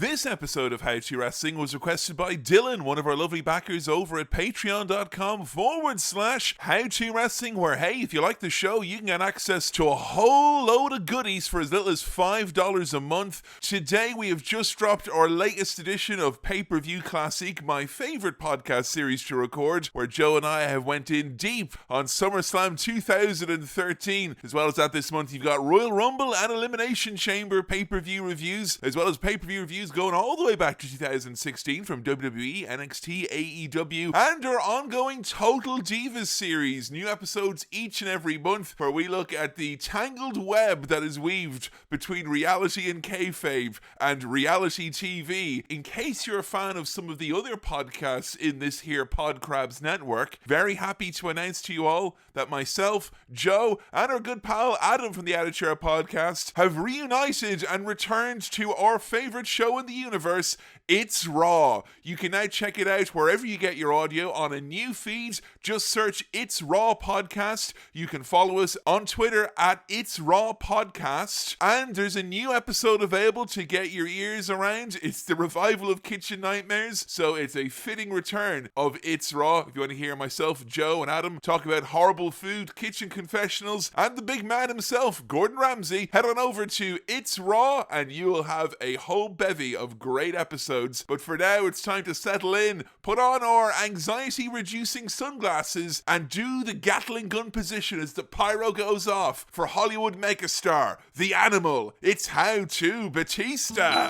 This episode of How to Wrestling was requested by Dylan, one of our lovely backers over at patreon.com/How to Wrestling, where, hey, if you like the show, you can get access to a whole load of goodies for as little as $5 a month. Today, we have just dropped our latest edition of Pay-Per-View Classic, my favorite podcast series to record, where Joe and I have went in deep on SummerSlam 2013. As well as that, this month, you've got Royal Rumble and Elimination Chamber pay-per-view reviews, as well as pay-per-view reviews going all the way back to 2016 from WWE, NXT, AEW, and our ongoing Total Divas series. New episodes each and every month where we look at the tangled web that is weaved between reality and kayfabe and reality TV. In case you're a fan of some of the other podcasts in this here Podcrabs network, very happy to announce to you all that myself, Joe, and our good pal Adam from the Attitude podcast have reunited and returned to our favorite show in the universe, It's Raw. You can now check it out wherever you get your audio on a new feed. Just search It's Raw Podcast. You can follow us on Twitter at It's Raw Podcast. And there's a new episode available to get your ears around. It's the revival of Kitchen Nightmares, so it's a fitting return of It's Raw. If you want to hear myself, Joe, and Adam talk about horrible food, kitchen confessionals, and the big man himself, Gordon Ramsay, head on over to It's Raw and you will have a whole bevy of great episodes. But for now, it's time to settle in, put on our anxiety-reducing sunglasses, and do the Gatling gun position as the pyro goes off for Hollywood megastar, the Animal. It's How to Batista.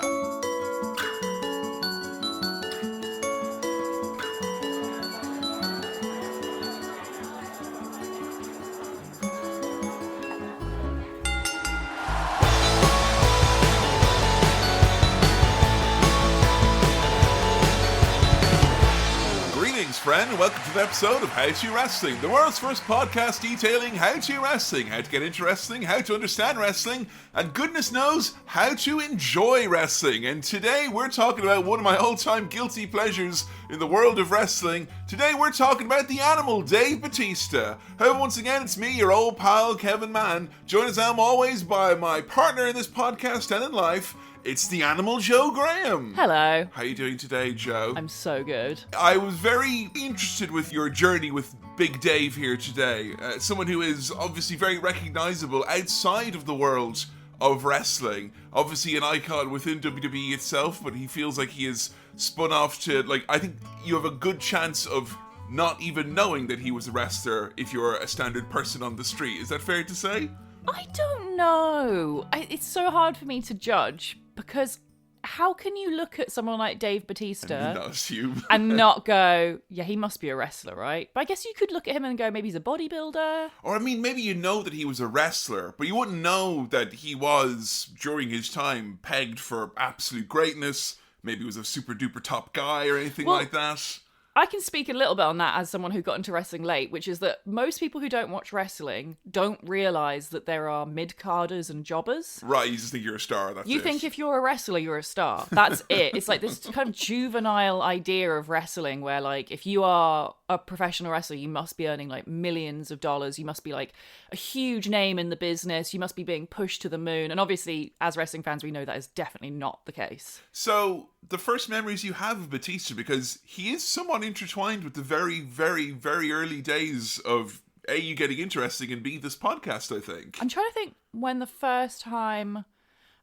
Friend, welcome to the episode of How to Wrestling, the world's first podcast detailing how to wrestling, how to get into wrestling, how to understand wrestling, and goodness knows, how to enjoy wrestling. And today we're talking about one of my all-time guilty pleasures in the world of wrestling. Today we're talking about the Animal, Dave Batista. However, once again, it's me, your old pal, Kevin Mann, joined as I'm always by my partner in this podcast and in life. It's the Animal, Joe Graham. Hello. How are you doing today, Joe? I'm so good. I was very interested with your journey with Big Dave here today. Someone who is obviously very recognizable outside of the world of wrestling. Obviously an icon within WWE itself, but he feels like he has spun off to, I think you have a good chance of not even knowing that he was a wrestler if you're a standard person on the street. Is that fair to say? I don't know. It's so hard for me to judge, because how can you look at someone like Dave Batista and not assume and not go, yeah, he must be a wrestler, right? But I guess you could look at him and go, maybe he's a bodybuilder. Or, I mean, maybe you know that he was a wrestler, but you wouldn't know that he was, during his time, pegged for absolute greatness. Maybe he was a super duper top guy or anything like that. I can speak a little bit on that as someone who got into wrestling late, which is that most people who don't watch wrestling don't realise that there are mid-carders and jobbers. Right, you just think you're a star, that's it. You think if you're a wrestler, you're a star. That's it. It's like this kind of juvenile idea of wrestling where, if you are a professional wrestler, you must be earning, millions of dollars. You must be, a huge name in the business. You must be being pushed to the moon. And obviously, as wrestling fans, we know that is definitely not the case. So, the first memories you have of Batista, because he is somewhat intertwined with the very, very, very early days of A, you getting interesting, and B, this podcast, I think. I'm trying to think when the first time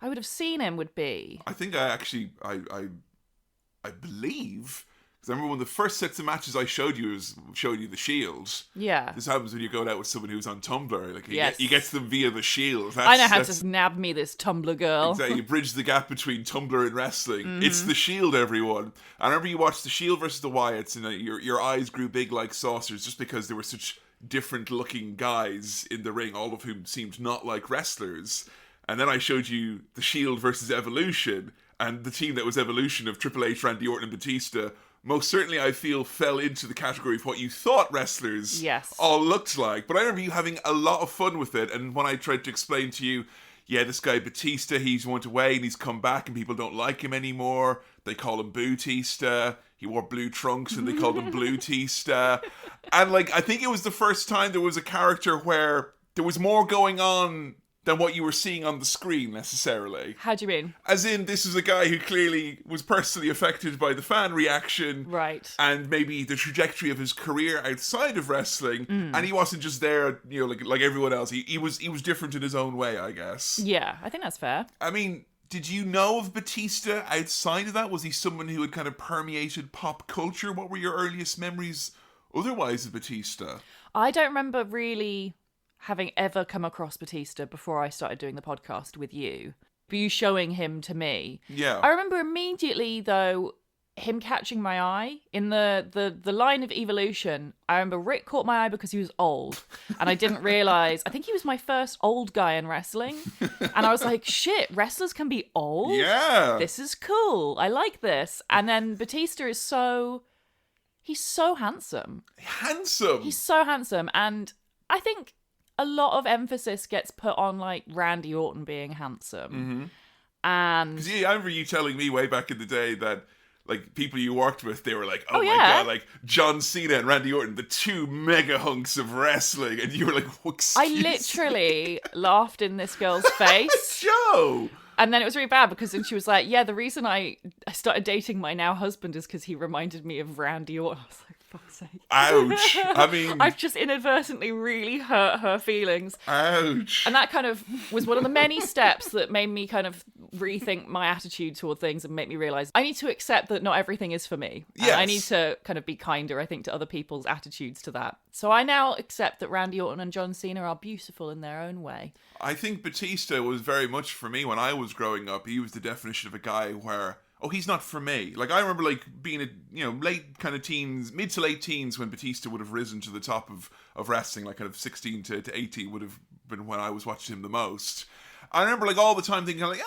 I would have seen him would be. I think I believe, because I remember one of the first sets of matches I showed you was showing you the Shield. Yeah. This happens when you're going out with someone who's on Tumblr. You get to them via the Shield. I know how to snab me this Tumblr girl. Exactly. You bridge the gap between Tumblr and wrestling. Mm-hmm. It's the Shield, everyone. I remember you watched the Shield versus the Wyatts, and your eyes grew big like saucers just because they were such different looking guys in the ring, all of whom seemed not like wrestlers. And then I showed you the Shield versus Evolution, and the team that was Evolution of Triple H, Randy Orton, and Batista most certainly, I feel, fell into the category of what you thought wrestlers all looked like. But I remember you having a lot of fun with it. And when I tried to explain to you, yeah, this guy Batista, he's went away and he's come back and people don't like him anymore. They call him Bootista. He wore blue trunks and they called him Bluetista. And I think it was the first time there was a character where there was more going on than what you were seeing on the screen necessarily. How do you mean? As in, this is a guy who clearly was personally affected by the fan reaction. Right. And maybe the trajectory of his career outside of wrestling. And he wasn't just there, you know, like everyone else. He was different in his own way, I guess. Yeah, I think that's fair. I mean, did you know of Batista outside of that? Was he someone who had kind of permeated pop culture? What were your earliest memories otherwise of Batista? I don't remember really having ever come across Batista before I started doing the podcast with you. But you showing him to me. Yeah. I remember immediately, though, him catching my eye. In the line of Evolution, I remember Rick caught my eye because he was old. And I didn't realise, I think he was my first old guy in wrestling. And I was like, shit, wrestlers can be old? Yeah. This is cool. I like this. And then Batista is he's so handsome. Handsome. He's so handsome. And I think a lot of emphasis gets put on like Randy Orton being handsome. And Because I remember you telling me way back in the day that like people you worked with, they were like, oh, my yeah. God, like John Cena and Randy Orton, the two mega hunks of wrestling. And you were like, oh, I excuse literally laughed in this girl's face. Joe! And then it was really bad because then she was like, yeah, the reason I started dating my now husband is because he reminded me of Randy Orton. I was like, fuck's sake. Ouch. I mean... I've just inadvertently really hurt her feelings. Ouch. And that kind of was one of the many steps that made me kind of rethink my attitude toward things and make me realise I need to accept that not everything is for me. Yes. And I need to kind of be kinder, I think, to other people's attitudes to that. So I now accept that Randy Orton and John Cena are beautiful in their own way. I think Batista was very much for me when I was growing up. He was the definition of a guy where, oh, he's not for me. Like, I remember, like, being late kind of teens, mid to late teens when Batista would have risen to the top of wrestling, like kind of 16 to 18 would have been when I was watching him the most. I remember, like, all the time thinking, like,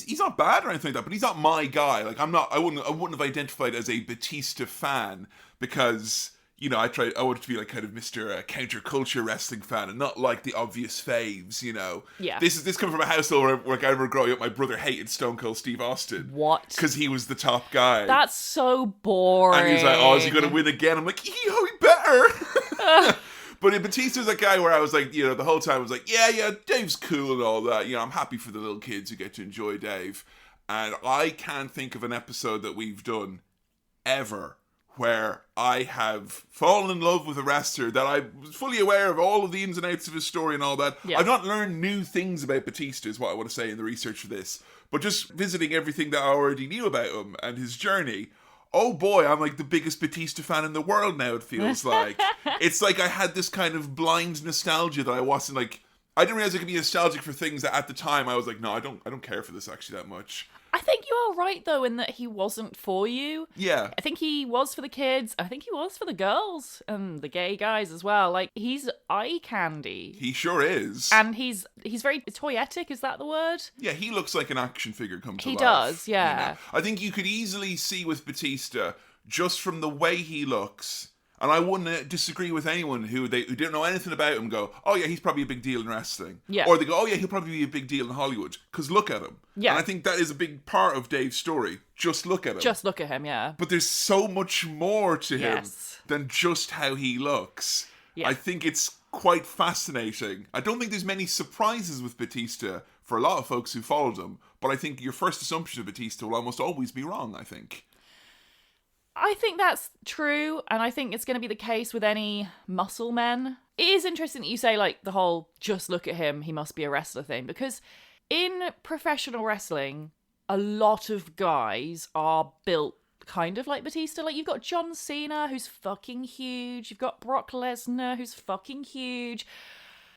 he's not bad or anything like that, but he's not my guy. Like, I wouldn't have identified as a Batista fan because, you know, I wanted to be like kind of Mr. Counterculture wrestling fan and not like the obvious faves, you know. Yeah. This comes from a household where I remember growing up, my brother hated Stone Cold Steve Austin. What? Because he was the top guy. That's so boring. And he was like, oh, is he going to win again? I'm like, he better. But Batista's that guy where I was like, you know, the whole time I was like, yeah, Dave's cool and all that. You know, I'm happy for the little kids who get to enjoy Dave. And I can't think of an episode that we've done ever where I have fallen in love with a wrestler that I was fully aware of all of the ins and outs of his story and all that. Yeah. I've not learned new things about Batista is what I want to say in the research for this. But just visiting everything that I already knew about him and his journey. Oh boy, I'm like the biggest Batista fan in the world now, it feels like. It's like I had this kind of blind nostalgia that I wasn't like... I didn't realize I could be nostalgic for things that at the time I was like, no, I don't care for this actually that much. I think you are right, though, in that he wasn't for you. Yeah. I think he was for the kids. I think he was for the girls and the gay guys as well. Like, he's eye candy. He sure is. And he's very toyetic, is that the word? Yeah, he looks like an action figure come to life. He does, yeah. You know? I think you could easily see with Batista, just from the way he looks, and I wouldn't disagree with anyone who didn't know anything about him go, oh yeah, he's probably a big deal in wrestling. Yeah. Or they go, oh yeah, he'll probably be a big deal in Hollywood. Because look at him. Yeah. And I think that is a big part of Dave's story. Just look at him. Just look at him, yeah. But there's so much more to him than just how he looks. Yeah. I think it's quite fascinating. I don't think there's many surprises with Batista for a lot of folks who followed him. But I think your first assumption of Batista will almost always be wrong, I think. I think that's true, and I think it's going to be the case with any muscle men. It is interesting that you say, like, the whole just look at him, he must be a wrestler thing, because in professional wrestling, a lot of guys are built kind of like Batista. Like, you've got John Cena, who's fucking huge. You've got Brock Lesnar, who's fucking huge.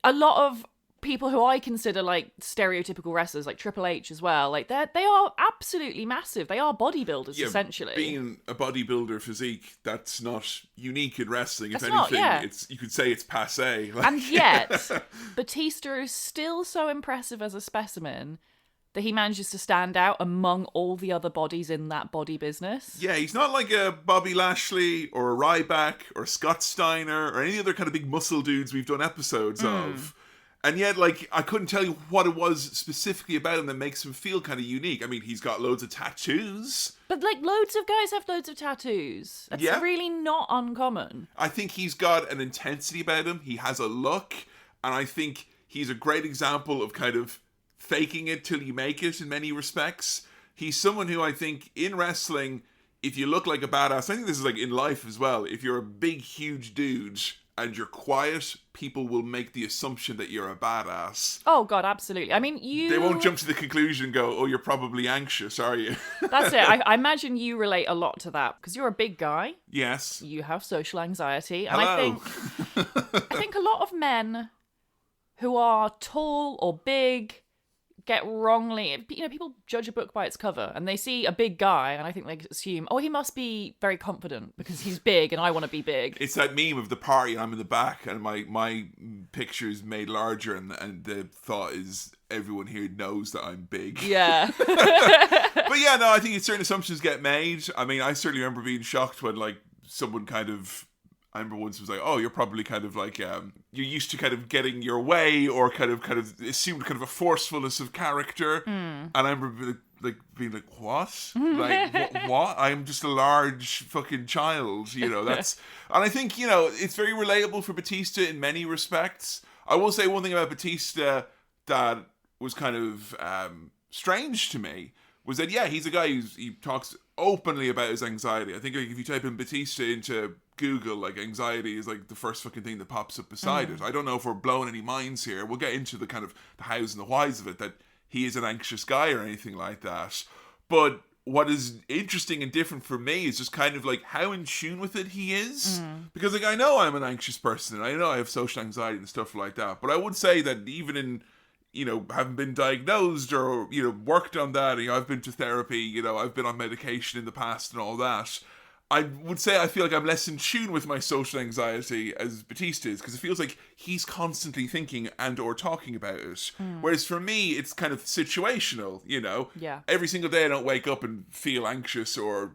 A lot of people who I consider like stereotypical wrestlers, like Triple H as well, like they are absolutely massive. They are bodybuilders, essentially. Being a bodybuilder physique, that's not unique in wrestling. That's if anything, not, it's you could say it's passé. Like... And yet, Batista is still so impressive as a specimen that he manages to stand out among all the other bodies in that body business. Yeah, he's not like a Bobby Lashley or a Ryback or Scott Steiner or any other kind of big muscle dudes we've done episodes of. And yet, like, I couldn't tell you what it was specifically about him that makes him feel kind of unique. I mean, he's got loads of tattoos. But, like, loads of guys have loads of tattoos. That's really not uncommon. I think he's got an intensity about him. He has a look. And I think He's a great example of kind of faking it till you make it in many respects. He's someone who I think in wrestling, if you look like a badass, I think this is like in life as well. If you're a big, huge dude and you're quiet, people will make the assumption that you're a badass. Oh, God, absolutely. I mean, They won't jump to the conclusion and go, oh, you're probably anxious, are you? That's it. I imagine you relate a lot to that because you're a big guy. Yes. You have social anxiety. And Hello. I think a lot of men who are tall or big get wrongly, people judge a book by its cover, and they see a big guy, and I think they assume, oh, he must be very confident because he's big, and I want to be big. It's that meme of the party, and I'm in the back, and my picture is made larger, and the thought is everyone here knows that I'm big. Yeah. But yeah, no, I think certain assumptions get made. I mean, I certainly remember being shocked when like someone kind of, I remember once was like, oh, you're probably kind of like, you're used to kind of getting your way, or kind of assumed kind of a forcefulness of character. And I remember being like, what? Like, what? I'm just a large fucking child, that's, and I think, it's very relatable for Batista in many respects. I will say one thing about Batista that was kind of strange to me was that, yeah, he's a guy he talks openly about his anxiety. I think like, if you type in Batista into Google, like, anxiety is like the first fucking thing that pops up beside it. I don't know if we're blowing any minds here. We'll get into the kind of the hows and the whys of it, that he is an anxious guy or anything like that. But what is interesting and different for me is just kind of like how in tune with it he is. Because like I know I'm an anxious person, and I know I have social anxiety and stuff like that. But I would say that even in haven't been diagnosed or, worked on that. I've been to therapy, I've been on medication in the past and all that. I would say I feel like I'm less in tune with my social anxiety as Batista is, because it feels like he's constantly thinking and or talking about it. Whereas for me, it's kind of situational, Yeah. Every single day I don't wake up and feel anxious or,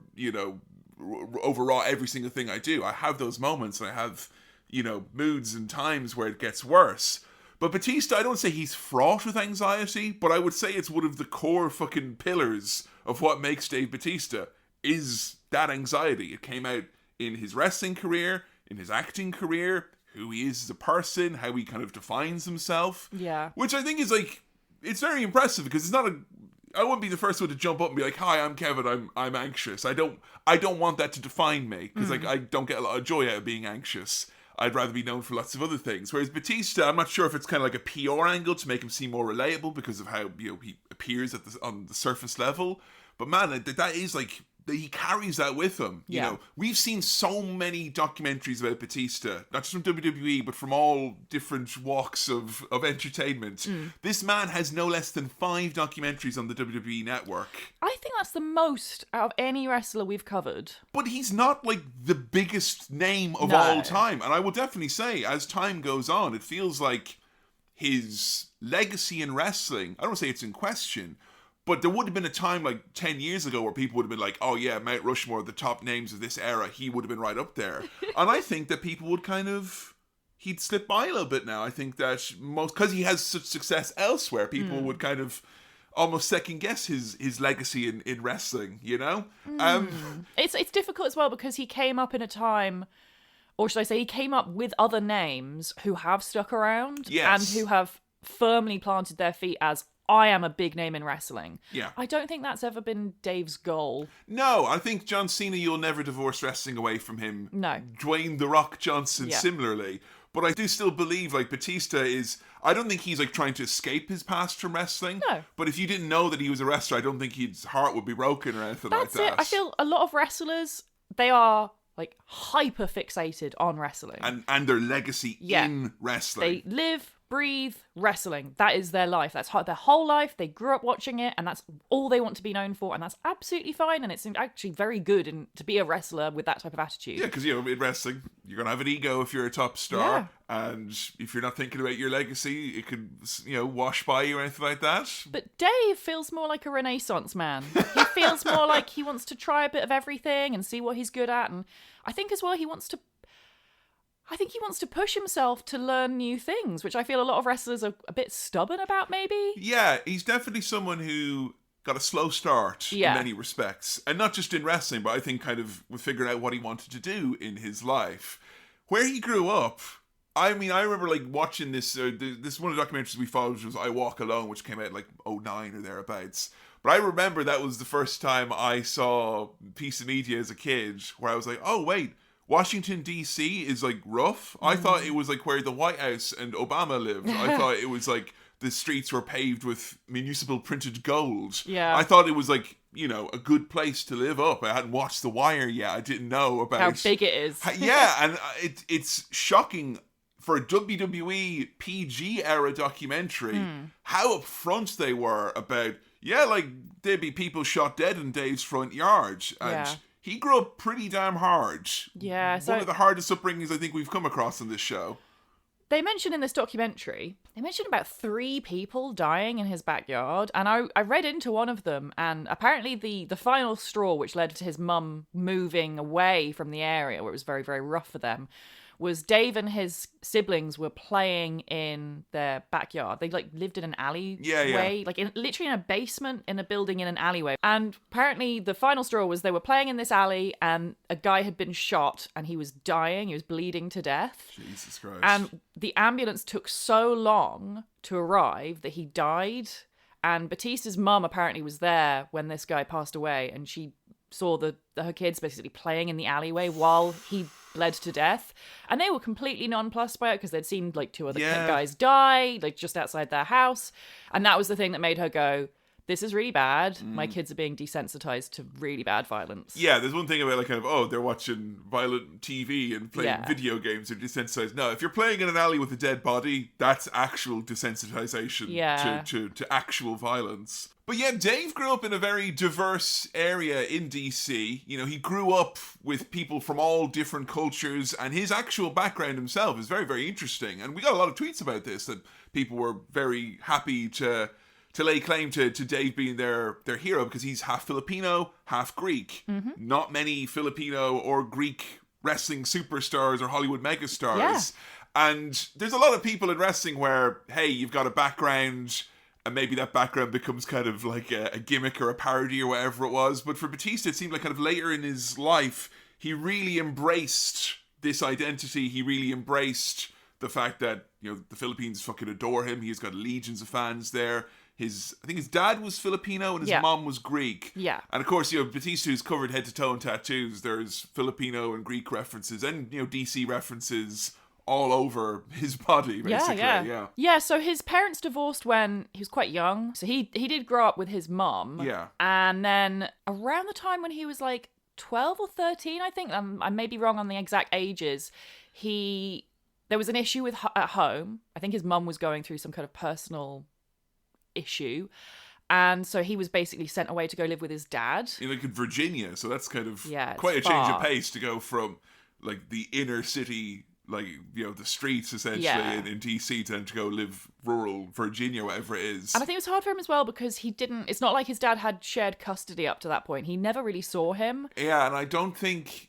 overwrought every single thing I do. I have those moments, and I have, moods and times where it gets worse. But Batista, I don't say he's fraught with anxiety, but I would say it's one of the core fucking pillars of what makes Dave Batista, is that anxiety. It came out in his wrestling career, in his acting career, who he is as a person, how he kind of defines himself. Yeah. Which I think is like, it's very impressive, because it's not I wouldn't be the first one to jump up and be like, hi, I'm Kevin, I'm anxious. I don't want that to define me, because like I don't get a lot of joy out of being anxious. I'd rather be known for lots of other things. Whereas Batista, I'm not sure if it's kind of like a PR angle to make him seem more relatable because of how he appears on the surface level. But man, that is like, he carries that with him. Yeah. We've seen so many documentaries about Batista, not just from WWE, but from all different walks of entertainment. This man has no less than 5 documentaries on the WWE network. I think that's the most out of any wrestler we've covered. But he's not like the biggest name of No. all time. And I will definitely say, as time goes on, it feels like his legacy in wrestling, I don't want to say it's in question, but there would have been a time like 10 years ago where people would have been like, oh yeah, Mount Rushmore, the top names of this era, he would have been right up there. And I think that people would he'd slip by a little bit now. I think that because he has such success elsewhere, people would kind of almost second guess his legacy in wrestling, It's difficult as well because he came up in a time, or should I say he came up with other names who have stuck around Yes. and who have firmly planted their feet as, I am a big name in wrestling. Yeah. I don't think that's ever been Dave's goal. No, I think John Cena, you'll never divorce wrestling away from him. No. Dwayne "The Rock" Johnson, Yeah. similarly. But I do still believe, like, Batista is, I don't think he's, like, trying to escape his past from wrestling. No. But if you didn't know that he was a wrestler, I don't think his heart would be broken or anything like That's that. it. I feel a lot of wrestlers, they are, like, hyper fixated on wrestling. And their legacy in wrestling. They live, breathe wrestling. That is their life. That's their whole life. They grew up watching it, and that's all they want to be known for, and that's absolutely fine, and it's actually very good to be a wrestler with that type of attitude. Yeah, because, in wrestling, you're going to have an ego if you're a top star, and if you're not thinking about your legacy, it could, wash by you or anything like that. But Dave feels more like a Renaissance man. He feels more like he wants to try a bit of everything and see what he's good at, and I think as well he wants to push himself to learn new things, which I feel a lot of wrestlers are a bit stubborn about, maybe. Yeah, he's definitely someone who got a slow start in many respects. And not just in wrestling, but I think kind of with figuring out what he wanted to do in his life. Where he grew up, I mean, I remember like watching this. This one of the documentaries we followed, which was "I Walk Alone," which came out like '09 or thereabouts. But I remember that was the first time I saw a piece of media as a kid where I was like, "Oh wait, Washington D.C. is like rough." I thought it was like where the White House and Obama lived. I thought it was like the streets were paved with municipal printed gold. Yeah. I thought it was like, you know, a good place to live up. I hadn't watched The Wire yet. I didn't know about how big it is. Yeah, and it's shocking for a WWE PG era documentary how upfront they were about, like there'd be people shot dead in Dave's front yard. And he grew up pretty damn hard. Yeah. So one of the hardest upbringings I think we've come across in this show. They mentioned in this documentary, about 3 people dying in his backyard. And I read into one of them, and apparently the final straw, which led to his mum moving away from the area where it was very, very rough for them, was Dave and his siblings were playing in their backyard. They like lived in an alleyway, like literally in a basement in a building in an alleyway. And apparently the final straw was they were playing in this alley and a guy had been shot and he was dying. He was bleeding to death. Jesus Christ. And the ambulance took so long to arrive that he died. And Batista's mum apparently was there when this guy passed away, and she saw her kids basically playing in the alleyway while he bled to death, and they were completely nonplussed by it because they'd seen like 2 other guys die like just outside their house, and that was the thing that made her go, this is really bad. My kids are being desensitized to really bad violence. Yeah, there's one thing about like kind of, they're watching violent TV and playing video games, they're desensitized. No, if you're playing in an alley with a dead body, that's actual desensitization to actual violence. But yeah, Dave grew up in a very diverse area in DC. You know, he grew up with people from all different cultures, and his actual background himself is very, very interesting. And we got a lot of tweets about this, that people were very happy to lay claim to Dave being their hero, because he's half Filipino, half Greek. Not many Filipino or Greek wrestling superstars or Hollywood megastars. Yeah. And there's a lot of people in wrestling where, hey, you've got a background, and maybe that background becomes kind of like a gimmick or a parody or whatever it was. But for Batista, it seemed like kind of later in his life, he really embraced this identity. He really embraced the fact that, you know, the Philippines fucking adore him. He's got legions of fans there. I think his dad was Filipino and his mom was Greek. Yeah. And of course, you know, Batista, who's covered head to toe in tattoos, there's Filipino and Greek references and, you know, DC references all over his body, basically. Yeah, so his parents divorced when he was quite young. So he did grow up with his mom. Yeah. And then around the time when he was like 12 or 13, I think, I may be wrong on the exact ages, there was an issue at home. I think his mum was going through some kind of personal issue. And so he was basically sent away to go live with his dad. In like in Virginia, so that's kind of it's quite a change far. of pace to go from like the inner city, like, you know, the streets essentially in DC, to go live rural Virginia, whatever it is. And I think it was hard for him as well because it's not like his dad had shared custody up to that point. He never really saw him. Yeah, and I don't think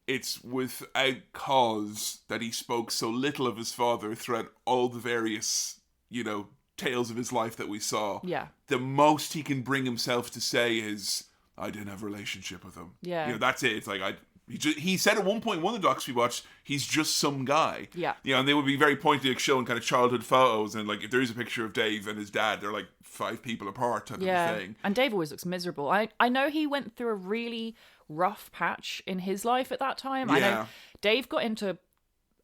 it's without cause that he spoke so little of his father throughout all the various, you know, tales of his life that we saw. Yeah. The most he can bring himself to say is, I didn't have a relationship with him. Yeah. You know, that's it. It's like, he said at one point in one of the docs we watched, he's just some guy. Yeah. You know, and they would be very pointed, like, showing kind of childhood photos, and like if there is a picture of Dave and his dad, they're like 5 people apart type of a thing. And Dave always looks miserable. I know he went through a really rough patch in his life at that time. Yeah. I know Dave got into,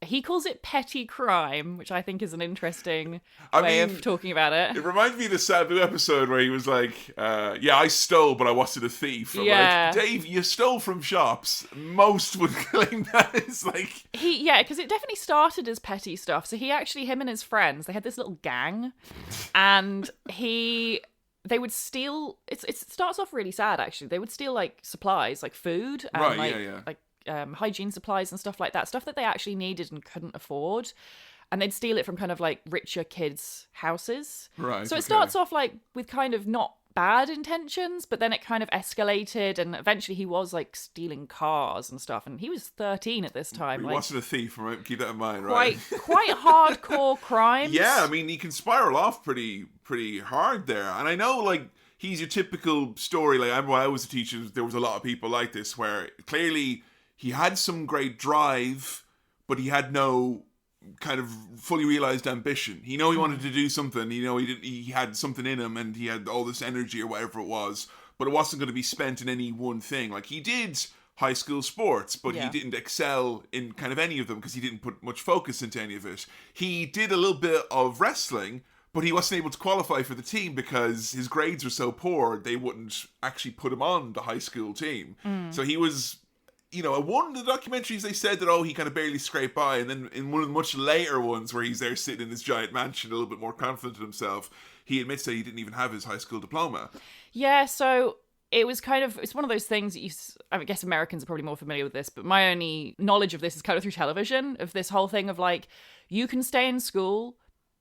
he calls it petty crime, which I think is an interesting way of talking about it. It reminds me of the Sabu episode where he was like, I stole, but I wasn't a thief. I'm like, Dave, you stole from shops. Most would claim that it's like... because it definitely started as petty stuff. So him and his friends, they had this little gang, and they would steal... It starts off really sad, actually. They would steal, like, supplies, like food, and like hygiene supplies and stuff like that, stuff that they actually needed and couldn't afford, and they'd steal it from kind of like richer kids' houses. Right. So it starts off like with kind of not bad intentions, but then it kind of escalated, and eventually he was like stealing cars and stuff, and he was 13 at this time. He wasn't a thief, right? Keep that in mind, right? Quite hardcore crimes. Yeah, I mean, he can spiral off pretty hard there, and I know like he's your typical story. Like when I was a teacher, there was a lot of people like this where clearly he had some great drive, but he had no kind of fully realized ambition. He wanted to do something. He had something in him, and he had all this energy or whatever it was, but it wasn't going to be spent in any one thing. Like, he did high school sports, but he didn't excel in kind of any of them because he didn't put much focus into any of it. He did a little bit of wrestling, but he wasn't able to qualify for the team because his grades were so poor, they wouldn't actually put him on the high school team. So he was, one of the documentaries, they said that, he kind of barely scraped by. And then in one of the much later ones where he's there sitting in this giant mansion, a little bit more confident in himself, he admits that he didn't even have his high school diploma. Yeah, so it was it's one of those things that I guess Americans are probably more familiar with this, but my only knowledge of this is kind of through television, of this whole thing of like, you can stay in school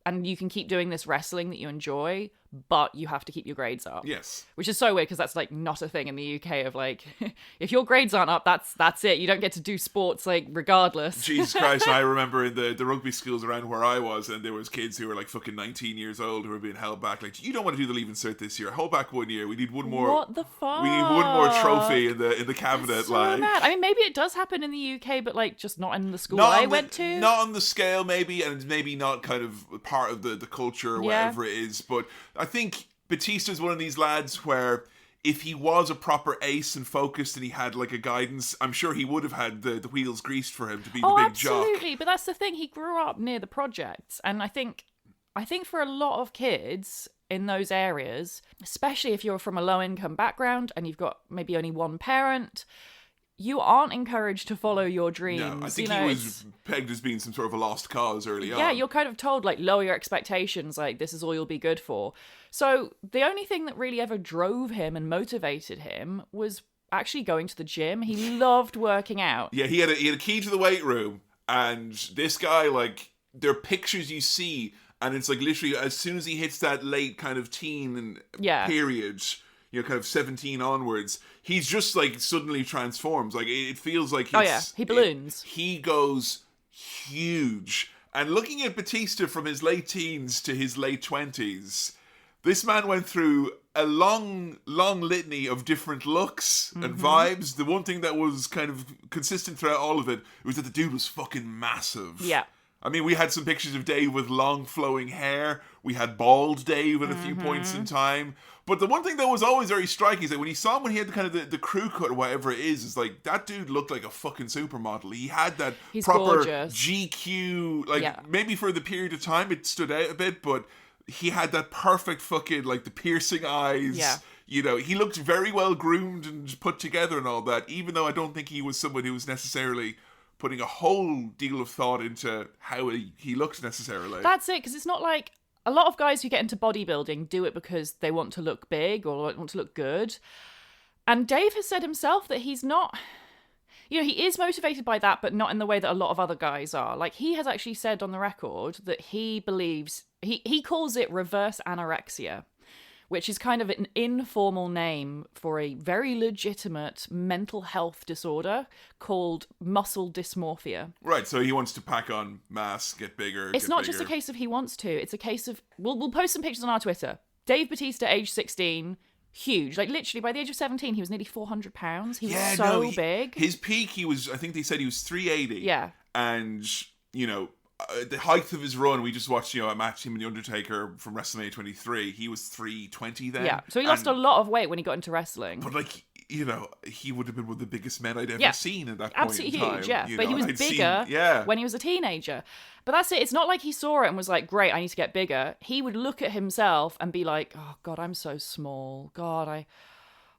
and you can keep doing this wrestling that you enjoy, but you have to keep your grades up. Yes. Which is so weird because that's like not a thing in the UK of like, if your grades aren't up, that's it. You don't get to do sports like regardless. Jesus Christ, I remember in the rugby schools around where I was, and there was kids who were like fucking 19 years old who were being held back. Like, you don't want to do the Leaving Cert this year. Hold back 1 year. We need one more. What the fuck? We need one more trophy in the cabinet. That's so like, mad. I mean, maybe it does happen in the UK, but like just not in the school I went to. Not on the scale, maybe, and maybe not kind of part of the culture or whatever it is. But I think Batista's one of these lads where if he was a proper ace and focused and he had like a guidance, I'm sure he would have had the wheels greased for him to be the big jock. Absolutely. But that's the thing. He grew up near the projects. And I think for a lot of kids in those areas, especially if you're from a low income background and you've got maybe only one parent, you aren't encouraged to follow your dreams. No, I think he was pegged as being some sort of a lost cause early on. Yeah, you're kind of told, like, lower your expectations, like, this is all you'll be good for. So the only thing that really ever drove him and motivated him was actually going to the gym. He loved working out. Yeah, he had a key to the weight room, and this guy, like, there are pictures you see, and it's like literally as soon as he hits that late kind of teen period, kind of 17 onwards, he's just like suddenly transforms. Like, it feels like he balloons. He goes huge. And looking at Batista from his late teens to his late 20s, this man went through a long litany of different looks and vibes. The one thing that was kind of consistent throughout all of it was that the dude was fucking massive. Yeah. I mean, we had some pictures of Dave with long flowing hair. We had bald Dave at a few points in time. But the one thing that was always very striking is that when you saw him when he had the kind of the crew cut or whatever it is like, that dude looked like a fucking supermodel. He had that proper gorgeous. GQ, like maybe for the period of time it stood out a bit, but he had that perfect fucking, like, the piercing eyes. Yeah. He looked very well groomed and put together and all that, even though I don't think he was someone who was necessarily putting a whole deal of thought into how he looked necessarily. That's it, because it's not like a lot of guys who get into bodybuilding do it because they want to look big or want to look good. And Dave has said himself that he's not... he is motivated by that, but not in the way that a lot of other guys are. Like, he has actually said on the record that he believes... He calls it reverse anorexia, which is kind of an informal name for a very legitimate mental health disorder called muscle dysmorphia. Right, so he wants to pack on mass, get bigger. It's not just a case of he wants to. It's a case of... We'll post some pictures on our Twitter. Dave Batista, age 16... huge. Like, literally, by the age of 17, he was nearly 400 pounds. He was so big. His peak, I think they said he was 380. Yeah. And, the height of his run, we just watched, a match, him and The Undertaker from WrestleMania 23. He was 320 then. Yeah. So he lost a lot of weight when he got into wrestling. But, like, he would have been one of the biggest men I'd ever seen at that point Absolutely in time. Huge, yeah. But he was bigger when he was a teenager. But that's it. It's not like he saw it and was like, great, I need to get bigger. He would look at himself and be like, oh, God, I'm so small. God,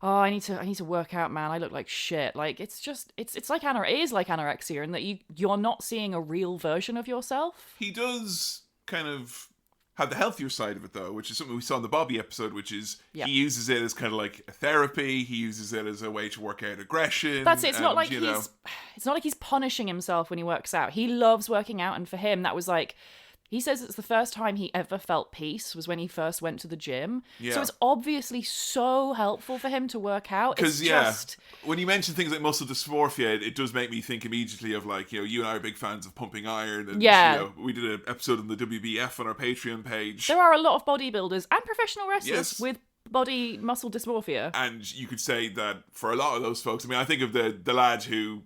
I need to work out, man. I look like shit. Like, it's just, it's like it is like anorexia in that you're not seeing a real version of yourself. He does kind of have the healthier side of it, though, which is something we saw in the Bobby episode, which is he uses it as kind of like a therapy. He uses it as a way to work out aggression. That's it. It's not like it's not like he's punishing himself when he works out. He loves working out, and for him, that was like... He says it's the first time he ever felt peace was when he first went to the gym. Yeah. So it's obviously so helpful for him to work out. Because, when you mention things like muscle dysmorphia, it does make me think immediately of, like, you and I are big fans of Pumping Iron. And, we did an episode on the WBF on our Patreon page. There are a lot of bodybuilders and professional wrestlers with body muscle dysmorphia. And you could say that for a lot of those folks, I mean, I think of the lad who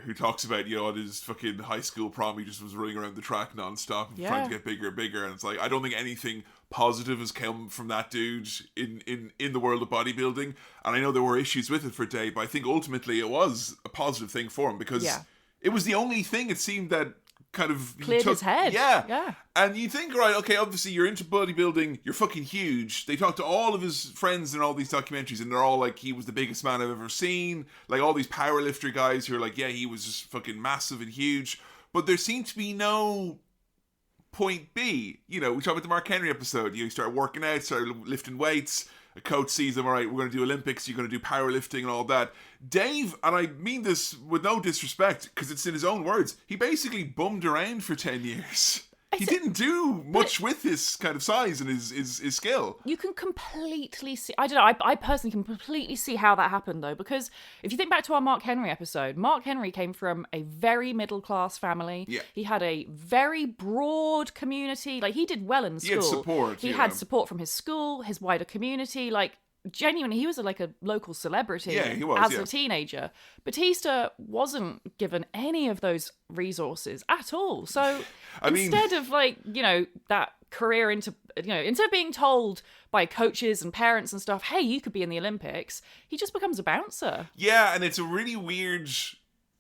who talks about, you know, at his fucking high school prom, he just was running around the track nonstop and trying to get bigger and bigger. And it's like, I don't think anything positive has come from that dude in the world of bodybuilding. And I know there were issues with it for Dave, but I think ultimately it was a positive thing for him because it was the only thing it seemed that kind of cleared his head. Yeah. And you think, right, okay, obviously you're into bodybuilding, you're fucking huge. They talk to all of his friends in all these documentaries, and they're all like, he was the biggest man I've ever seen. Like all these powerlifter guys who are like, yeah, he was just fucking massive and huge. But there seemed to be no point B. You know, we talked about the Mark Henry episode. You know, he started working out, started lifting weights. A coach sees him, all right, we're going to do Olympics, you're going to do powerlifting and all that. Dave, and I mean this with no disrespect, because it's in his own words, he basically bummed around for 10 years. He didn't do much with his kind of size and his skill. You can completely see... I don't know, I personally can completely see how that happened, though, because if you think back to our Mark Henry episode, Mark Henry came from a very middle-class family. Yeah. He had a very broad community. Like, he did well in school. He had support. He had support from his school, his wider community. Like, genuinely, he was like a local celebrity as a teenager. Batista wasn't given any of those resources at all. So instead of like, you know, that career into, you know, instead of being told by coaches and parents and stuff, hey, you could be in the Olympics, he just becomes a bouncer. Yeah, and it's a really weird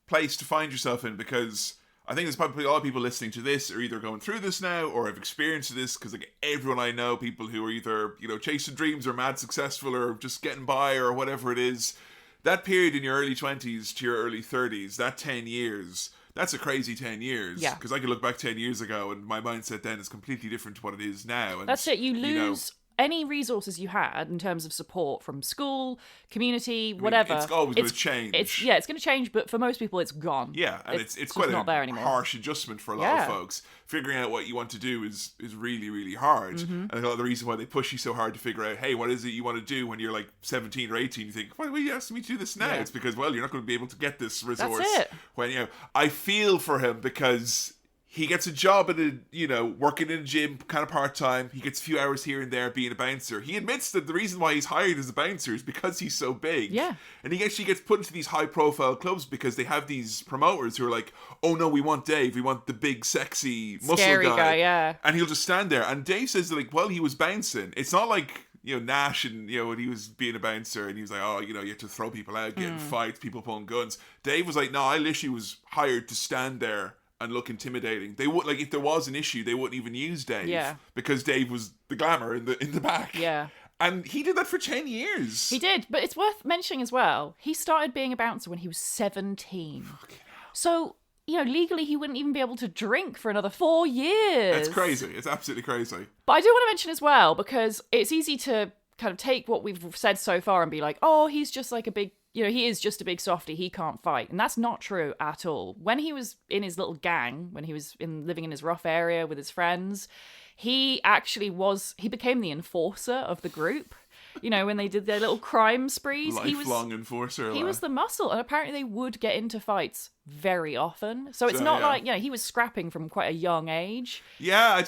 place to find yourself in because I think there's probably a lot of people listening to this are either going through this now or have experienced this because like everyone I know, people who are either, you know, chasing dreams or mad successful or just getting by or whatever it is, that period in your early 20s to your early 30s, that 10 years, that's a crazy 10 years. Yeah. Because I could look back 10 years ago and my mindset then is completely different to what it is now. And, that's it. You lose any resources you had in terms of support from school, community, whatever. It's always going to change. It's going to change, but for most people, it's gone. Yeah, and it's quite not there a anymore. harsh adjustment for a lot of folks. Figuring out what you want to do is really, really hard. And a lot of the reason why they push you so hard to figure out, hey, what is it you want to do when you're like 17 or 18? You think, why are you asking me to do this now? It's because, well, you're not going to be able to get this resource. That's it. When, you know, I feel for him because he gets a job at a, you know, working in a gym, kind of part-time. He gets a few hours here and there being a bouncer. He admits that the reason why he's hired as a bouncer is because he's so big. Yeah. And he actually gets put into these high-profile clubs because they have these promoters who are like, oh no, we want Dave. We want the big, sexy, muscle scary guy, yeah. And he'll just stand there. And Dave says that, like, well, he was bouncing. It's not like, you know, Nash and, you know, when he was being a bouncer and he was like, oh, you know, you have to throw people out, get in fights, people pulling guns. Dave was like, no, I literally was hired to stand there and look intimidating. They would, like, if there was an issue, they wouldn't even use Dave because Dave was the glamour in the back. Yeah. And he did that for 10 years. He did, but it's worth mentioning as well, he started being a bouncer when he was 17. Fucking hell. So, you know, legally he wouldn't even be able to drink for another 4 years. It's crazy. It's absolutely crazy. But I do want to mention as well, because it's easy to kind of take what we've said so far and be like, oh, he's just like a big, you know, he is just a big softie, he can't fight. And that's not true at all. When he was in his little gang, when he was living in his rough area with his friends, he became the enforcer of the group. You know, when they did their little crime sprees. Lifelong enforcer. He was the muscle. And apparently they would get into fights very often. So it's not like, you know, he was scrapping from quite a young age. Yeah,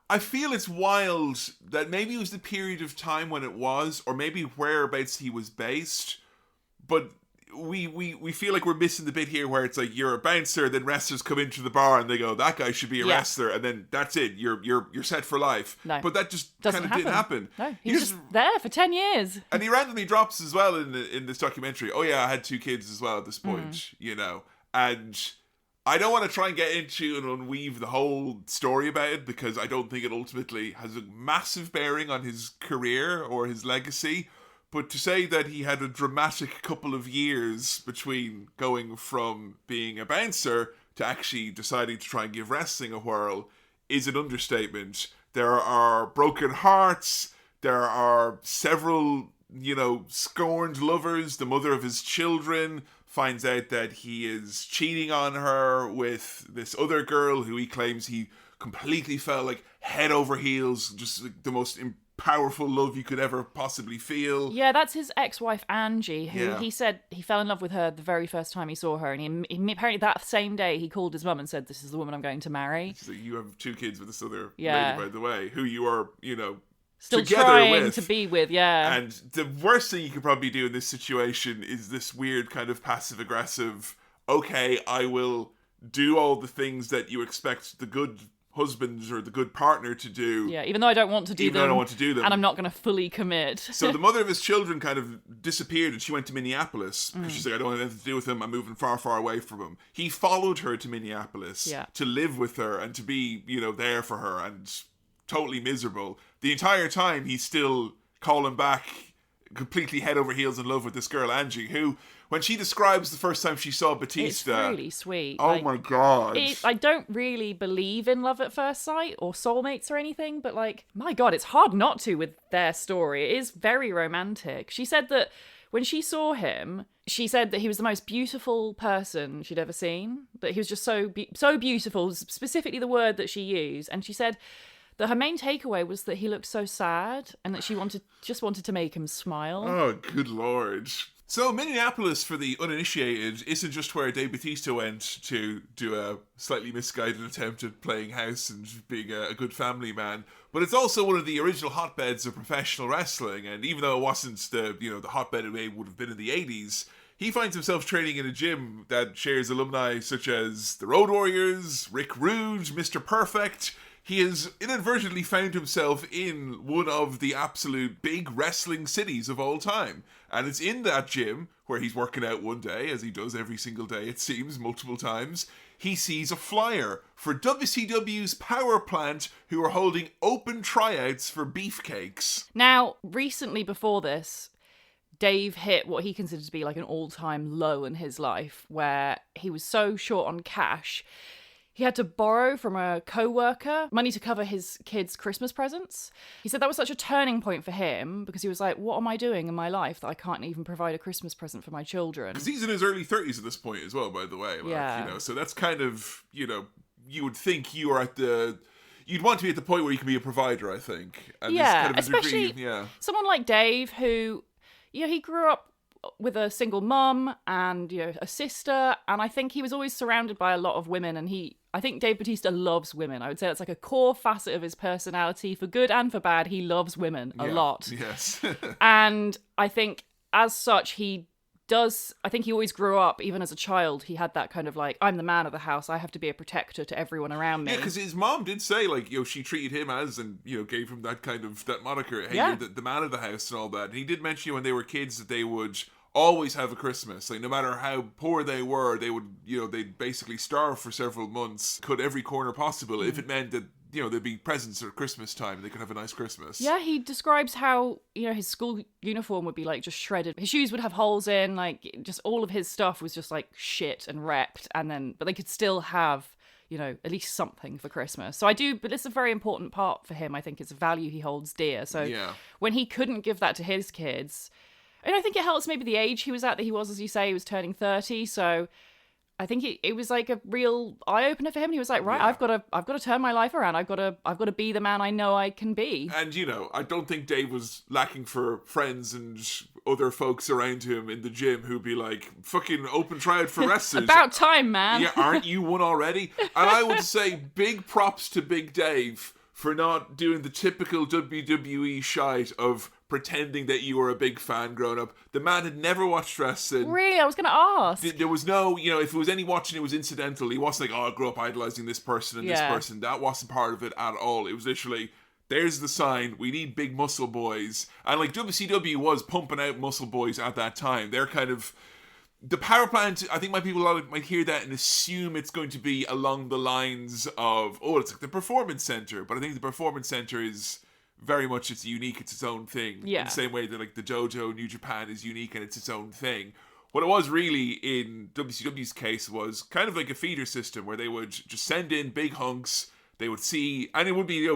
I feel it's wild that maybe it was the period of time when it was, or maybe whereabouts he was based, but we feel like we're missing the bit here where it's like you're a bouncer, then wrestlers come into the bar and they go, that guy should be a wrestler, and then that's it, you're set for life. No, but that just kind of didn't happen. No, he was just there for 10 years. And he randomly drops as well in this documentary, oh yeah, I had 2 kids as well at this point, you know, and I don't want to try and get into and unweave the whole story about it because I don't think it ultimately has a massive bearing on his career or his legacy. But to say that he had a dramatic couple of years between going from being a bouncer to actually deciding to try and give wrestling a whirl is an understatement. There are broken hearts. There are several, you know, scorned lovers. The mother of his children finds out that he is cheating on her with this other girl who he claims he completely fell like head over heels, just like the most powerful love you could ever possibly feel. Yeah, that's his ex-wife Angie, who he said he fell in love with her the very first time he saw her, and he apparently that same day he called his mum and said, this is the woman I'm going to marry. So you have 2 kids with this other lady, by the way, who you are, you know, still trying to be with, And the worst thing you could probably do in this situation is this weird kind of passive-aggressive, okay, I will do all the things that you expect the good husband or the good partner to do. Yeah, even though I don't want to do Even though I don't want to do them. and I'm not going to fully commit. So the mother of his children kind of disappeared, and she went to Minneapolis because she's like, I don't want anything to do with him. I'm moving far, far away from him. He followed her to Minneapolis to live with her and to be, there for her, and totally miserable. The entire time he's still calling back, completely head over heels in love with this girl, Angie, who, when she describes the first time she saw Batista... It's really sweet. Oh my God. I don't really believe in love at first sight or soulmates or anything, but my God, it's hard not to with their story. It is very romantic. She said that when she saw him, she said that he was the most beautiful person she'd ever seen, that he was just so beautiful, specifically the word that she used. And she said that her main takeaway was that he looked so sad and that she just wanted to make him smile. Oh, good Lord. So Minneapolis, for the uninitiated, isn't just where Dave Batista went to do a slightly misguided attempt at playing house and being a good family man, but it's also one of the original hotbeds of professional wrestling. And even though it wasn't the hotbed it would have been in the 80s, he finds himself training in a gym that shares alumni such as the Road Warriors, Rick Rude, Mr. Perfect. He has inadvertently found himself in one of the absolute big wrestling cities of all time. And it's in that gym, where he's working out one day, as he does every single day, it seems, multiple times, he sees a flyer for WCW's Power Plant, who are holding open tryouts for beefcakes. Now, recently before this, Dave hit what he considered to be an all-time low in his life, where he was so short on cash, he had to borrow from a co-worker money to cover his kids' Christmas presents. He said that was such a turning point for him because he was like, what am I doing in my life that I can't even provide a Christmas present for my children? Because he's in his early 30s at this point as well, by the way. So that's kind of, you would think you are you'd want to be at the point where you can be a provider, I think. And kind of especially someone like Dave who, he grew up with a single mum and a sister, and I think he was always surrounded by a lot of women, and I think Dave Batista loves women. I would say that's a core facet of his personality. For good and for bad, he loves women a lot. Yes. And I think as such I think he always grew up, even as a child, he had that kind of I'm the man of the house, I have to be a protector to everyone around me. Yeah, because his mom did say, she treated him as, and, gave him that kind of, that moniker, hey, you're the man of the house and all that. And he did mention when they were kids that they would always have a Christmas. No matter how poor they were, they would, they'd basically starve for several months, cut every corner possible, if it meant that, there'd be presents at Christmas time, they could have a nice Christmas. Yeah, he describes how, his school uniform would be just shredded. His shoes would have holes in, just all of his stuff was just shit and wrecked, but they could still have, at least something for Christmas. So but it's a very important part for him. I think it's a value he holds dear. So when he couldn't give that to his kids, and I think it helps maybe the age he was at, that he was, as you say, he was turning 30. So I think it was a real eye opener for him. He was like, right, I've got to turn my life around. I've got to be the man I know I can be. And I don't think Dave was lacking for friends and other folks around him in the gym who'd be like, fucking open tryout for wrestlers. About time, man. Yeah, aren't you one already? And I would say big props to Big Dave for not doing the typical WWE shite of pretending that you were a big fan growing up. The man had never watched wrestling. Really? I was going to ask. There was no, if it was any watching, it was incidental. He wasn't I grew up idolizing this person and this person. That wasn't part of it at all. It was literally, there's the sign. We need big muscle boys. And WCW was pumping out muscle boys at that time. They're kind of, the power plant, I think people might hear that and assume it's going to be along the lines of, it's the performance center. But I think the performance center is very much, it's unique, it's its own thing. Yeah. In the same way that the dojo, New Japan is unique and it's its own thing. What it was really in WCW's case was kind of like a feeder system where they would just send in big hunks. They would see, and it would be,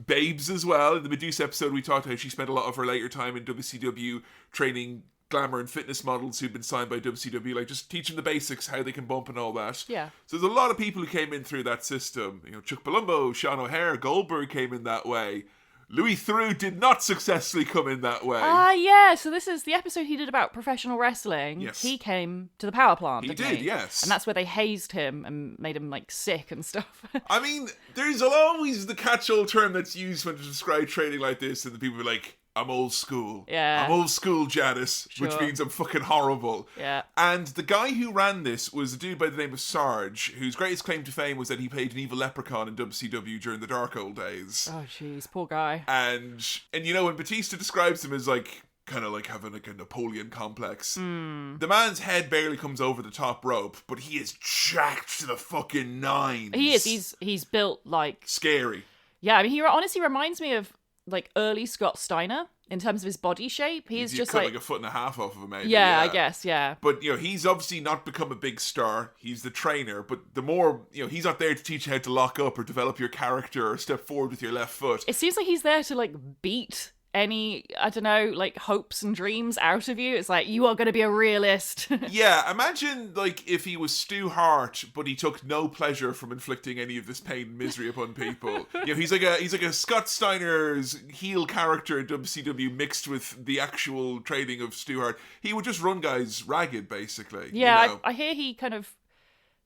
babes as well. In the Medusa episode, we talked how she spent a lot of her later time in WCW training glamour and fitness models who'd been signed by WCW, just teach them the basics, how they can bump and all that. Yeah. So there's a lot of people who came in through that system. Chuck Palumbo, Sean O'Hare, Goldberg came in that way. Louis Theroux did not successfully come in that way. Yeah. So this is the episode he did about professional wrestling. Yes. He came to the power plant, He didn't did, he? yes. And that's where they hazed him and made him sick and stuff. I mean, there's always the catch-all term that's used when to describe training like this, and the people are like, I'm old school. Yeah. I'm old school, Janice, which Sure. means I'm fucking horrible. Yeah. And the guy who ran this was a dude by the name of Sarge, whose greatest claim to fame was that he played an evil leprechaun in WCW during the dark old days. Oh, jeez, poor guy. And you know, when Batista describes him as like kind of like having like a Napoleon complex, the man's head barely comes over the top rope, but he is jacked to the fucking nines. He is. He's built like... Scary. Yeah, I mean, he honestly reminds me of like early Scott Steiner in terms of his body shape. He's You just cut like... like a foot and a half off of him, maybe. Yeah, I guess, yeah. But, you know, he's obviously not become a big star. He's the trainer. But the more, you know, he's not there to teach you how to lock up or develop your character or step forward with your left foot. It seems like he's there to like beat any, I don't know, like hopes and dreams out of you. It's like, you are going to be a realist. Yeah, imagine, like, if he was Stu Hart, but he took no pleasure from inflicting any of this pain and misery upon people. You know, he's like a Scott Steiner's heel character in WCW mixed with the actual training of Stu Hart. He would just run guys ragged, basically. Yeah, you know?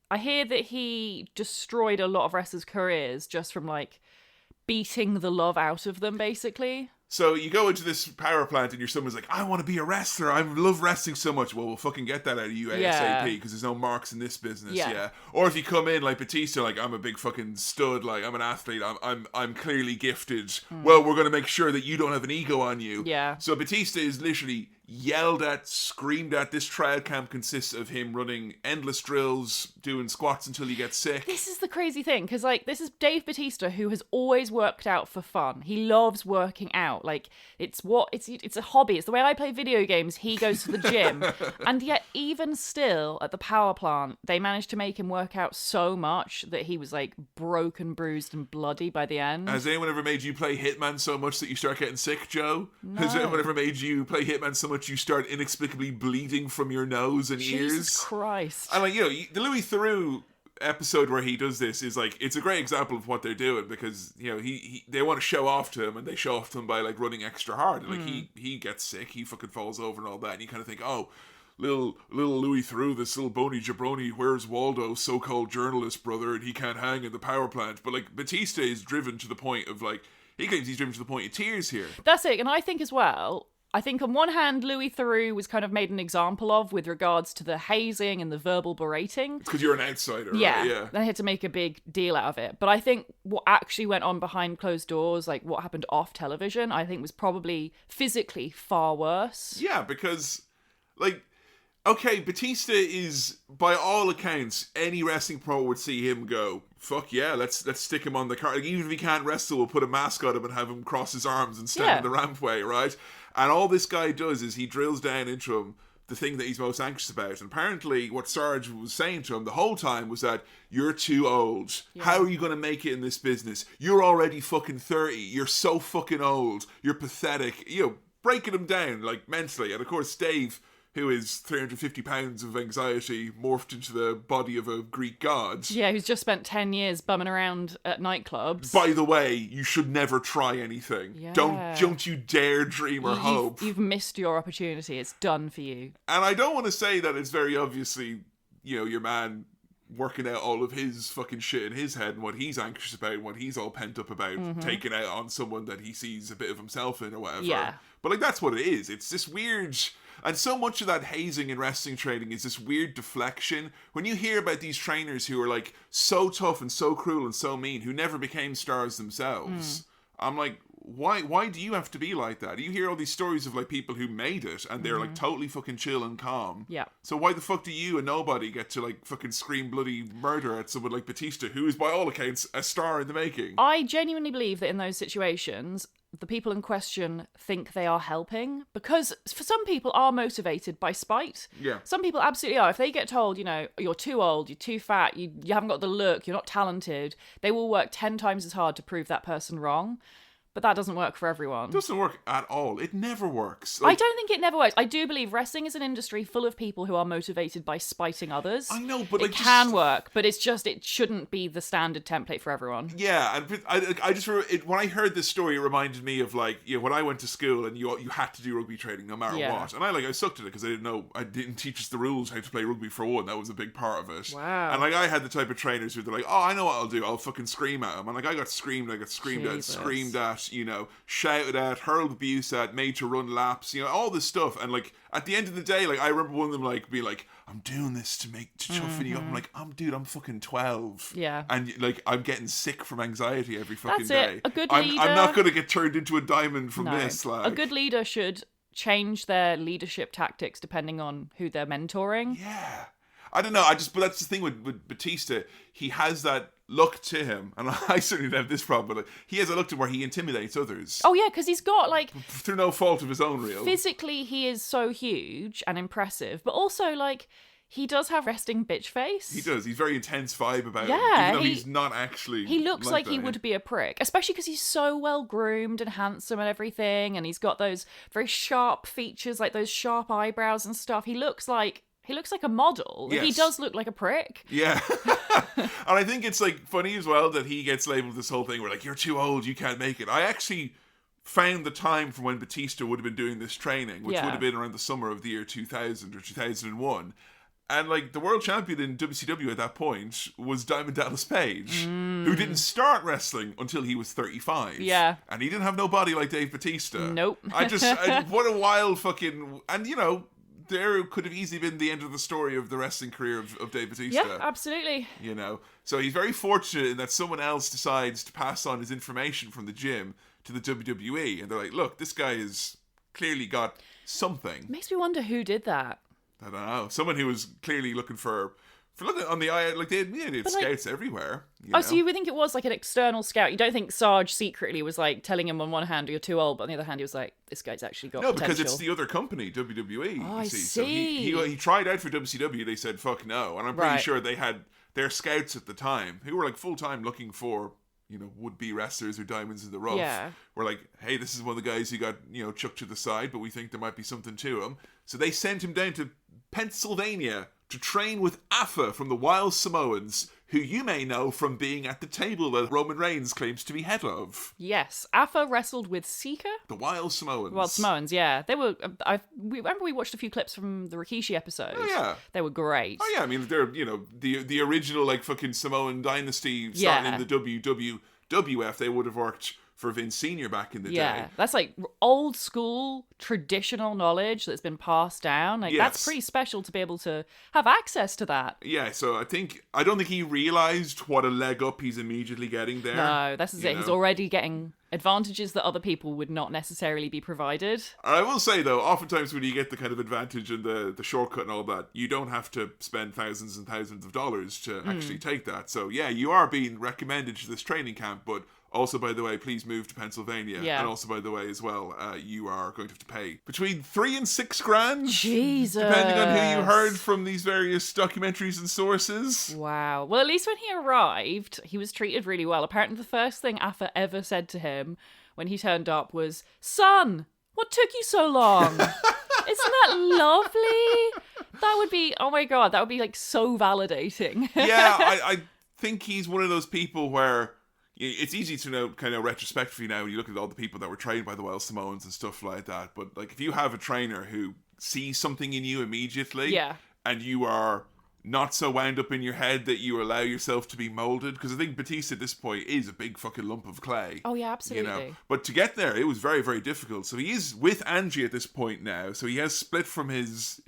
I hear that he destroyed a lot of wrestlers' careers just from like beating the love out of them, basically. So you go into this power plant and your someone's like, I want to be a wrestler. I love wrestling so much. Well, we'll fucking get that out of you ASAP because there's no marks in this business. Yeah. Or if you come in like Batista, like I'm a big fucking stud. Like I'm an athlete. I'm clearly gifted. Well, we're going to make sure that you don't have an ego on you. Yeah. So Batista is literally yelled at, screamed at. This trial camp consists of him running endless drills, doing squats until he gets sick. This is the crazy thing, because like this is Dave Batista, who has always worked out for fun. He loves working out. Like it's a hobby. It's the way I play video games. He goes to the gym, and yet even still at the power plant, they managed to make him work out so much that he was like broken, bruised, and bloody by the end. Has anyone ever made you play Hitman so much that you start getting sick, Joe? No. Has anyone ever made you play Hitman so much you start inexplicably bleeding from your nose and ears? Jesus Christ. And like, you know, the Louis Theroux episode where he does this is like, it's a great example of what they're doing because, you know, they want to show off to him and they show off to him by like running extra hard. And like he gets sick, he fucking falls over and all that, and you kind of think, oh, little Louis Theroux, this little bony jabroni, where's Waldo, so-called journalist brother, and he can't hang in the power plant. But like Batista is driven to the point of like, he claims he's driven to the point of tears here. That's it. And I think as well, I think on one hand, Louis Theroux was kind of made an example of with regards to the hazing and the verbal berating. It's because you're an outsider, yeah, right? Yeah. They had to make a big deal out of it. But I think what actually went on behind closed doors, like what happened off television, I think was probably physically far worse. Yeah, because, like, okay, Batista is, by all accounts, any wrestling pro would see him go, fuck yeah, let's stick him on the card. Like, even if he can't wrestle, we'll put a mask on him and have him cross his arms and stand in the rampway, right? And all this guy does is he drills down into him the thing that he's most anxious about. And apparently what Sarge was saying to him the whole time was that you're too old. Yeah. How are you going to make it in this business? You're already fucking 30. You're so fucking old. You're pathetic. You know, breaking him down, like, mentally. And of course, Dave, who is 350 pounds of anxiety morphed into the body of a Greek god. Yeah, who's just spent 10 years bumming around at nightclubs. By the way, you should never try anything. Yeah. Don't you dare dream or hope. You've missed your opportunity. It's done for you. And I don't want to say that it's very obviously, you know, your man working out all of his fucking shit in his head and what he's anxious about and what he's all pent up about, taking out on someone that he sees a bit of himself in or whatever. Yeah. But like, that's what it is. It's this weird... And so much of that hazing in wrestling training is this weird deflection. When you hear about these trainers who are like so tough and so cruel and so mean, who never became stars themselves, I'm like, why do you have to be like that? You hear all these stories of like people who made it and they're like totally fucking chill and calm. Yeah. So why the fuck do you, a nobody, get to like fucking scream bloody murder at someone like Batista, who is by all accounts a star in the making? I genuinely believe that in those situations, the people in question think they are helping, because for some people are motivated by spite. Yeah. Some people absolutely are. If they get told, you know, you're too old, you're too fat, you haven't got the look, you're not talented, they will work 10 times as hard to prove that person wrong. But that doesn't work for everyone. It doesn't work at all. It never works. I don't think it never works. I do believe wrestling is an industry full of people who are motivated by spiting others. I know, but it can work, but it shouldn't be the standard template for everyone. Yeah, and I just when I heard this story, it reminded me of like, you know, when I went to school and you had to do rugby training no matter what, and I sucked at it because I didn't teach us the rules how to play rugby for one. That was a big part of it. Wow. And like I had the type of trainers who they're like, oh, I know what I'll do. I'll fucking scream at him. And like I got screamed at, screamed at, shouted at, hurled abuse at, made to run laps, all this stuff. And like at the end of the day, like I remember one of them like being like, I'm doing this to toughen you up. I'm like, I'm fucking 12. Yeah. And like I'm getting sick from anxiety every fucking That's day. it. A good I'm leader. not gonna get turned into a diamond from this. Like a good leader should change their leadership tactics depending on who they're mentoring. Yeah. I don't know. But that's the thing with Batista. He has that look to him, and I certainly don't have this problem. But like, he has a look to where he intimidates others. Oh yeah, because he's got like through no fault of his own, real. Physically, he is so huge and impressive, but also like he does have resting bitch face. He does. He's very intense vibe about yeah, him, even though he's not actually. He looks like that, he would be a prick, especially because he's so well groomed and handsome and everything, and he's got those very sharp features, like those sharp eyebrows and stuff. He looks like a model. Yes. He does look like a prick. Yeah. And I think it's like funny as well that he gets labeled this whole thing where like, you're too old, you can't make it. I actually found the time from when Batista would have been doing this training, which would have been around the summer of the year 2000 or 2001. And like the world champion in WCW at that point was Diamond Dallas Page, who didn't start wrestling until he was 35. Yeah. And he didn't have no body like Dave Batista. Nope. What a wild fucking, and there could have easily been the end of the story of the wrestling career of Dave Batista. Yeah, absolutely. So he's very fortunate in that someone else decides to pass on his information from the gym to the WWE, and they're like, look, this guy has clearly got something. Makes me wonder who did that. I don't know. Someone who was clearly looking for looking on the eye, like they had scouts everywhere. So you would think it was like an external scout. You don't think Sarge secretly was like telling him on one hand, you're too old, but on the other hand, he was like, this guy's actually got potential. Because it's the other company, WWE. Oh, I see. So he tried out for WCW. They said, fuck no. And I'm pretty sure they had their scouts at the time who were like full time looking for would-be wrestlers or diamonds in the rough. Yeah. We're like, hey, this is one of the guys who got, chucked to the side, but we think there might be something to him. So they sent him down to Pennsylvania to train with Afa from the Wild Samoans, who you may know from being at the table that Roman Reigns claims to be head of. Yes. Afa wrestled with Sika? The Wild Samoans. Wild Samoans, yeah. They were, remember we watched a few clips from the Rikishi episode. Oh, yeah. They were great. Oh, yeah. I mean, they're, the original, like, fucking Samoan dynasty starting in the WWF. They would have worked for Vince Sr. back in the day. Yeah, that's like old school traditional knowledge that's been passed down. Like that's pretty special to be able to have access to that. Yeah, so I don't think he realized what a leg up he's immediately getting there. No, this is it. He's already getting advantages that other people would not necessarily be provided. I will say though, oftentimes when you get the kind of advantage and the shortcut and all that, you don't have to spend thousands and thousands of dollars to actually take that. So yeah, you are being recommended to this training camp, but also, by the way, please move to Pennsylvania. Yeah. And also, by the way, as well, you are going to have to pay between $3,000 and $6,000. Jesus. Depending on who you heard from these various documentaries and sources. Wow. Well, at least when he arrived, he was treated really well. Apparently, the first thing Afa ever said to him when he turned up was, "Son, what took you so long?" Isn't that lovely? That would be, oh my God, that would be like so validating. Yeah, I think he's one of those people where it's easy to know kind of retrospectively now when you look at all the people that were trained by the Wild Samoans and stuff like that. But like if you have a trainer who sees something in you immediately and you are not so wound up in your head that you allow yourself to be molded, because I think Batista at this point is a big fucking lump of clay. Oh yeah, absolutely. But to get there, it was very, very difficult. So he is with Angie at this point now. So he has split from his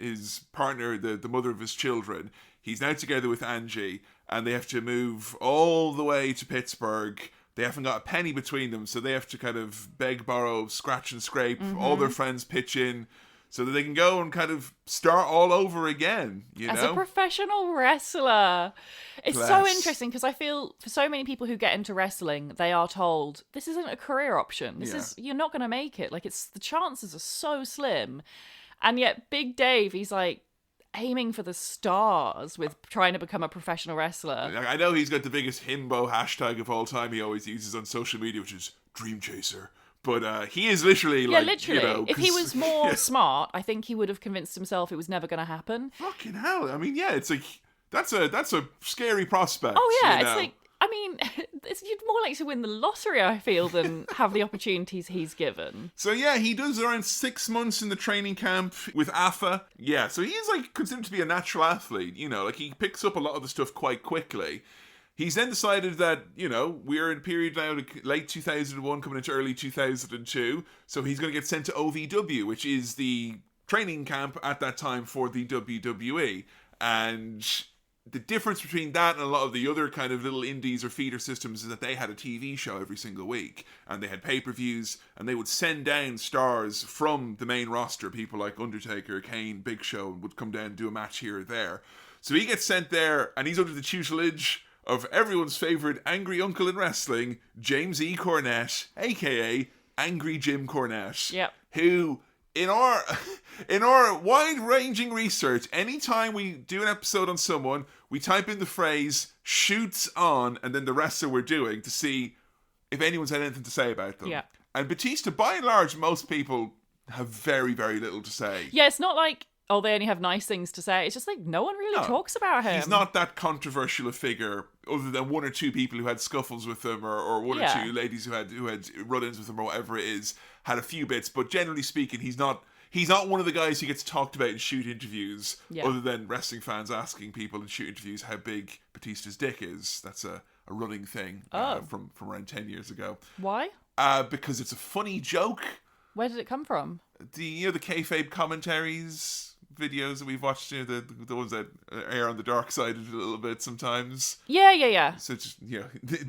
partner, the mother of his children. He's now together with Angie, and they have to move all the way to Pittsburgh. They haven't got a penny between them, so they have to kind of beg, borrow, scratch and scrape. All their friends pitch in so that they can go and kind of start all over again, As a professional wrestler. It's so Bless. interesting because I feel for so many people who get into wrestling, they are told, this isn't a career option. You're not going to make it. Like, the chances are so slim. And yet Big Dave, he's like, aiming for the stars with trying to become a professional wrestler. I know he's got the biggest himbo hashtag of all time he always uses on social media, which is Dream Chaser. But he is literally like, literally. If he was more smart, I think he would have convinced himself it was never going to happen. Fucking hell. I mean, yeah, it's like, that's a scary prospect. Oh yeah, it's like, I mean, you'd more like to win the lottery, I feel, than have the opportunities he's given. So yeah, he does around 6 months in the training camp with Afa. Yeah, so he's like considered to be a natural athlete, like he picks up a lot of the stuff quite quickly. He's then decided that, we're in a period now, late 2001, coming into early 2002, so he's going to get sent to OVW, which is the training camp at that time for the WWE. And the difference between that and a lot of the other kind of little indies or feeder systems is that they had a TV show every single week, and they had pay-per-views, and they would send down stars from the main roster, people like Undertaker, Kane, Big Show, would come down and do a match here or there. So he gets sent there, and he's under the tutelage of everyone's favorite angry uncle in wrestling, James E. Cornette, aka Angry Jim Cornette. Yep. Who, in our wide-ranging research, anytime we do an episode on someone, we type in the phrase "shoots on" and then the wrestler we're doing to see if anyone's had anything to say about them. Yeah. And Batista, by and large, most people have very, very little to say. Yeah, it's not like, oh, they only have nice things to say. It's just like no one really talks about him. He's not that controversial a figure, other than one or two people who had scuffles with him, or one or two ladies who had run-ins with him, or whatever it is, had a few bits. But generally speaking, he's not one of the guys who gets talked about in shoot interviews, other than wrestling fans asking people in shoot interviews how big Batista's dick is. That's a running thing from around 10 years ago. Why? Because it's a funny joke. Where did it come from? The kayfabe commentaries videos that we've watched, the ones that air on the dark side a little bit sometimes. Yeah. So just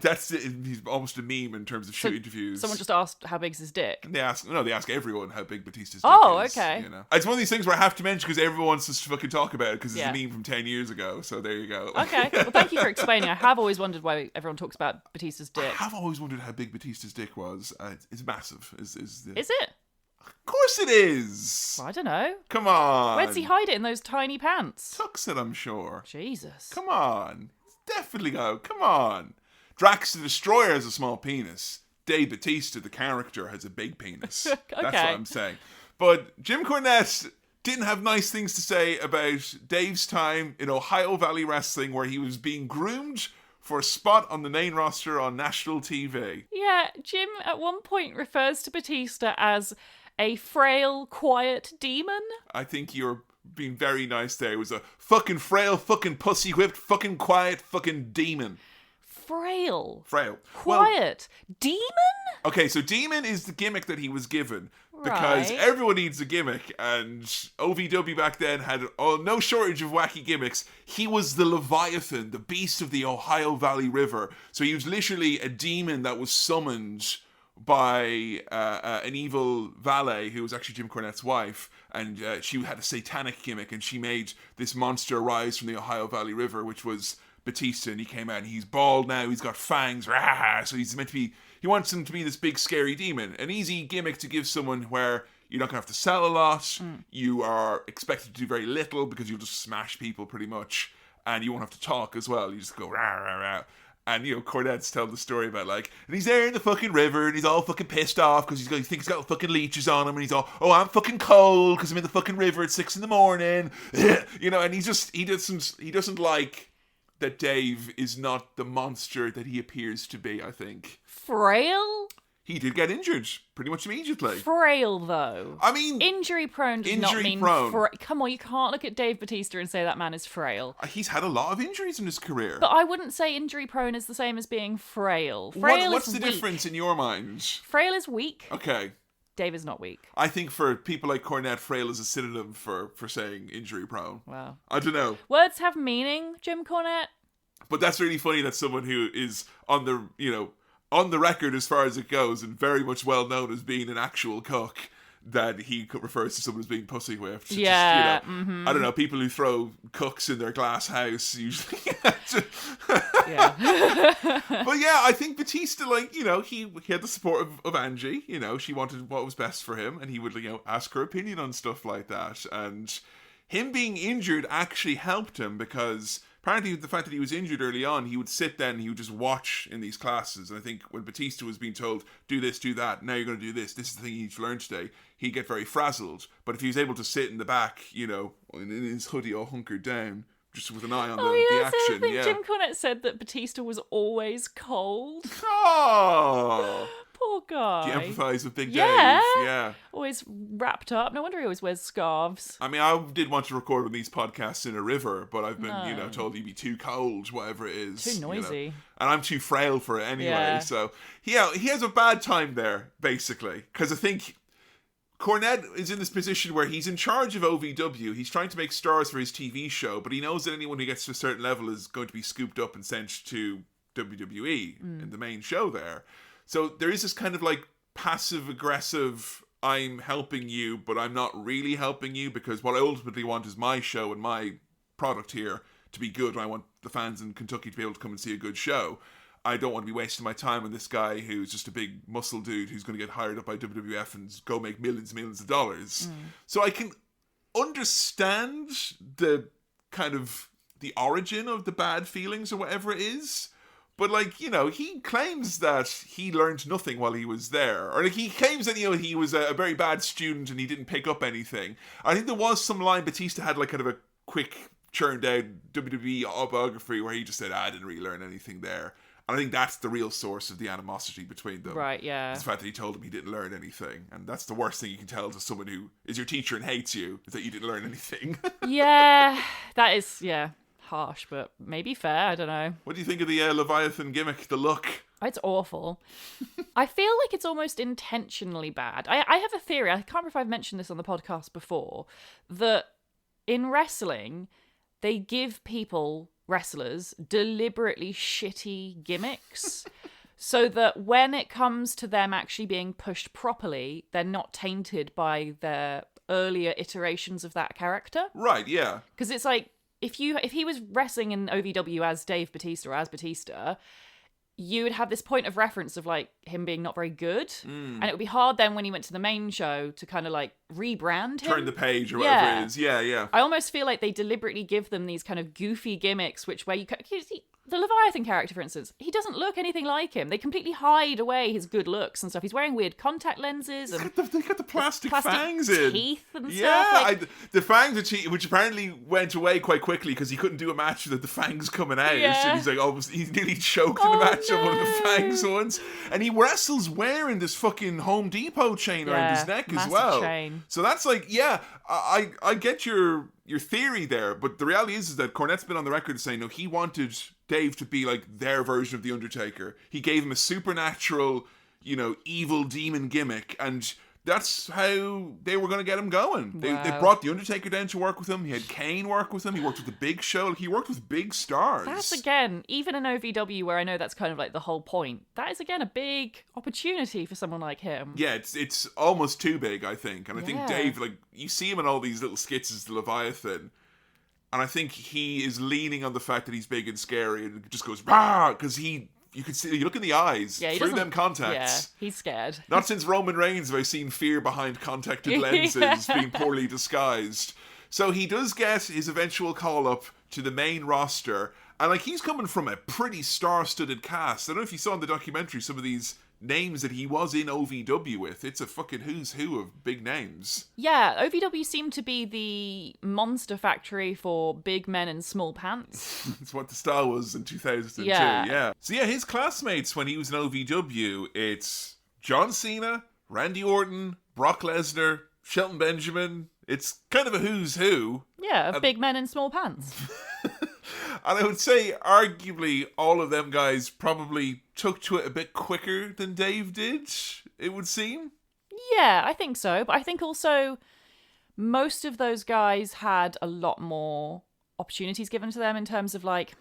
that's he's almost a meme in terms of shoot interviews. Someone just asked how big's his dick. And they ask everyone how big Batista's dick is. Oh, okay. It's one of these things where I have to mention because everyone wants us to fucking talk about it because it's a meme from 10 years ago. So there you go. Okay. Well, thank you for explaining. I have always wondered why everyone talks about Batista's dick. I have always wondered how big Batista's dick was. It's massive. Is it? Of course it is. Well, I don't know. Come on. Where does he hide it in those tiny pants? Tucks it, I'm sure. Jesus. Come on. Definitely go. Come on. Drax the Destroyer has a small penis. Dave Batista, the character, has a big penis. Okay. That's what I'm saying. But Jim Cornette didn't have nice things to say about Dave's time in Ohio Valley Wrestling, where he was being groomed for a spot on the main roster on national TV. Yeah, Jim at one point refers to Batista as a frail, quiet demon. I think you're being very nice there. It was a fucking frail, fucking pussy-whipped, fucking quiet, fucking demon. Frail. Well, Quiet. Demon? Okay, so demon is the gimmick that he was given. Because Right. everyone needs a gimmick, and OVW back then had no shortage of wacky gimmicks. He was the Leviathan, the beast of the Ohio Valley River. So he was literally a demon that was summoned by an evil valet who was actually Jim Cornette's wife, and she had a satanic gimmick, and she made this monster rise from the Ohio Valley River, which was Batista, and he came out, and he's bald now, he's got fangs, so he's meant to be, he wants him to be this big scary demon. An easy gimmick to give someone where you're not going to have to sell a lot, you are expected to do very little because you'll just smash people pretty much, and you won't have to talk as well, you just go rah, rah, rah. And, Cornette's telling the story about, and he's there in the fucking river, and he's all fucking pissed off, because he thinks he's got fucking leeches on him, and he's all, oh, I'm fucking cold, because I'm in the fucking river at 6 a.m, and he doesn't like that Dave is not the monster that he appears to be, I think. Frail? He did get injured pretty much immediately. Frail, though. I mean, injury prone does not mean come on, you can't look at Dave Batista and say that man is frail. He's had a lot of injuries in his career. But I wouldn't say injury prone is the same as being frail. Frail What's is the weak. difference in your mind? Frail is weak. Okay. Dave is not weak. I think for people like Cornette, frail is a synonym for saying injury prone. Wow. I don't know. Words have meaning, Jim Cornette. But that's really funny that someone who is on the record as far as it goes and very much well known as being an actual cook, that he refers to someone as being pussy whipped. Yeah. Just, I don't know, people who throw cooks in their glass house usually. Yeah. But yeah, I think Batista, he had the support of Angie. She wanted what was best for him, and he would, ask her opinion on stuff like that. And him being injured actually helped him, because apparently the fact that he was injured early on, he would sit then and he would just watch in these classes. And I think when Batista was being told, do this, do that, now you're going to do this is the thing you need to learn today, he'd get very frazzled. But if he was able to sit in the back, in his hoodie all hunkered down, just with an eye on the action. I think Jim Cornette said that Batista was always cold. Oh! Poor guy. Do you empathise with Big Yeah. Dave? Yeah. Always wrapped up. No wonder he always wears scarves. I mean, I did want to record with these podcasts in a river, but I've been, No. told you'd be too cold, whatever it is. Too noisy. And I'm too frail for it anyway. Yeah. So, yeah, he has a bad time there, basically. Because I think Cornette is in this position where he's in charge of OVW. He's trying to make stars for his TV show, but he knows that anyone who gets to a certain level is going to be scooped up and sent to WWE in the main show there. So there is this kind of like passive-aggressive, I'm helping you, but I'm not really helping you, because what I ultimately want is my show and my product here to be good, and I want the fans in Kentucky to be able to come and see a good show. I don't want to be wasting my time on this guy who's just a big muscle dude who's going to get hired up by WWF and go make millions and millions of dollars. So I can understand the kind of the origin of the bad feelings or whatever it is. But, like, he claims that he learned nothing while he was there. Or, like, he claims that, he was a very bad student and he didn't pick up anything. I think there was some line Batista had, like, kind of a quick, churned out WWE autobiography where he just said, I didn't really learn anything there. And I think that's the real source of the animosity between them. Right, yeah. It's the fact that he told him he didn't learn anything. And that's the worst thing you can tell to someone who is your teacher and hates you, is that you didn't learn anything. Yeah, that is, harsh, but maybe fair. I don't know. What do you think of the Leviathan gimmick, the look? It's awful. I feel like it's almost intentionally bad. I have a theory, I can't remember if I've mentioned this on the podcast before, that in wrestling, they give wrestlers, deliberately shitty gimmicks so that when it comes to them actually being pushed properly, they're not tainted by their earlier iterations of that character. Right, yeah. Because it's like, if he was wrestling in OVW as Dave Batista or as Batista, you would have this point of reference of like him being not very good, and it would be hard then when he went to the main show to kind of like rebrand him, turn the page or whatever it is. Yeah. I almost feel like they deliberately give them these kind of goofy gimmicks, where the Leviathan character, for instance, he doesn't look anything like him. They completely hide away his good looks and stuff. He's wearing weird contact lenses and they got the plastic fangs in. Teeth and yeah, stuff. Like, the fangs, which apparently went away quite quickly because he couldn't do a match with the fangs coming out. Yeah. And he's like, he nearly choked in a match on one of the fangs once. And he wrestles wearing this fucking Home Depot chain around his neck as well. Chain. So that's like, I get your theory there, but the reality is that Cornette's been on the record saying, no, he wanted Dave to be like their version of The Undertaker. He gave him a supernatural, evil demon gimmick, and that's how they were going to get him going. They brought The Undertaker down to work with him. He had Kane work with him. He worked with The Big Show. Like, he worked with big stars. That's, again, even in OVW, where I know that's kind of like the whole point, that is, again, a big opportunity for someone like him. Yeah, it's almost too big, I think. And I think Dave, like, you see him in all these little skits as the Leviathan, and I think he is leaning on the fact that he's big and scary, and just goes, rah, because you can see, you look in the eyes through them contacts. Yeah, he's scared. Not since Roman Reigns have I seen fear behind contacted lenses being poorly disguised. So he does get his eventual call up to the main roster, and like, he's coming from a pretty star-studded cast. I don't know if you saw in the documentary some of these names that he was in OVW with. It's a fucking who's who of big names. Yeah, OVW seemed to be the monster factory for big men in small pants. It's what the style was in 2002, Yeah. So yeah, his classmates when he was in OVW, it's John Cena, Randy Orton, Brock Lesnar, Shelton Benjamin. It's kind of a who's who. Yeah, of big men in small pants. And I would say, arguably, all of them guys probably took to it a bit quicker than Dave did, it would seem. Yeah, I think so. But I think also most of those guys had a lot more opportunities given to them in terms of like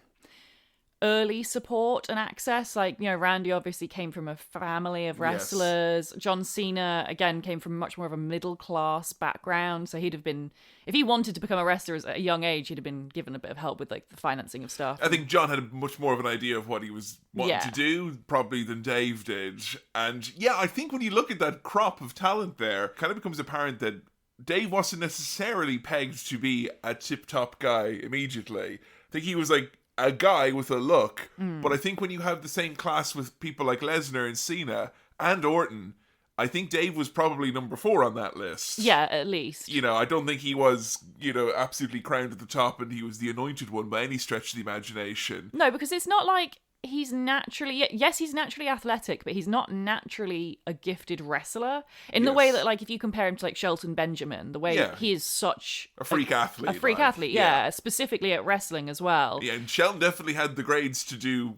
early support and access. Like, Randy obviously came from a family of wrestlers. Yes. John Cena, again, came from much more of a middle class background. So he'd have been, if he wanted to become a wrestler at a young age, he'd have been given a bit of help with like the financing of stuff. I think John had much more of an idea of what he was wanting to do, probably, than Dave did. And yeah, I think when you look at that crop of talent there, it kind of becomes apparent that Dave wasn't necessarily pegged to be a tip-top guy immediately. I think he was like a guy with a look, but I think when you have the same class with people like Lesnar and Cena and Orton, I think Dave was probably number 4 on that list. Yeah, at least. I don't think he was, absolutely crowned at the top and he was the anointed one by any stretch of the imagination. No, because it's not like he's naturally, yes, he's naturally athletic, but he's not naturally a gifted wrestler in the way that, like, if you compare him to like Shelton Benjamin, the way he is such a freak athlete. A freak athlete, specifically at wrestling as well. Yeah, and Shelton definitely had the grades to do,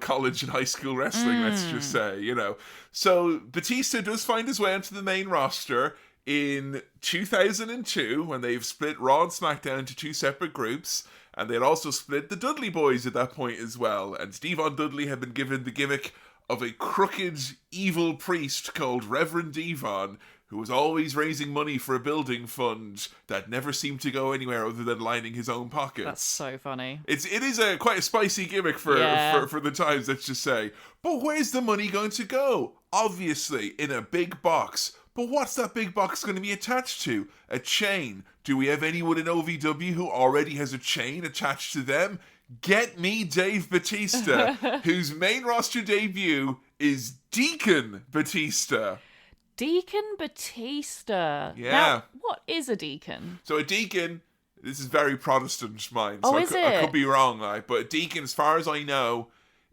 college and high school wrestling, let's just say, So Batista does find his way onto the main roster in 2002 when they've split Raw and SmackDown into two separate groups. And they had also split the Dudley Boys at that point as well. And Devon Dudley had been given the gimmick of a crooked, evil priest called Reverend Devon, who was always raising money for a building fund that never seemed to go anywhere other than lining his own pockets. That's so funny. It is quite a spicy gimmick for the times, let's just say. But where's the money going to go? Obviously, in a big box. But what's that big box going to be attached to? A chain. Do we have anyone in OVW who already has a chain attached to them? Get me Dave Batista, whose main roster debut is Deacon Batista. Deacon Batista. Yeah. Now, what is a deacon? So a deacon, this is very Protestant mind. Oh, So is it? I could be wrong, right? But a deacon, as far as I know,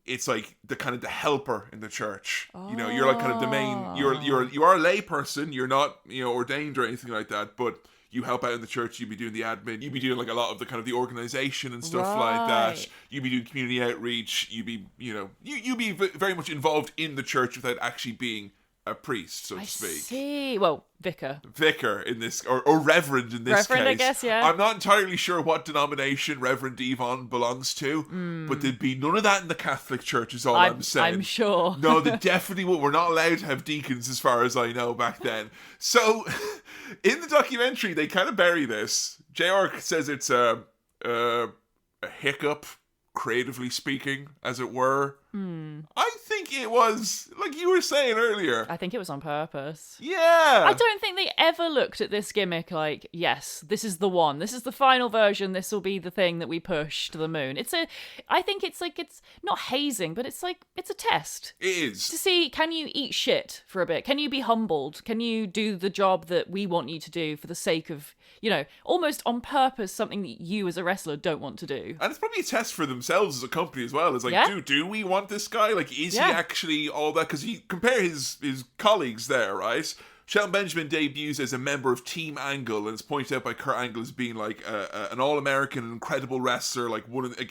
it's like the kind of the helper in the church. You're like kind of the main. You are a lay person. You're not ordained or anything like that. But you help out in the church. You'd be doing the admin. You'd be doing like a lot of the kind of the organization and stuff like that. You'd be doing community outreach. You'd be you'd be very much involved in the church without actually being a priest, so to speak. I see. Well, vicar. Vicar in this, or reverend in this Reverend, case. I guess, yeah. I'm not entirely sure what denomination Reverend Devon belongs to, but there'd be none of that in the Catholic Church is all I'm saying. I'm sure. No, they definitely won't. We're not allowed to have deacons as far as I know back then. So, in the documentary, they kind of bury this. JR says it's a hiccup, creatively speaking, as it were. I think it was, like you were saying earlier. I think it was on purpose. Yeah. I don't think they ever looked at this gimmick like, yes, this is the one. This is the final version. This will be the thing that we push to the moon. I think it's not hazing, but it's a test. It is. To see, can you eat shit for a bit? Can you be humbled? Can you do the job that we want you to do for the sake of, almost on purpose, something that you as a wrestler don't want to do? And it's probably a test for themselves as a company as well. It's like, do we want this guy? Like, is he actually all that? Because you compare his colleagues there, right? Shelton Benjamin debuts as a member of Team Angle, and it's pointed out by Kurt Angle as being like an all-American, incredible wrestler, like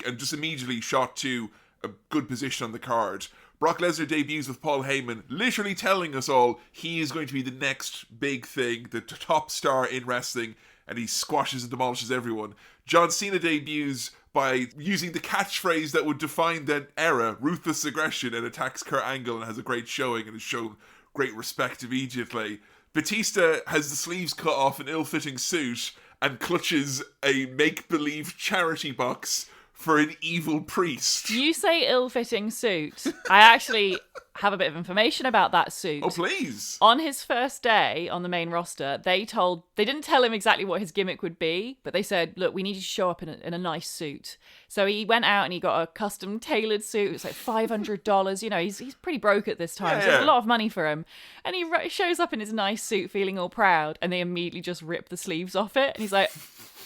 and just immediately shot to a good position on the card. Brock Lesnar debuts with Paul Heyman, literally telling us all he is going to be the next big thing, the top star in wrestling, and he squashes and demolishes everyone. John Cena debuts by using the catchphrase that would define that era, ruthless aggression, and attacks Kurt Angle and has a great showing and is shown great respect immediately. Batista has the sleeves cut off an ill-fitting suit and clutches a make-believe charity box for an evil priest. You say ill-fitting suit. I actually have a bit of information about that suit. Oh, please. On his first day on the main roster, they didn't tell him exactly what his gimmick would be, but they said, look, we need you to show up in a nice suit. So he went out and he got a custom tailored suit. It was like $500. He's pretty broke at this time. So it's a lot of money for him. And he shows up in his nice suit feeling all proud, and they immediately just rip the sleeves off it. And he's like,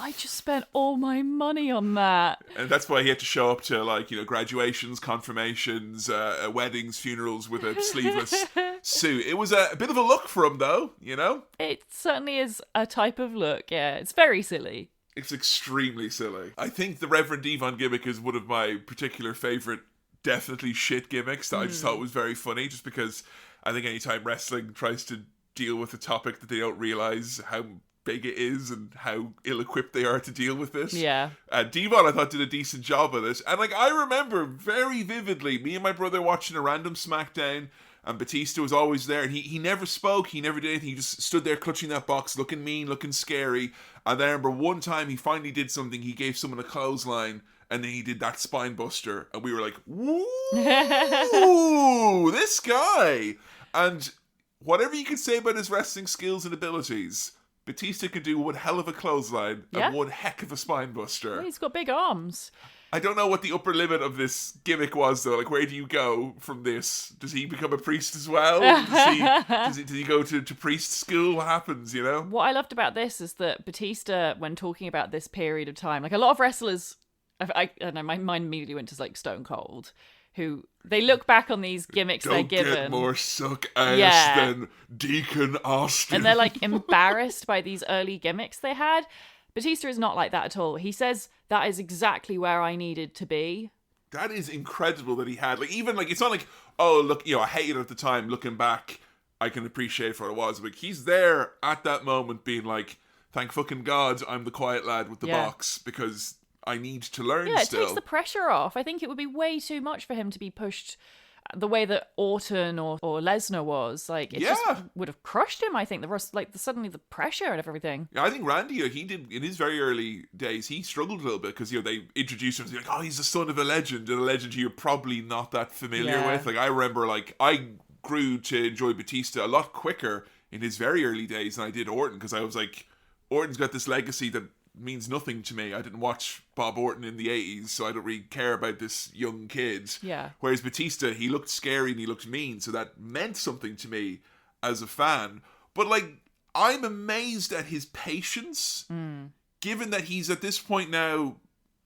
I just spent all my money on that. And that's why he had to show up to, graduations, confirmations, weddings, funerals with a sleeveless suit. It was a bit of a look for him, though, It certainly is a type of look, yeah. It's very silly. It's extremely silly. I think the Reverend Devon gimmick is one of my particular favourite, definitely shit gimmicks that I just thought was very funny, just because I think anytime wrestling tries to deal with a topic that they don't realise how big it is and how ill-equipped they are to deal with this. Yeah. Devon, I thought, did a decent job of it. And I remember very vividly me and my brother watching a random SmackDown, and Batista was always there, and he never spoke, he never did anything, he just stood there clutching that box, looking mean, looking scary. And I remember one time he finally did something, he gave someone a clothesline, and then he did that spine buster, and we were like, woo, this guy. And whatever you could say about his wrestling skills and abilities, Batista could do one hell of a clothesline and one heck of a spine buster. Yeah, he's got big arms. I don't know what the upper limit of this gimmick was, though. Like, where do you go from this? Does he become a priest as well? Does he go to priest school? What happens, What I loved about this is that Batista, when talking about this period of time, like a lot of wrestlers, I don't know, my mind immediately went to like Stone Cold, who they look back on these gimmicks they're Don't given. get more suck ass Yeah. than Deacon Austin. And they're like embarrassed by these early gimmicks they had. Batista is not like that at all. He says that is exactly where I needed to be. That is incredible that he had. Like, even, like, it's not like, oh, look, I hated it at the time. Looking back, I can appreciate for what it was. Like, he's there at that moment being like, thank fucking God I'm the quiet lad with the box, because I need to learn it still. takes the pressure off. I think it would be way too much for him to be pushed the way that Orton or Lesnar was. Like, it just would have crushed him, I think. Suddenly the pressure and everything. Yeah, I think Randy, he did, in his very early days, he struggled a little bit because, they introduced him as like, oh, he's the son of a legend, and a legend you're probably not that familiar with. Like, I remember, like, I grew to enjoy Batista a lot quicker in his very early days than I did Orton, because I was like, Orton's got this legacy that means nothing to me. I didn't watch Bob Orton in the 80s, so I don't really care about this young kid. Yeah. Whereas Batista, he looked scary and he looked mean, so that meant something to me as a fan. But, like, I'm amazed at his patience, given that he's at this point now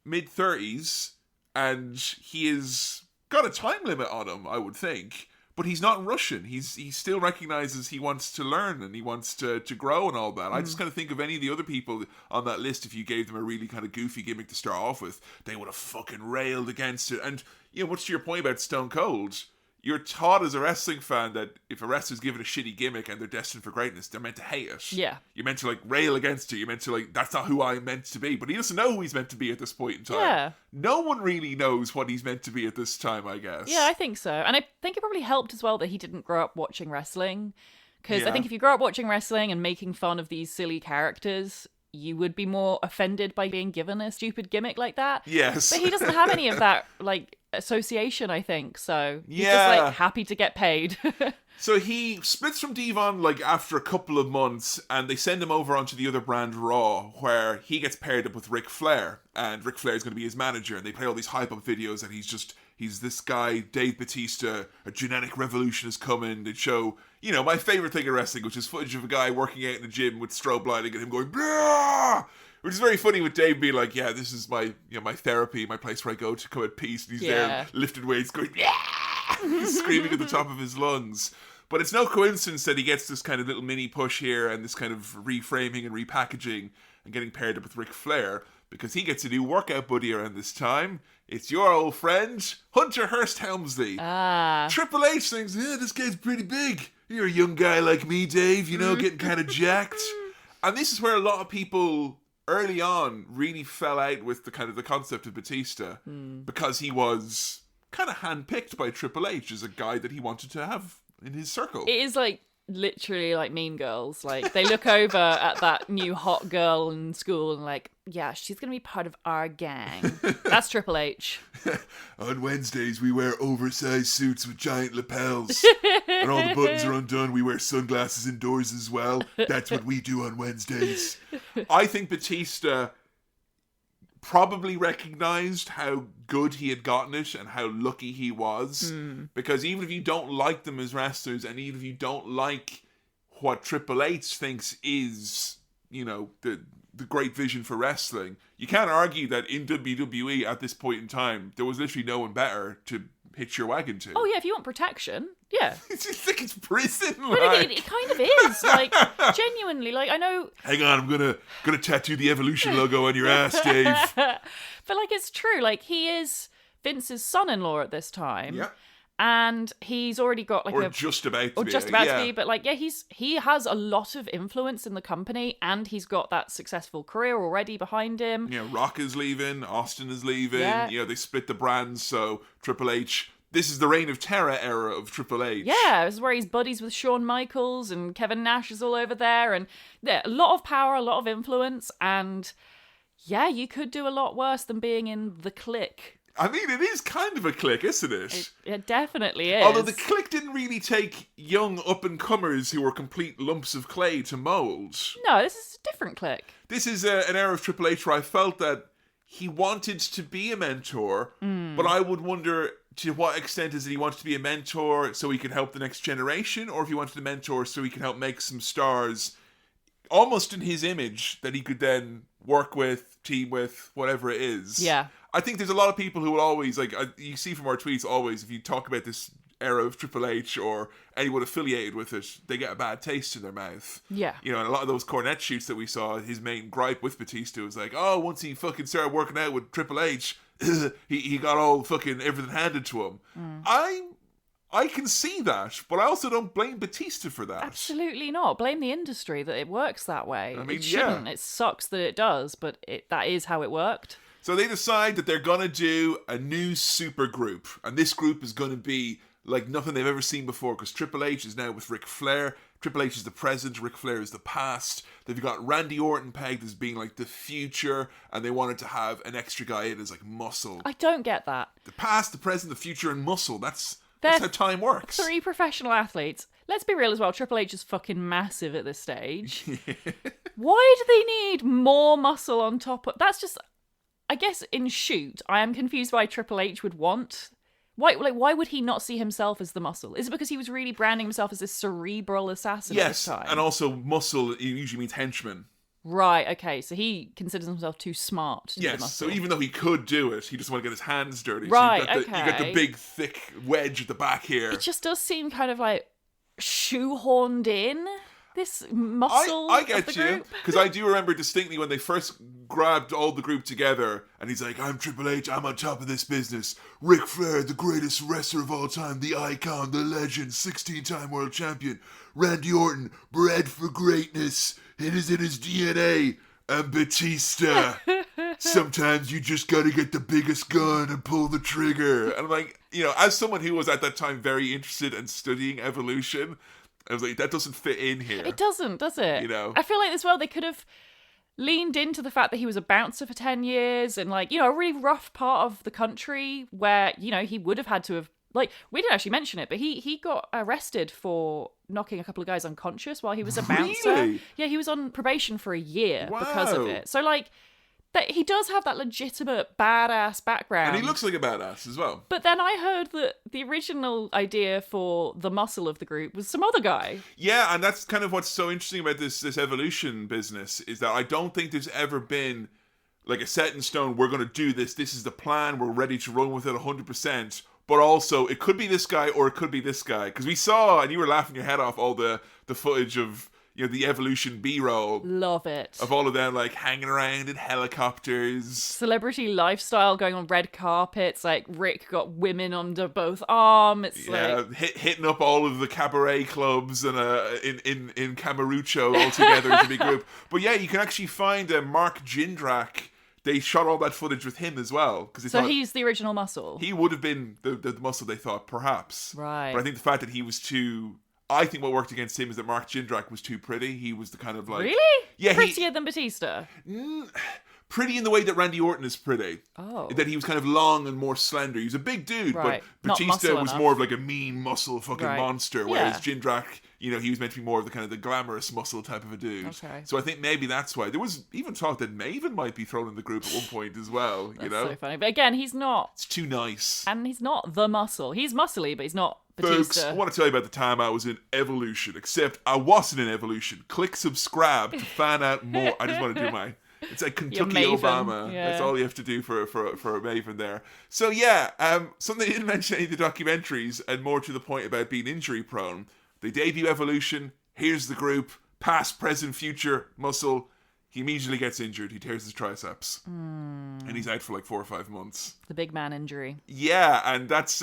mid-30s, and he has got a time limit on him, I would think. But he's not Russian. He still recognizes he wants to learn and he wants to grow and all that. I just kind of think of any of the other people on that list, if you gave them a really kind of goofy gimmick to start off with, they would have fucking railed against it. And, much to your point about Stone Cold, you're taught as a wrestling fan that if a wrestler's given a shitty gimmick and they're destined for greatness, they're meant to hate it. Yeah. You're meant to, like, rail against it. You're meant to, like, that's not who I'm meant to be. But he doesn't know who he's meant to be at this point in time. Yeah. No one really knows what he's meant to be at this time, I guess. Yeah, I think so. And I think it probably helped as well that he didn't grow up watching wrestling. Because I Yeah. think if you grow up watching wrestling and making fun of these silly characters, you would be more offended by being given a stupid gimmick like that. Yes. But he doesn't have any of that, like, association, I think. So he's just, Yeah. like, happy to get paid. So he splits from Devon, like, after a couple of months, and they send him over onto the other brand, Raw, where he gets paired up with Ric Flair, and Ric Flair is going to be his manager, and they play all these hype-up videos, and he's this guy, Dave Batista, a genetic revolution is coming. They show, my favorite thing in wrestling, which is footage of a guy working out in the gym with strobe lighting and him going, blah! Which is very funny with Dave being like, yeah, this is my, my therapy, my place where I go to come at peace, and he's there lifting weights going, yeah! He's screaming at the top of his lungs. But it's no coincidence that he gets this kind of little mini push here and this kind of reframing and repackaging and getting paired up with Ric Flair, because he gets a new workout buddy around this time. It's your old friend, Hunter Hearst Helmsley. Triple H thinks, yeah, this guy's pretty big. You're a young guy like me, Dave, getting kind of jacked. And this is where a lot of people early on really fell out with the concept of Batista, because he was kind of handpicked by Triple H as a guy that he wanted to have in his circle. It is like literally like Mean Girls. Like, they look over at that new hot girl in school and like, yeah, she's gonna be part of our gang. That's Triple H. On Wednesdays we wear oversized suits with giant lapels and all the buttons are undone. We wear sunglasses indoors as well. That's what we do on Wednesdays. I think Batista probably recognized how good he had gotten it and how lucky he was, because even if you don't like them as wrestlers, and even if you don't like what Triple H thinks is, the great vision for wrestling, you can't argue that in WWE at this point in time there was literally no one better to hitch your wagon to. Oh yeah, if you want protection, yeah. You think it's prison? But it kind of is, like, genuinely. Like, I know. Hang on, I'm gonna tattoo the Evolution logo on your ass, Dave. But like, it's true. Like, he is Vince's son-in-law at this time. Yeah. And he's already got like just about to be, but like, yeah, he has a lot of influence in the company, and he's got that successful career already behind him. Yeah, Rock is leaving, Austin is leaving. Yeah. They split the brands, so Triple H. This is the Reign of Terror era of Triple H. Yeah, this is where he's buddies with Shawn Michaels, and Kevin Nash is all over there, and yeah, a lot of power, a lot of influence, and yeah, you could do a lot worse than being in the Clique. I mean, it is kind of a clique, isn't it? It definitely is. Although the clique didn't really take young up-and-comers who were complete lumps of clay to mould. No, this is a different Clique. This is an era of Triple H where I felt that he wanted to be a mentor, but I would wonder to what extent is it he wanted to be a mentor so he could help the next generation, or if he wanted a mentor so he could help make some stars almost in his image that he could then work with, team with, whatever it is. Yeah. I think there's a lot of people who will always, like, you see from our tweets always, if you talk about this era of Triple H or anyone affiliated with it, they get a bad taste in their mouth. Yeah. You know, and a lot of those Cornette shoots that we saw, his main gripe with Batista was like, oh, once he fucking started working out with Triple H, he got all fucking everything handed to him. I can see that, but I also don't blame Batista for that. Absolutely not. Blame the industry that it works that way. I mean, it shouldn't. It sucks that it does, but that is how it worked. So they decide that they're going to do a new super group, and this group is going to be like nothing they've ever seen before, because Triple H is now with Ric Flair. Triple H is the present, Ric Flair is the past. They've got Randy Orton pegged as being like the future, and they wanted to have an extra guy in as like muscle. I don't get that. The past, the present, the future, and muscle. That's how time works. 3 professional athletes. Let's be real as well. Triple H is fucking massive at this stage. Why do they need more muscle on top of... That's just... I guess in shoot, I am confused why Triple H would want... Why would he not see himself as the muscle? Is it because he was really branding himself as this cerebral assassin at this time? Yes, and also muscle usually means henchman. Right, okay, so he considers himself too smart to do the muscle. So even though he could do it, he just want to get his hands dirty. Right, so you got the big, thick wedge at the back here. It just does seem kind of like shoehorned in, this muscle I get of the you, group. because I do remember distinctly when they first grabbed all the group together, and he's like, I'm Triple H, I'm on top of this business. Ric Flair, the greatest wrestler of all time, the icon, the legend, 16-time world champion. Randy Orton, bred for greatness. It is in his DNA. And Batista. Sometimes you just gotta get the biggest gun and pull the trigger. And I'm like, you know, as someone who was at that time very interested in studying evolution, I was like, that doesn't fit in here. It doesn't, does it? You know? I feel like as well they could have leaned into the fact that he was a bouncer for 10 years and, like, you know, a really rough part of the country where, you know, he would have had to have, like, we didn't actually mention it, but he got arrested for knocking a couple of guys unconscious while he was a bouncer. Really? Yeah, he was on probation for a year because of it. So, like, he does have that legitimate badass background. And he looks like a badass as well. But then I heard that the original idea for the muscle of the group was some other guy. Yeah, and that's kind of what's so interesting about this evolution business, is that I don't think there's ever been like a set in stone, we're going to do this is the plan, we're ready to run with it 100%. But also, it could be this guy or it could be this guy. Because we saw, and you were laughing your head off, all the footage of, you know, the evolution B-roll. Love it. Of all of them, like, hanging around in helicopters. Celebrity lifestyle, going on red carpets. Like, Rick got women under both arms. It's like... hitting up all of the cabaret clubs and in Camarucho all together as a big group. But yeah, you can actually find Mark Jindrak. They shot all that footage with him as well. So he's the original muscle? He would have been the muscle they thought, perhaps. Right. But I think the fact that he was too... I think what worked against him is that Mark Jindrak was too pretty. He was the kind of like... Really? Yeah, Prettier than Batista? Pretty in the way that Randy Orton is pretty. Oh. That he was kind of long and more slender. He was a big dude, right. but Batista was enough. more of like a mean muscle fucking monster. Whereas Jindrak, you know, he was meant to be more of the kind of the glamorous muscle type of a dude. Okay. So I think maybe that's why. There was even talk that Maven might be thrown in the group at one point as well. That's you know? so funny. But again, he's not... It's too nice. And he's not the muscle. He's muscly, but he's not Batista. Folks, I want to tell you about the time I was in Evolution, except I wasn't in Evolution. Click subscribe to find out more. I just want to do my... It's like Kentucky Obama. Yeah. That's all you have to do for a Maven there. So yeah, something they didn't mention in any of the documentaries, and more to the point about being injury prone. They debut Evolution. Here's the group: past, present, future, muscle. He immediately gets injured. He tears his triceps, and he's out for like 4 or 5 months. The big man injury. Yeah, and that's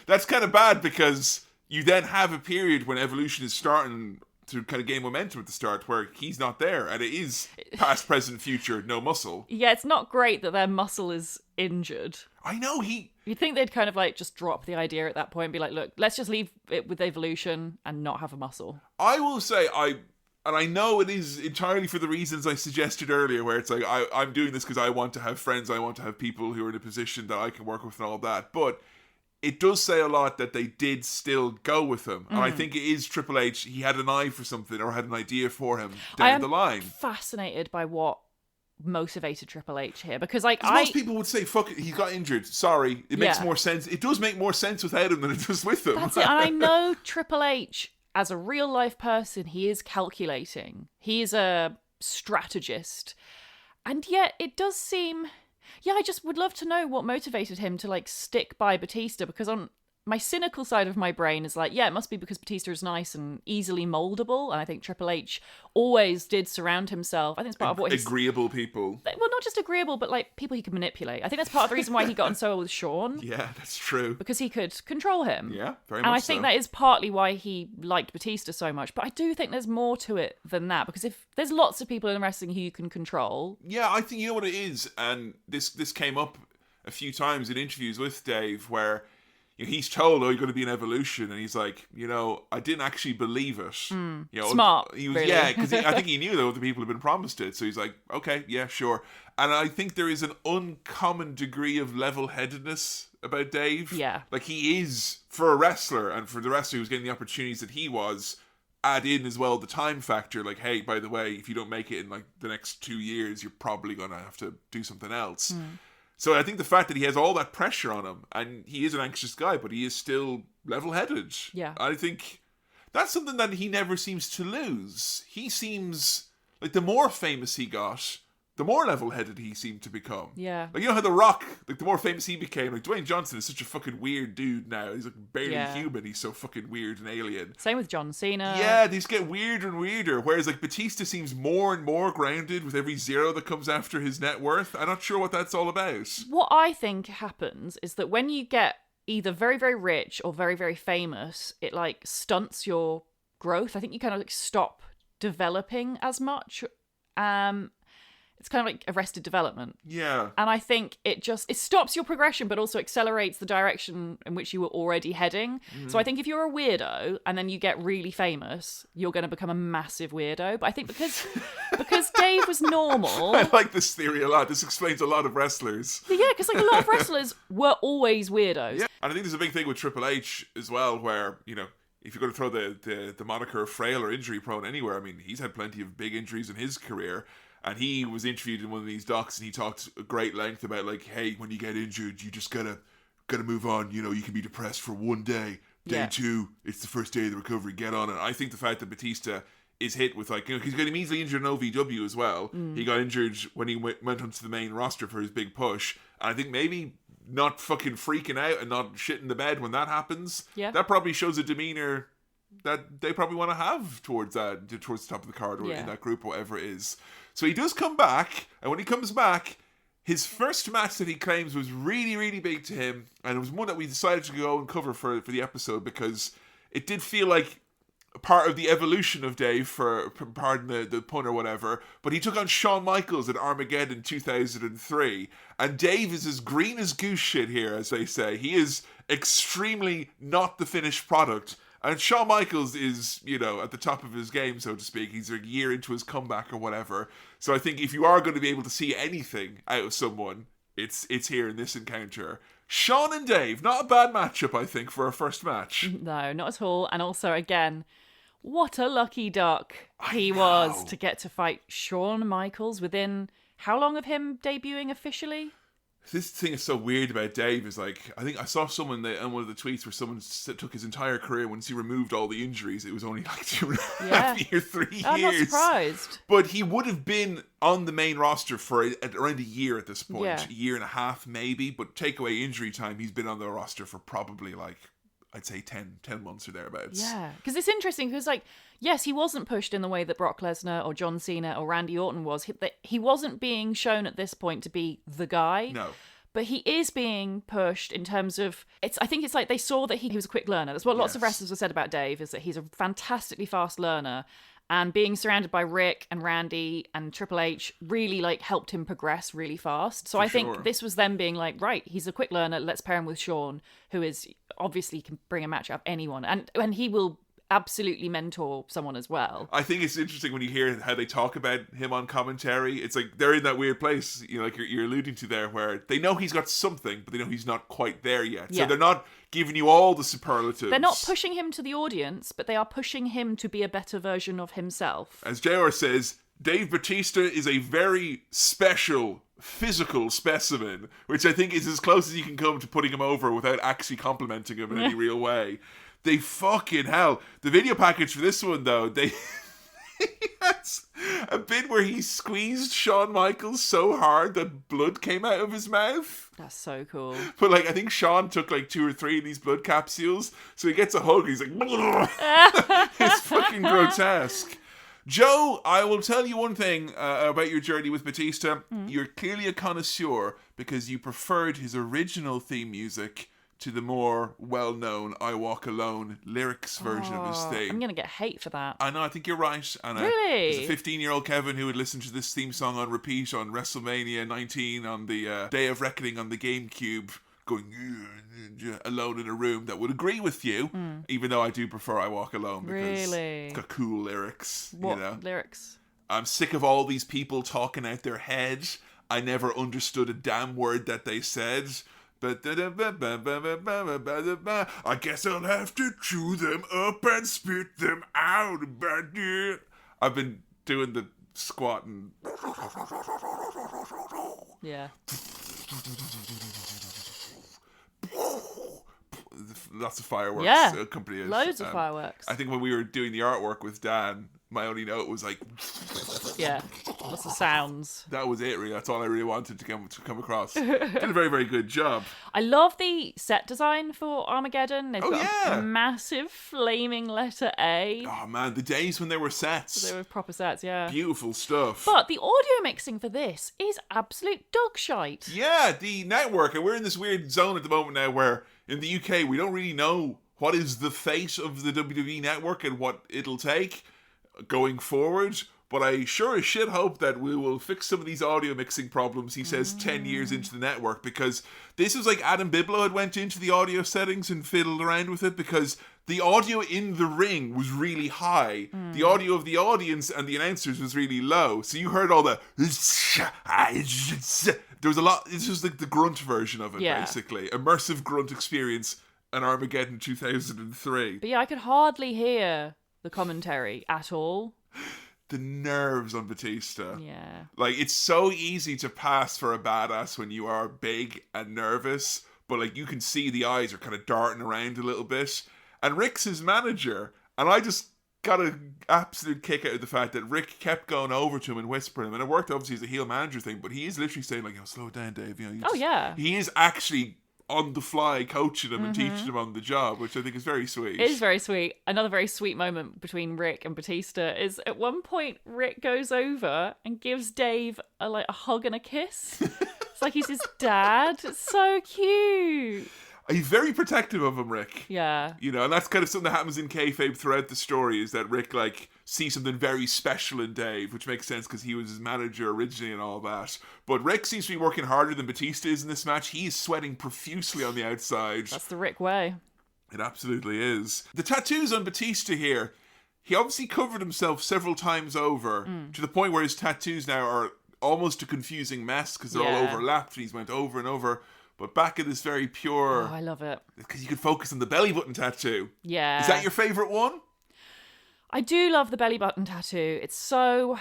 that's kind of bad, because you then have a period when Evolution is starting to kind of gain momentum at the start where he's not there, and it is past, present, future, no muscle. Yeah, it's not great that their muscle is injured. I know, You'd think they'd kind of like just drop the idea at that point and be like, look, let's just leave it with Evolution and not have a muscle. I will say, I know it is entirely for the reasons I suggested earlier, where it's like, I'm doing this because I want to have friends, I want to have people who are in a position that I can work with and all that, but it does say a lot that they did still go with him. And I think it is Triple H. He had an eye for something, or had an idea for him down the line. I'm fascinated by what motivated Triple H here, because like most people would say, fuck it, he got injured. Sorry. It makes more sense. It does make more sense without him than it does with him. That's it. And I know Triple H, as a real life person, he is calculating. He is a strategist. And yet it does seem... Yeah, I just would love to know what motivated him to like stick by Batista, because on my cynical side of my brain is like, yeah, it must be because Batista is nice and easily moldable, and I think Triple H always did surround himself. I think it's part of what he's agreeable people. Well, not just agreeable, but like people he could manipulate. I think that's part of the reason why he got on so well with Sean. Yeah, that's true. Because he could control him. Yeah, very much so. And I think that is partly why he liked Batista so much. But I do think there's more to it than that. Because if there's lots of people in wrestling who you can control. Yeah, I think you know what it is. And this came up a few times in interviews with Dave where he's told, oh, you're going to be an Evolution. And he's like, I didn't actually believe it. Smart, He was, really. Yeah, because I think he knew that other people had been promised it. So he's like, okay, yeah, sure. And I think there is an uncommon degree of level-headedness about Dave. Yeah. Like, he is, for a wrestler, and for the wrestler who's getting the opportunities that he was, add in as well the time factor. Like, hey, by the way, if you don't make it in, like, the next 2 years, you're probably going to have to do something else. So I think the fact that he has all that pressure on him, and he is an anxious guy, but he is still level-headed. Yeah. I think that's something that he never seems to lose. He seems like the more famous he got, the more level-headed he seemed to become. Yeah. Like, how The Rock, like, the more famous he became, like, Dwayne Johnson is such a fucking weird dude now. He's, like, barely human. He's so fucking weird and alien. Same with John Cena. Yeah, these get weirder and weirder. Whereas, like, Batista seems more and more grounded with every zero that comes after his net worth. I'm not sure what that's all about. What I think happens is that when you get either very, very rich or very, very famous, it, like, stunts your growth. I think you kind of, like, stop developing as much. It's kind of like arrested development. Yeah. And I think it stops your progression, but also accelerates the direction in which you were already heading. So I think if you're a weirdo and then you get really famous, you're going to become a massive weirdo. But I think because Dave was normal. I like this theory a lot. This explains a lot of wrestlers. Yeah, because like a lot of wrestlers were always weirdos. Yeah. And I think there's a big thing with Triple H as well, where, if you're going to throw the moniker of frail or injury prone anywhere, I mean, he's had plenty of big injuries in his career. And he was interviewed in one of these docs, and he talked at great length about, like, hey, when you get injured, you just gotta move on. You can be depressed for one day. Day two, it's the first day of the recovery. Get on it. I think the fact that Batista is hit with, like, he's got easily injured in OVW as well. He got injured when he went onto the main roster for his big push. And I think maybe not fucking freaking out and not shitting the bed when that happens. Yeah. That probably shows a demeanor that they probably want to have towards the top of the card or in that group, whatever it is. So he does come back, and when he comes back, his first match that he claims was really, really big to him, and it was one that we decided to go and cover for the episode because it did feel like a part of the evolution of Dave, for pardon the pun or whatever, but he took on Shawn Michaels at Armageddon 2003, and Dave is as green as goose shit here, as they say. He is extremely not the finished product. And Shawn Michaels is, at the top of his game, so to speak. He's a year into his comeback or whatever. So I think if you are going to be able to see anything out of someone, it's here in this encounter. Shawn and Dave, not a bad matchup, I think, for a first match. No, not at all. And also, again, what a lucky duck he was to get to fight Shawn Michaels within how long of him debuting officially? This thing is so weird about Dave is, like, I think I saw someone on one of the tweets where someone took his entire career, once he removed all the injuries, it was only like 2.5 years, 3 years. I'm not surprised. But he would have been on the main roster for around a year at this point. Yeah. A year and a half maybe, but take away injury time, he's been on the roster for probably, like, I'd say 10 months or thereabouts. Yeah, because it's interesting because, like, yes, he wasn't pushed in the way that Brock Lesnar or John Cena or Randy Orton was. He wasn't being shown at this point to be the guy. No. But he is being pushed in terms of, I think it's like they saw that he was a quick learner. That's what lots of wrestlers have said about Dave, is that he's a fantastically fast learner. And being surrounded by Rick and Randy and Triple H really, like, helped him progress really fast. So I think this was them being like, right, he's a quick learner. Let's pair him with Shawn, who is obviously can bring a match out of anyone. And he will absolutely mentor someone as well. I think it's interesting when you hear how they talk about him on commentary. It's like they're in that weird place, like you're alluding to there, where they know he's got something, but they know he's not quite there yet. So they're not giving you all the superlatives. They're not pushing him to the audience, but they are pushing him to be a better version of himself. As JR says, Dave Batista is a very special physical specimen, which I think is as close as you can come to putting him over without actually complimenting him in any real way. They fucking hell. The video package for this one, though, they That's a bit where he squeezed Shawn Michaels so hard that blood came out of his mouth. That's so cool. But like, I think Shawn took like 2 or 3 of these blood capsules, so he gets a hug. And he's like, it's fucking grotesque. Joe, I will tell you one thing about your journey with Batista. You're clearly a connoisseur because you preferred his original theme music to the more well-known I Walk Alone lyrics version of his theme. I'm going to get hate for that. I know, I think you're right. And, Really? There's a 15-year-old Kevin who would listen to this theme song on repeat on WrestleMania 19 on the Day of Reckoning on the GameCube, going alone in a room, that would agree with you, even though I do prefer I Walk Alone because Really? it's got cool lyrics. What you know? lyrics? I'm sick of all these people talking out their head. I never understood a damn word that they said. I guess I'll have to chew them up and spit them out. I've been doing the squat and Yeah. lots of fireworks. Yeah. Accompany it. Loads of fireworks. I think when we were doing the artwork with Dan, my only note was like, Yeah. Lots of sounds. that was it, really. That's all I really wanted to come across. Did a very, very good job. I love the set design for Armageddon. They've got yeah. a massive flaming letter A. Oh man, the days when there were sets. They were proper sets, yeah. Beautiful stuff. But the audio mixing for this is absolute dog shite. Yeah, the network, and we're in this weird zone at the moment now where in the UK we don't really know what is the fate of the WWE network and what it'll take going forward. But I sure as shit hope that we will fix some of these audio mixing problems, he says 10 years into the network, because this was like Adam Biblo had went into the audio settings and fiddled around with it, because the audio in the ring was really high. The audio of the audience and the announcers was really low. So you heard all the... There was a lot... This was like the grunt version of it, basically. Immersive grunt experience in Armageddon 2003. But yeah, I could hardly hear the commentary at all. The nerves on Batista. Yeah. Like, it's so easy to pass for a badass when you are big and nervous, but like you can see the eyes are kind of darting around a little bit. And Rick's his manager, and I just got an absolute kick out of the fact that Rick kept going over to him and whispering him, and it worked obviously as a heel manager thing, but he is literally saying like, slow it down, Dave. Yeah. He is actually on the fly coaching him and teaching him on the job, which I think is very sweet. It is very sweet. Another very sweet moment between Rick and Batista is at one point Rick goes over and gives Dave a hug and a kiss. It's like he's his dad. It's so cute. He's very protective of him, Rick. Yeah. You know, and that's kind of something that happens in kayfabe throughout the story, is that Rick, like, sees something very special in Dave, which makes sense because he was his manager originally and all that. But Rick seems to be working harder than Batista is in this match. He is sweating profusely on the outside. That's the Rick way. It absolutely is. The tattoos on Batista here, he obviously covered himself several times over, to the point where his tattoos now are almost a confusing mess because they're all overlapped and he's went over and over. But back at this very pure... Oh, I love it. Because you could focus on the belly button tattoo. Yeah. Is that your favourite one? I do love the belly button tattoo. It's so...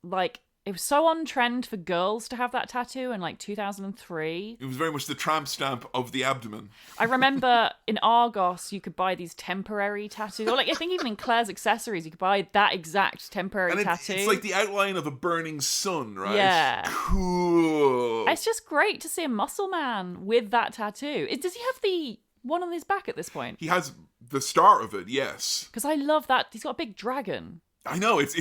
it was so on trend for girls to have that tattoo in 2003. It was very much the tramp stamp of the abdomen. I remember in Argos you could buy these temporary tattoos, or I think even in Claire's Accessories you could buy that exact temporary tattoo. It's like the outline of a burning sun, right? Yeah. Cool. It's just great to see a muscle man with that tattoo. Does he have the one on his back at this point? He has the start of it, yes. Because I love that. He's got a big dragon. I know, it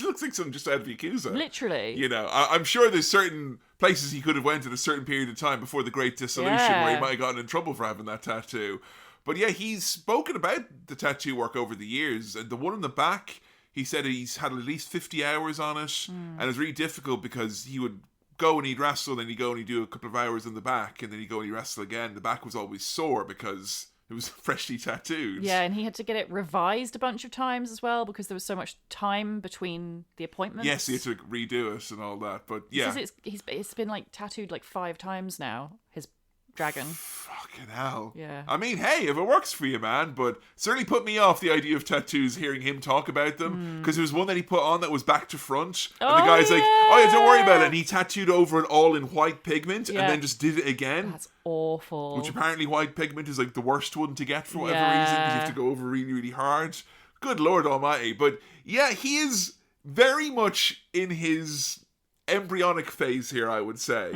looks like something just out of Yakuza. Literally. You know, I'm sure there's certain places he could have went at a certain period of time before the Great Dissolution where he might have gotten in trouble for having that tattoo. But yeah, he's spoken about the tattoo work over the years. And the one on the back, he said he's had at least 50 hours on it. And it was really difficult because he would go and he'd wrestle, then he'd go and he'd do a couple of hours on the back, and then he'd go and he'd wrestle again. The back was always sore because it was freshly tattooed. Yeah, and he had to get it revised a bunch of times as well because there was so much time between the appointments. Yes, he had to redo it and all that. But yeah, it's been tattooed 5 times now. His dragon. Fucking hell. Yeah. I mean, hey, if it works for you, man, but certainly put me off the idea of tattoos, hearing him talk about them, because there was one that he put on that was back to front, and the guy's like, oh yeah, don't worry about it, and he tattooed over it all in white pigment, and then just did it again. That's awful. Which apparently white pigment is the worst one to get for whatever reason, because you have to go over really, really hard. Good Lord Almighty. But yeah, he is very much in his embryonic phase here, I would say.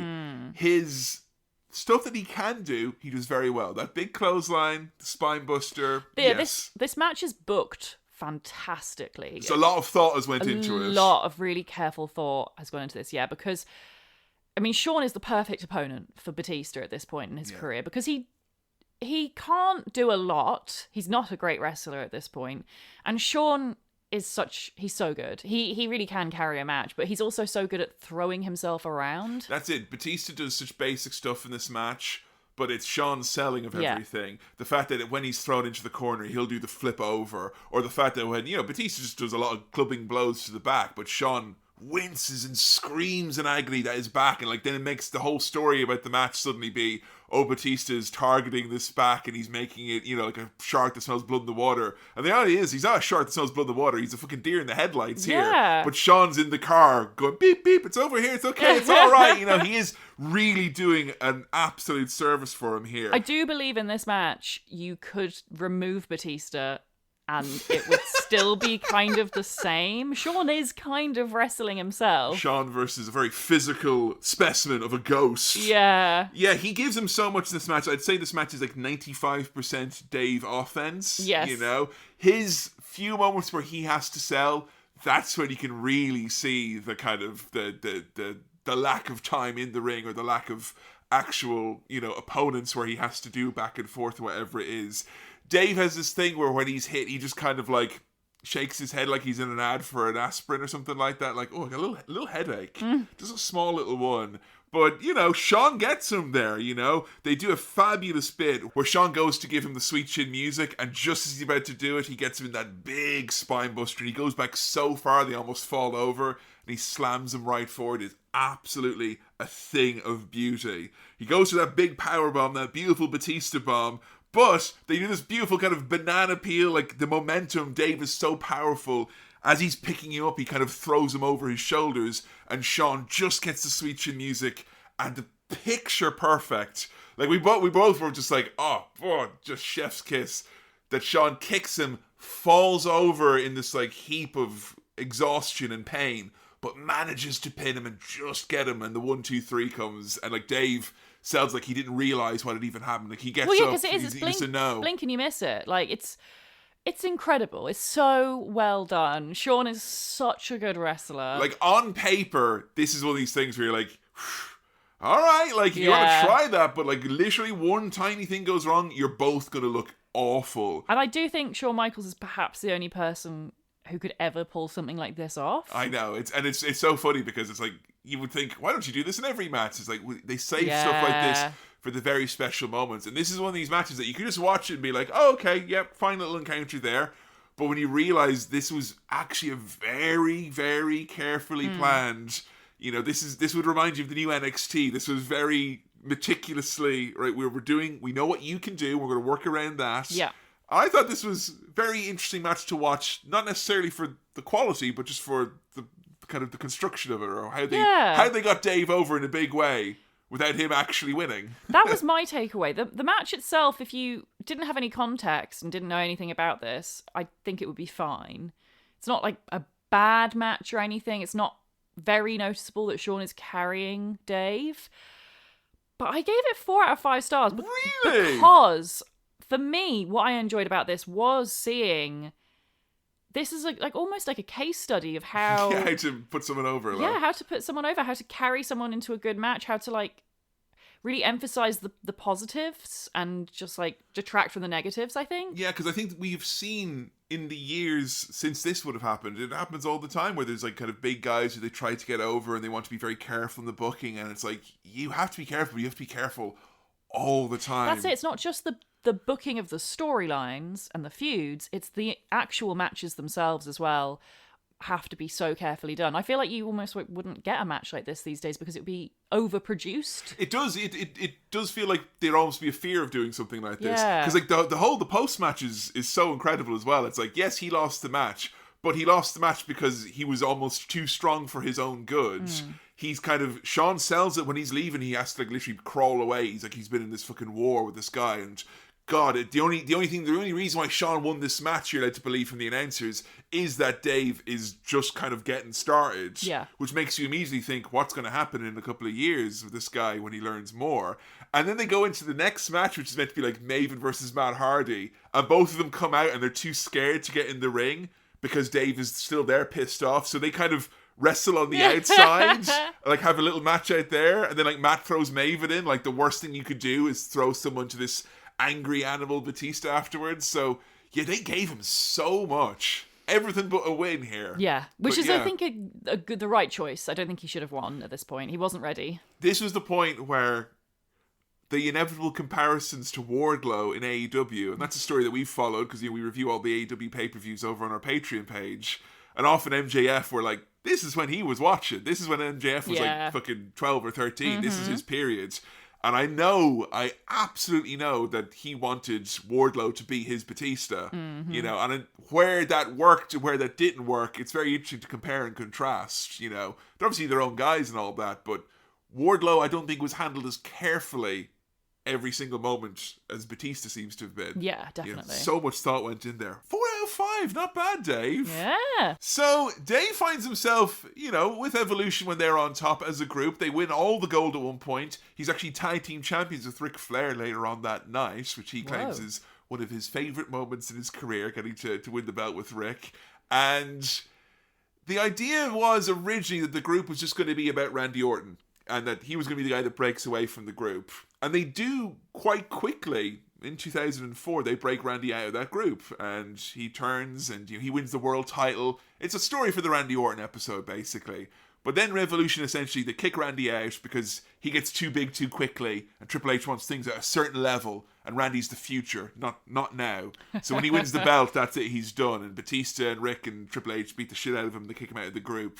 His stuff that he can do, he does very well. That big clothesline, the spine buster. But yeah, yes. this match is booked fantastically. So a lot of thought has went into it. A lot of really careful thought has gone into this, yeah, because I mean, Shawn is the perfect opponent for Batista at this point in his career because he can't do a lot. He's not a great wrestler at this point. And Shawn is he's so good. He really can carry a match, but he's also so good at throwing himself around. That's it. Batista does such basic stuff in this match, but it's Shawn's selling of everything. The fact that when he's thrown into the corner, he'll do the flip over, or the fact that when, Batista just does a lot of clubbing blows to the back, but Shawn winces and screams in agony that his back, and then it makes the whole story about the match suddenly be, Batista's targeting this back and he's making it, like a shark that smells blood in the water. And the reality is, he's not a shark that smells blood in the water, he's a fucking deer in the headlights here. But Shawn's in the car going, beep, beep, it's over here, it's okay, it's alright. He is really doing an absolute service for him here. I do believe in this match, you could remove Batista and it would still be kind of the same. Shawn is kind of wrestling himself. Shawn versus a very physical specimen of a ghost. Yeah. Yeah, he gives him so much in this match. I'd say this match is 95% Dave offense. Yes. His few moments where he has to sell, that's when you can really see the kind of the lack of time in the ring, or the lack of actual, opponents where he has to do back and forth, whatever it is. Dave has this thing where when he's hit, he just kind of shakes his head like he's in an ad for an aspirin or something like that. I got a little headache. Just a small little one. But, Shawn gets him there, They do a fabulous bit where Shawn goes to give him the sweet chin music, and just as he's about to do it, he gets him in that big spine buster, and he goes back so far they almost fall over, and he slams him right forward. It's absolutely a thing of beauty. He goes to that big power bomb, that beautiful Batista bomb, but they do this beautiful kind of banana peel, the momentum. Dave is so powerful. As he's picking you up, he kind of throws him over his shoulders, and Shawn just gets the sweet chin music, and the picture perfect. We both were just just chef's kiss. That Shawn kicks him, falls over in this heap of exhaustion and pain, but manages to pin him and just get him, and the 1, 2, 3 comes, and Dave sounds like he didn't realize what had even happened. He gets up, because it is. It's blink and you miss it. It's incredible. It's so well done. Shawn is such a good wrestler. On paper, this is one of these things where you're all right, you want to try that, but literally one tiny thing goes wrong, you're both going to look awful. And I do think Shawn Michaels is perhaps the only person who could ever pull something like this off. I know. It's so funny because it's you would think, why don't you do this in every match? It's they save stuff like this for the very special moments. And this is one of these matches that you can just watch it and be oh, okay, yep, fine little encounter there. But when you realize this was actually a very, very carefully planned, this would remind you of the new NXT. This was very meticulously, right, we know what you can do, we're going to work around that. Yeah. I thought this was a very interesting match to watch, not necessarily for the quality, but just for the kind of the construction of it, or how they got Dave over in a big way without him actually winning. That was my takeaway. The match itself, if you didn't have any context and didn't know anything about this, I think it would be fine. It's not a bad match or anything. It's not very noticeable that Shawn is carrying Dave. But I gave it 4 out of 5 stars. Really? Because for me, what I enjoyed about this was seeing this is almost like a case study of how to put someone over. How to put someone over, how to carry someone into a good match, how to really emphasize the positives and just detract from the negatives, I think. Yeah, because I think we've seen in the years since this would have happened, it happens all the time where there's kind of big guys who they try to get over and they want to be very careful in the booking, and it's you have to be careful, but you have to be careful all the time. That's it. It's not just the booking of the storylines and the feuds, it's the actual matches themselves as well have to be so carefully done. I feel like you almost wouldn't get a match like this these days because it would be overproduced. It does. It does feel like there'd almost be a fear of doing something like this. Because the post match is so incredible as well. It's yes, he lost the match, but he lost the match because he was almost too strong for his own good. He's Shawn sells it when he's leaving. He has to literally crawl away. He's been in this fucking war with this guy, and God, the only reason why Sean won this match, you're led to believe from the announcers, is that Dave is just kind of getting started. Yeah. Which makes you immediately think, what's going to happen in a couple of years with this guy when he learns more? And then they go into the next match, which is meant to be like Maven versus Matt Hardy, and both of them come out and they're too scared to get in the ring because Dave is still there pissed off. So they kind of wrestle on the outside, like have a little match out there, and then like Matt throws Maven in. Like the worst thing you could do is throw someone to this angry animal Batista afterwards. So yeah, they gave him so much, everything but a win here. Yeah, which is I think the right choice. I don't think he should have won at this point. He wasn't ready. This was the point where the inevitable comparisons to Wardlow in AEW, and that's a story that we've followed because we review all the AEW pay-per-views over on our Patreon page, and often MJF were like, this is when he was watching, this is when MJF was like fucking 12 or 13, this is his period. And I absolutely know that he wanted Wardlow to be his Batista, you know, and where that worked and where that didn't work, it's very interesting to compare and contrast, you know. They're obviously their own guys and all that, but Wardlow, I don't think was handled as carefully every single moment as Batista seems to have been. Yeah, definitely. You know, so much thought went in there. 4 out of 5, not bad, Dave. Yeah. So Dave finds himself, you know, with Evolution when they're on top as a group. They win all the gold at one point. He's actually tag team champions with Ric Flair later on that night, which he claims is one of his favourite moments in his career, getting to win the belt with Ric. And the idea was originally that the group was just going to be about Randy Orton, and that he was going to be the guy that breaks away from the group. And they do quite quickly. In 2004, they break Randy out of that group, and he turns and he wins the world title. It's a story for the Randy Orton episode, basically. But then Revolution, essentially, they kick Randy out because he gets too big too quickly, and Triple H wants things at a certain level, and Randy's the future, not now. So when he wins the belt, that's it, he's done. And Batista and Rick and Triple H beat the shit out of him, they kick him out of the group.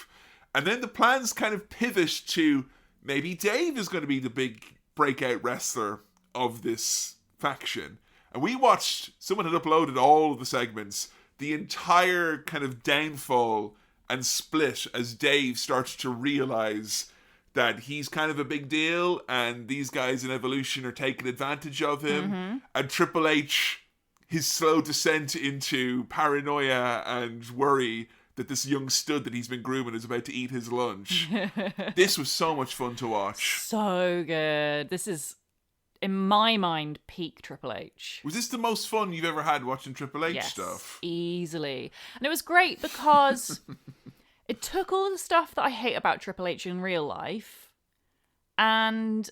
And then the plans kind of pivot to maybe Dave is going to be the big breakout wrestler of this faction. And we watched, someone had uploaded all of the segments, the entire kind of downfall and split as Dave starts to realize that he's kind of a big deal and these guys in Evolution are taking advantage of him. And Triple H, his slow descent into paranoia and worry that this young stud that he's been grooming is about to eat his lunch. This was so much fun to watch. So good. This is, in my mind, peak Triple H. Was this the most fun you've ever had watching Triple H Yes, stuff? Easily. And it was great because it took all the stuff that I hate about Triple H in real life and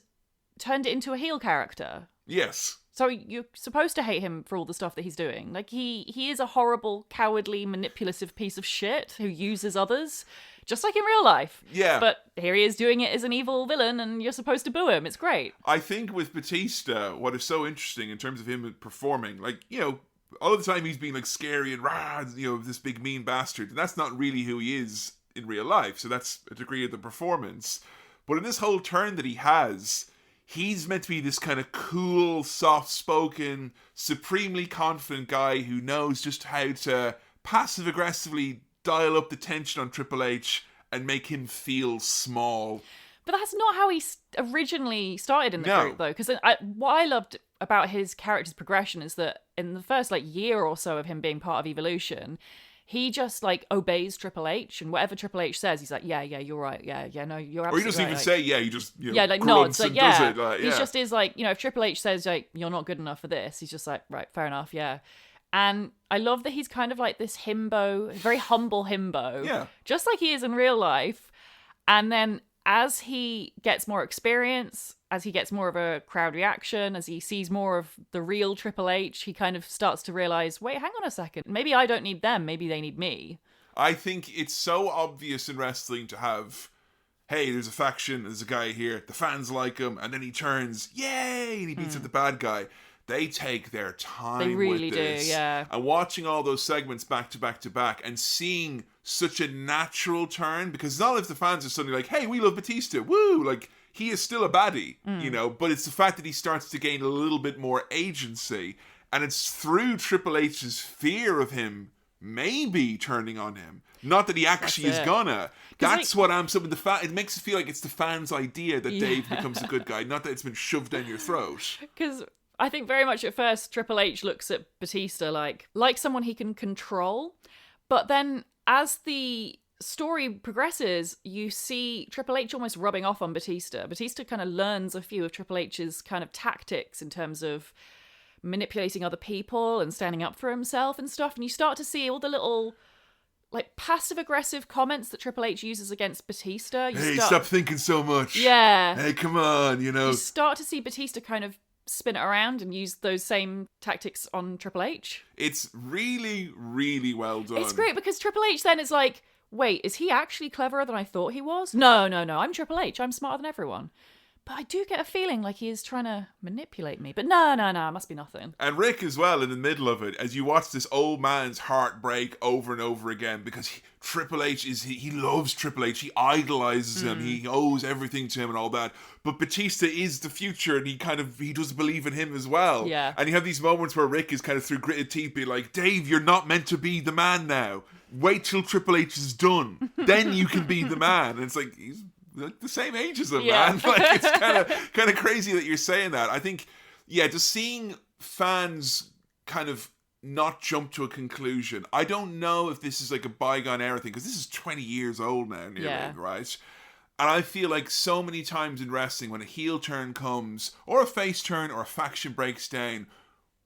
turned it into a heel character. Yes. So you're supposed to hate him for all the stuff that he's doing. Like, he is a horrible, cowardly, manipulative piece of shit who uses others, just like in real life. Yeah. But here he is doing it as an evil villain, and you're supposed to boo him. It's great. I think with Batista, what is so interesting in terms of him performing, like, you know, all of the time he's being like scary and rah, you know, this big mean bastard. And that's not really who he is in real life. So that's a degree of the performance. But in this whole turn that he has, he's meant to be this kind of cool, soft-spoken, supremely confident guy who knows just how to passive-aggressively dial up the tension on Triple H and make him feel small. But that's not how he originally started in the group, though. Because what I loved about his character's progression is that in the first year or so of him being part of Evolution, he just obeys Triple H, and whatever Triple H says, he's like, yeah, you're right, yeah, no, you're absolutely right. Or he doesn't even say, yeah, he just nods, and yeah. does it. Like, yeah. He just is like, if Triple H says you're not good enough for this, he's just like, right, fair enough, yeah. And I love that he's kind of like this himbo, very humble himbo, yeah, just like he is in real life. And then as he gets more experience, as he gets more of a crowd reaction, as he sees more of the real Triple H, he kind of starts to realize, wait, hang on a second. Maybe I don't need them. Maybe they need me. I think it's so obvious in wrestling to have, hey, there's a faction, there's a guy here, the fans like him, and then he turns, yay, and he beats up the bad guy. They take their time they really with this. Do, yeah. And watching all those segments back to back to back and seeing such a natural turn, because it's not if the fans are suddenly like, hey, we love Batista, woo, like, he is still a baddie, you know, but it's the fact that he starts to gain a little bit more agency, and it's through Triple H's fear of him maybe turning on him. Not that he actually is gonna. That's what I'm saying. It makes it feel like it's the fans' idea that Dave becomes a good guy, not that it's been shoved down your throat. Because I think very much at first Triple H looks at Batista like someone he can control, but then as the story progresses, you see Triple H almost rubbing off on Batista. Batista kind of learns a few of Triple H's kind of tactics in terms of manipulating other people and standing up for himself and stuff, and you start to see all the little like passive-aggressive comments that Triple H uses against Batista. Stop thinking so much. Yeah. Hey, come on, You start to see Batista kind of spin it around and use those same tactics on Triple H. It's really, really well done. It's great because Triple H then is like, wait, is he actually cleverer than I thought he was? No, I'm Triple H. I'm smarter than everyone. But I do get a feeling like he is trying to manipulate me. But no, it must be nothing. And Rick as well in the middle of it, as you watch this old man's heart break over and over again, because Triple H he loves Triple H. He idolizes him. He owes everything to him and all that. But Batista is the future, and he does believe in him as well. Yeah. And you have these moments where Rick is kind of through gritted teeth being like, Dave, you're not meant to be the man now. Wait till Triple H is done. Then you can be the man. And it's like, he's like the same age as him, man. Like, it's kind of crazy that you're saying that. I think, just seeing fans kind of not jump to a conclusion. I don't know if this is like a bygone era thing, because this is 20 years old now, nearly, right? And I feel like so many times in wrestling, when a heel turn comes, or a face turn, or a faction breaks down,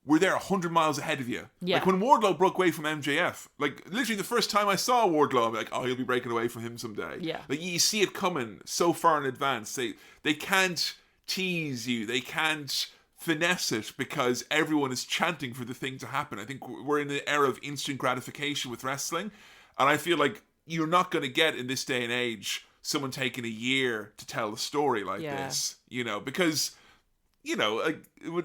we're there 100 miles ahead of you. Yeah. Like when Wardlow broke away from MJF, like literally the first time I saw Wardlow, I'm like, oh, he'll be breaking away from him someday. Yeah. Like you see it coming so far in advance. They can't tease you. They can't finesse it because everyone is chanting for the thing to happen. I think we're in an era of instant gratification with wrestling. And I feel like you're not going to get in this day and age someone taking a year to tell a story like this, because... like,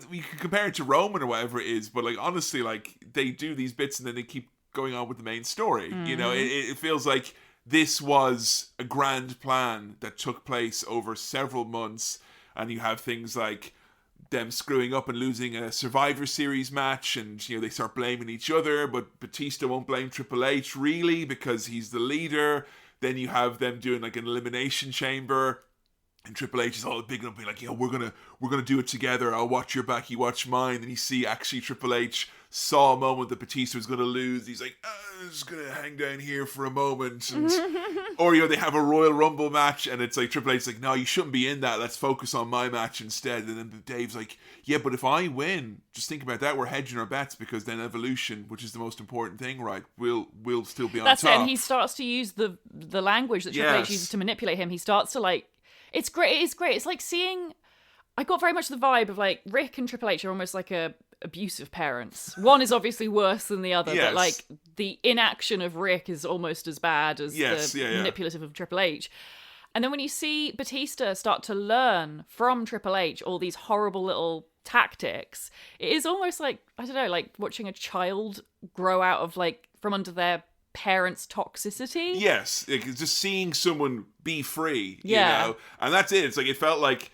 we can compare it to Roman or whatever it is, but like honestly, like they do these bits and then they keep going on with the main story. It feels like this was a grand plan that took place over several months, and you have things like them screwing up and losing a Survivor Series match, and they start blaming each other, but Batista won't blame Triple H really because he's the leader. Then you have them doing like an elimination chamber. And Triple H is all big enough, being like, we're gonna do it together. I'll watch your back, you watch mine. And you see actually Triple H saw a moment that Batista was gonna lose. He's like, I'm just gonna hang down here for a moment. And, or they have a Royal Rumble match, and it's like Triple H's like, no, you shouldn't be in that. Let's focus on my match instead. And then Dave's like, yeah, but if I win, just think about that. We're hedging our bets because then Evolution, which is the most important thing, right? We'll still be on top. That's it. And he starts to use the language that Triple H uses to manipulate him. He starts to like. It's great. It is great. It's like seeing. I got very much the vibe of like Rick and Triple H are almost like abusive parents. One is obviously worse than the other, but like the inaction of Rick is almost as bad as the manipulative of Triple H. And then when you see Batista start to learn from Triple H all these horrible little tactics, it is almost like, I don't know, like watching a child grow out of like from under their parents' toxicity. Yes, like just seeing someone be free, and that's it. It's like it felt like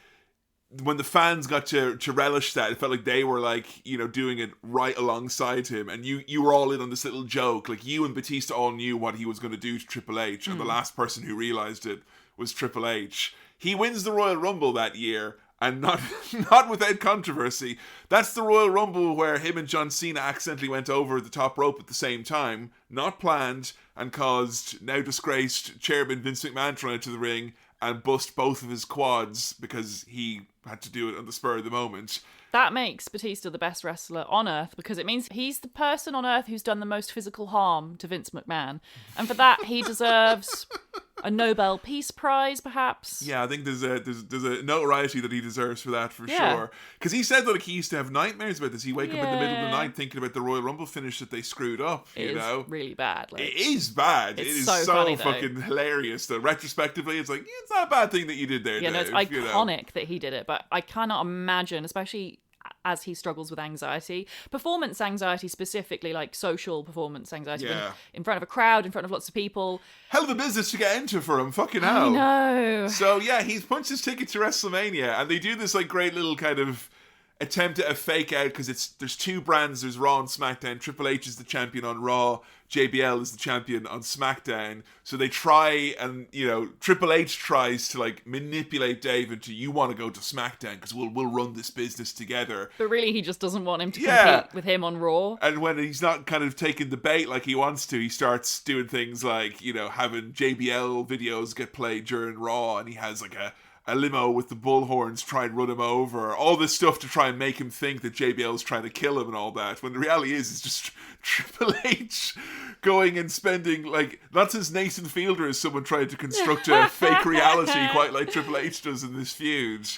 when the fans got to relish that, it felt like they were like doing it right alongside him, and you were all in on this little joke. Like you and Batista all knew what he was going to do to Triple H, and the last person who realized it was Triple H. He wins the Royal Rumble that year. And not without controversy. That's the Royal Rumble where him and John Cena accidentally went over the top rope at the same time, not planned, and caused now disgraced chairman Vince McMahon to run into the ring and bust both of his quads because he had to do it on the spur of the moment. That makes Batista the best wrestler on Earth because it means he's the person on Earth who's done the most physical harm to Vince McMahon. And for that, he deserves a Nobel Peace Prize, perhaps. Yeah, I think there's a notoriety that he deserves for that, for sure. Because he said that like, he used to have nightmares about this. He'd wake up in the middle of the night thinking about the Royal Rumble finish that they screwed up, It is really bad. Like, it is bad. It's it is so funny, fucking hilarious. That retrospectively, it's like, it's not a bad thing that you did there, Dave, no, it's iconic that he did it. But I cannot imagine, especially as he struggles with anxiety, performance anxiety specifically, like social performance anxiety, in front of a crowd, in front of lots of people. Hell of a business to get into for him, fucking hell. I know. So yeah, he's punched his ticket to WrestleMania, and they do this like great little kind of attempt at a fake out because there's two brands. There's Raw and SmackDown. Triple H is the champion on Raw. JBL is the champion on SmackDown. So they try, and Triple H tries to like manipulate Dave into, you want to go to SmackDown because we'll run this business together. But really, he just doesn't want him to compete with him on Raw. And when he's not kind of taking the bait like he wants to, he starts doing things like having JBL videos get played during Raw, and he has like a limo with the bullhorns try and run him over. All this stuff to try and make him think that JBL's trying to kill him and all that. When the reality is, it's just Triple H going and spending, like, not since Nathan Fielder has someone tried to construct a fake reality quite like Triple H does in this feud.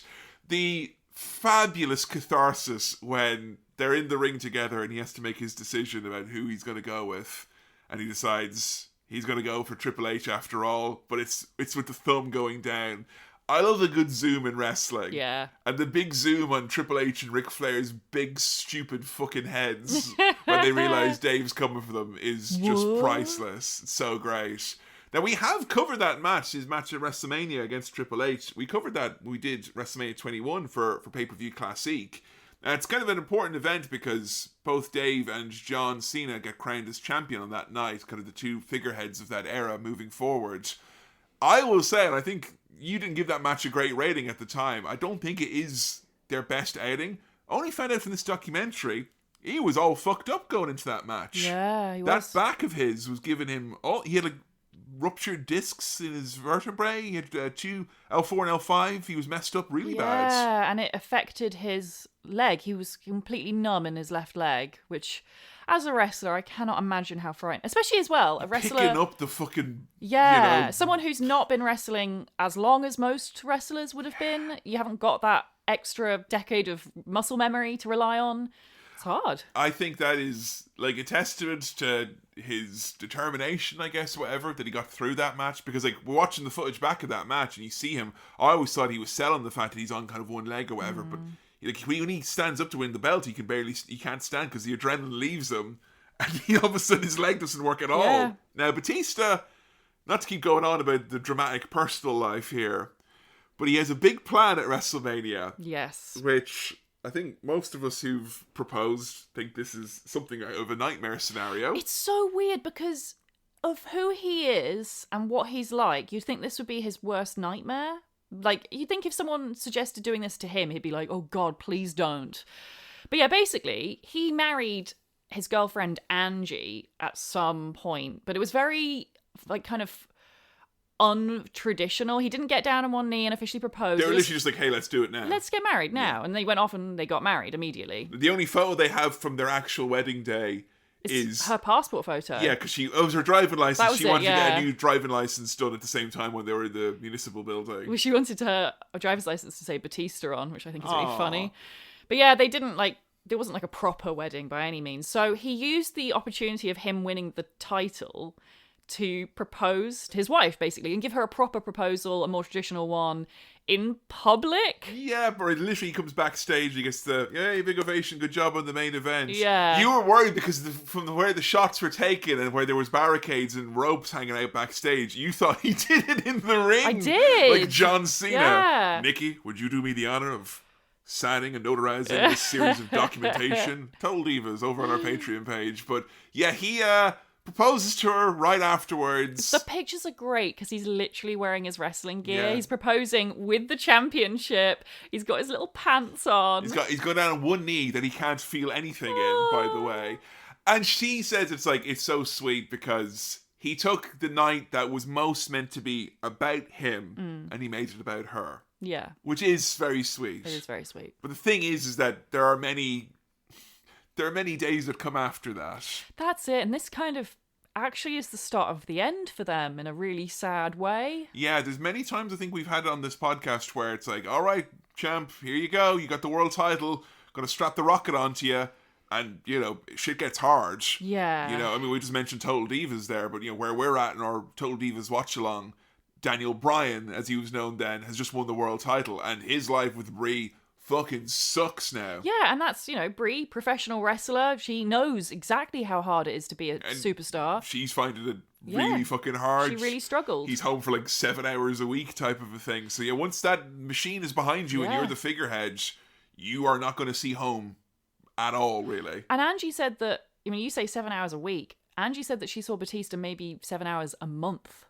The fabulous catharsis when they're in the ring together and he has to make his decision about who he's going to go with. And he decides he's going to go for Triple H after all, but it's with the thumb going down. I love a good zoom in wrestling. Yeah. And the big zoom on Triple H and Ric Flair's big, stupid fucking heads when they realise Dave's coming for them is just priceless. It's so great. Now, we have covered that match, his match at WrestleMania against Triple H. We covered that. We did WrestleMania 21 for Pay-Per-View Classique. And it's kind of an important event because both Dave and John Cena get crowned as champion on that night, kind of the two figureheads of that era moving forward. I will say, and I think you didn't give that match a great rating at the time, I don't think it is their best outing. I only found out from this documentary, he was all fucked up going into that match. Yeah, he was. That back of his was giving him he had like ruptured discs in his vertebrae. He had two L4 and L5. He was messed up really bad. Yeah, and it affected his leg. He was completely numb in his left leg, which, as a wrestler, I cannot imagine how frightening. Especially as well, a wrestler Picking up the fucking... someone who's not been wrestling as long as most wrestlers would have been. You haven't got that extra decade of muscle memory to rely on. It's hard. I think that is like a testament to his determination, I guess, whatever, that he got through that match. Because like we're watching the footage back of that match and you see him, I always thought he was selling the fact that he's on kind of one leg or whatever, but like when he stands up to win the belt, he can't stand because the adrenaline leaves him, and all of a sudden his leg doesn't work at all. Yeah. Now Batista, not to keep going on about the dramatic personal life here, but he has a big plan at WrestleMania. Yes. Which I think most of us who've proposed think this is something out of a nightmare scenario. It's so weird because of who he is and what he's like. You'd think this would be his worst nightmare. Like, you'd think if someone suggested doing this to him, he'd be like, oh God, please don't. But yeah, basically, he married his girlfriend Angie at some point, but it was very, like, kind of untraditional. He didn't get down on one knee and officially propose. They were literally just like, hey, let's do it now. Let's get married now. Yeah. And they went off and they got married immediately. The only photo they have from their actual wedding day is her passport photo. Yeah, because it was her driving license. She wanted to get a new driving license done at the same time when they were in the municipal building. Well, she wanted her driver's license to say Batista on, which I think is really funny. But yeah, they didn't there wasn't like a proper wedding by any means. So he used the opportunity of him winning the title to propose to his wife, basically, and give her a proper proposal, a more traditional one, in public. Yeah, but literally he comes backstage, he gets the, yay, big ovation, good job on the main event. Yeah. You were worried because from where the shots were taken and where there was barricades and ropes hanging out backstage, you thought he did it in the ring. I did. Like John Cena. Yeah. Nikki, would you do me the honor of signing and notarizing this series of documentation? Total Divas over on our Patreon page. But yeah, he proposes to her right afterwards. The pictures are great because he's literally wearing his wrestling gear. Yeah. He's proposing with the championship. He's got his little pants on. He's gone down on one knee that he can't feel anything in, by the way. And she says it's so sweet because he took the night that was most meant to be about him and he made it about her. Yeah. Which is very sweet. It is very sweet. But the thing is that there are many days that come after that. That's it. And this kind of actually is the start of the end for them in a really sad way. Yeah, there's many times I think we've had it on this podcast where it's like, all right, champ, here you go. You got the world title. Gonna strap the rocket onto you. And, shit gets hard. Yeah. I mean, we just mentioned Total Divas there, but, where we're at in our Total Divas watch-along, Daniel Bryan, as he was known then, has just won the world title. And his life with Brie fucking sucks now. Yeah, and that's, Brie, professional wrestler. She knows exactly how hard it is to be a superstar. She's finding it really fucking hard. She really struggled. He's home for 7 hours a week type of a thing. So, once that machine is behind you and you're the figurehead, you are not going to see home at all, really. And Angie said that, I mean, you say 7 hours a week. Angie said that she saw Batista maybe 7 hours a month.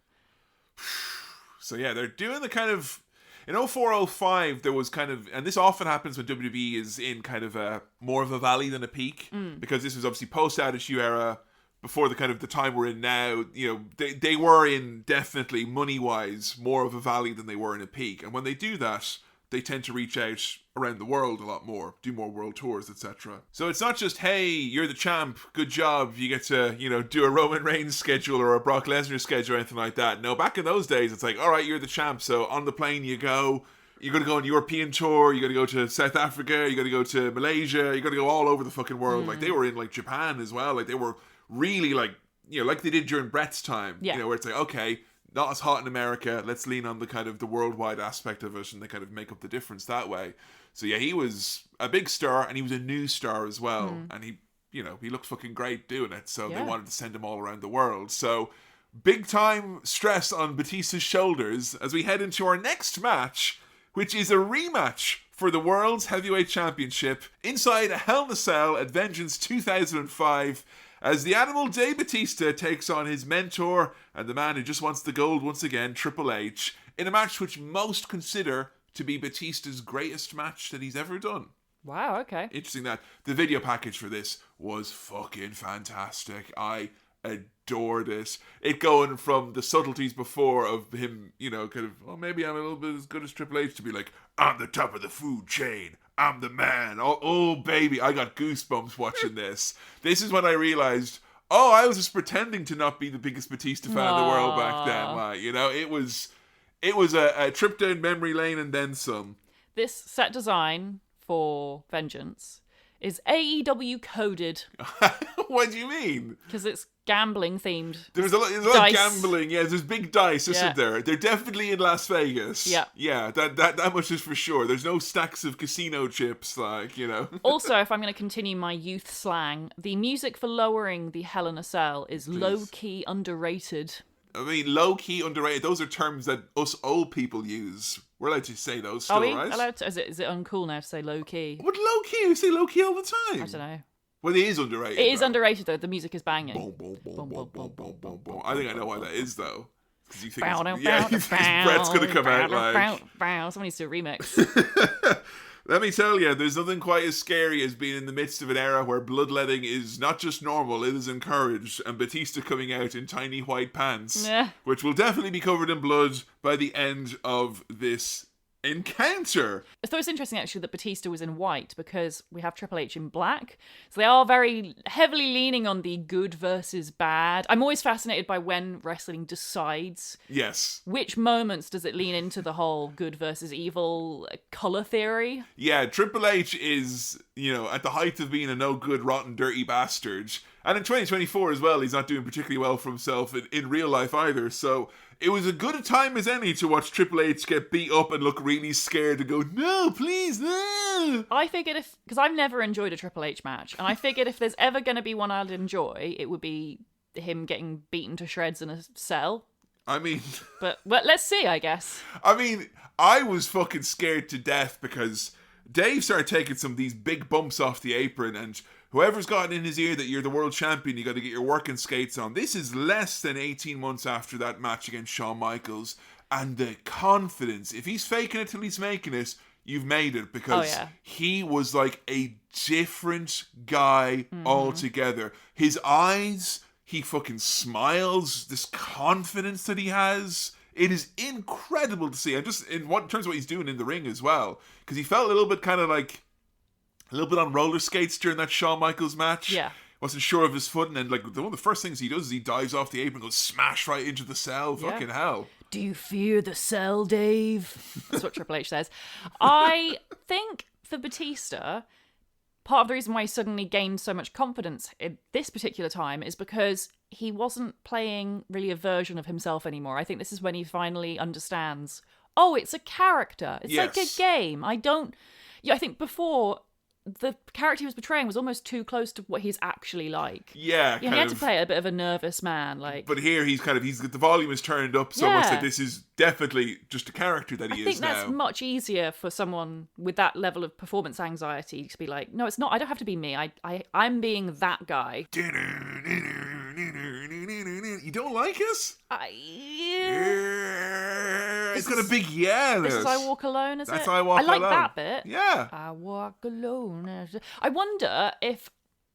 So yeah, they're doing the kind of... In 0405, there was kind of... And this often happens when WWE is in kind of a more of a valley than a peak. Because this was obviously post-Attitude Era, before the kind of the time we're in now. You know, they were in, definitely, money-wise, more of a valley than they were in a peak. And when they do that, they tend to reach out around the world a lot more, do more world tours, etc. So it's not just, hey, you're the champ, good job, you get to, you know, do a Roman Reigns schedule or a Brock Lesnar schedule or anything like that. No, back in those days, it's like, all right, you're the champ, so on the plane you go. You're going to go on a European tour, you're going to go to South Africa, you're going to go to Malaysia, you're going to go all over the fucking world. Like, they were in, like, Japan as well. Like, they were really, like, you know, like they did during Brett's time. Yeah. You know, where it's like, okay, not as hot in America, let's lean on the kind of the worldwide aspect of it, and they kind of make up the difference that way. So yeah, he was a big star, and he was a new star as well. And he, you know, he looked fucking great doing it, so they wanted to send him all around the world. So big time stress on Batista's shoulders as we head into our next match, which is a rematch for the World's Heavyweight Championship inside a Hell in a Cell at Vengeance 2005, as the Animal Dave Batista takes on his mentor and the man who just wants the gold once again, Triple H, in a match which most consider to be Batista's greatest match that he's ever done. Wow, okay. Interesting that the video package for this was fucking fantastic. I adored it. It going from the subtleties before of him, you know, kind of, oh, maybe I'm a little bit as good as Triple H, to be like, I'm the top of the food chain. I'm the man. Oh, baby, I got goosebumps watching this. This is when I realized, oh, I was just pretending to not be the biggest Batista fan in the world back then. Like, you know, it was a trip down memory lane and then some. This set design for Vengeance is AEW coded. What do you mean? Because it's gambling themed. There's a lot of gambling. Yeah, there's big dice, isn't there? They're definitely in Las Vegas. Yeah. Yeah, that much is for sure. There's no stacks of casino chips, like, you know. Also, if I'm going to continue my youth slang, the music for lowering the Hell in a Cell is low-key underrated. I mean, low-key underrated, those are terms that us old people use. We're allowed to say those still, Are we right? allowed to? Is it uncool now to say low-key? What low-key? We say low-key all the time. I don't know. Well, it is underrated. It is though. underrated, though. The music is banging. Boom, boom, boom, boom, boom, boom, boom, boom. I think I know why that is, though. Because you think, Brett's going to come out like... Someone needs to do a remix. Let me tell you, there's nothing quite as scary as being in the midst of an era where bloodletting is not just normal, it is encouraged, and Batista coming out in tiny white pants, which will definitely be covered in blood by the end of this encounter. I thought it was interesting, actually, that Batista was in white because we have Triple H in black. So they are very heavily leaning on the good versus bad. I'm always fascinated by when wrestling decides. Yes. Which moments does it lean into the whole good versus evil colour theory? Yeah, Triple H is, you know, at the height of being a no good, rotten, dirty bastard. And in 2024 as well, he's not doing particularly well for himself in real life either. So it was as good a time as any to watch Triple H get beat up and look really scared and go, no, please, no. I figured because I've never enjoyed a Triple H match, and I figured if there's ever going to be one I'd enjoy, it would be him getting beaten to shreds in a cell. I mean... But let's see, I guess. I mean, I was fucking scared to death because Dave started taking some of these big bumps off the apron, and whoever's gotten in his ear that you're the world champion, you got to get your working skates on. This is less than 18 months after that match against Shawn Michaels. And the confidence, if he's faking it till he's making it, you've made it. Because he was like a different guy altogether. His eyes, he fucking smiles, this confidence that he has. It is incredible to see. And just in terms of what he's doing in the ring as well. Because he felt a little bit kind of like... a little bit on roller skates during that Shawn Michaels match. Yeah. Wasn't sure of his footing, and like one of the first things he does is he dives off the apron and goes smash right into the cell. Yeah. Fucking hell. Do you fear the cell, Dave? That's what Triple H says. I think for Batista, part of the reason why he suddenly gained so much confidence at this particular time is because he wasn't playing really a version of himself anymore. I think this is when he finally understands, oh, it's a character. It's like a game. I think before... the character he was portraying was almost too close to what he's actually like. Yeah, He had to play a bit of a nervous man, like. But here he's the volume is turned up so much that this is definitely just a character that he is now. I think that's much easier for someone with that level of performance anxiety to be like, no, it's not. I don't have to be me. I'm being that guy. You don't like us? It's got a big This is I Walk Alone, is it? That's I Walk Alone. I like that bit. Yeah. I walk alone. I wonder if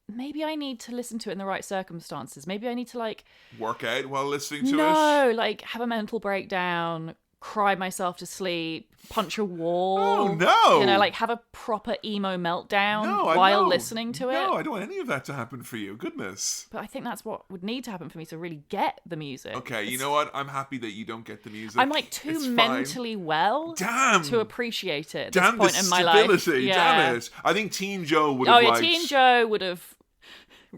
maybe I need to listen to it in the right circumstances. Maybe I need to like work out while listening to it. No, like have a mental breakdown, cry myself to sleep, punch a wall. Oh no! You know, like have a proper emo meltdown while listening to it. No, I don't want any of that to happen for you. Goodness. But I think that's what would need to happen for me to really get the music. Okay, you know what? I'm happy that you don't get the music. I'm like too mentally well to appreciate it at this point in my life. Yeah. Damn it. I think Teen Joe would have liked... Teen Joe would have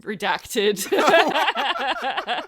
redacted.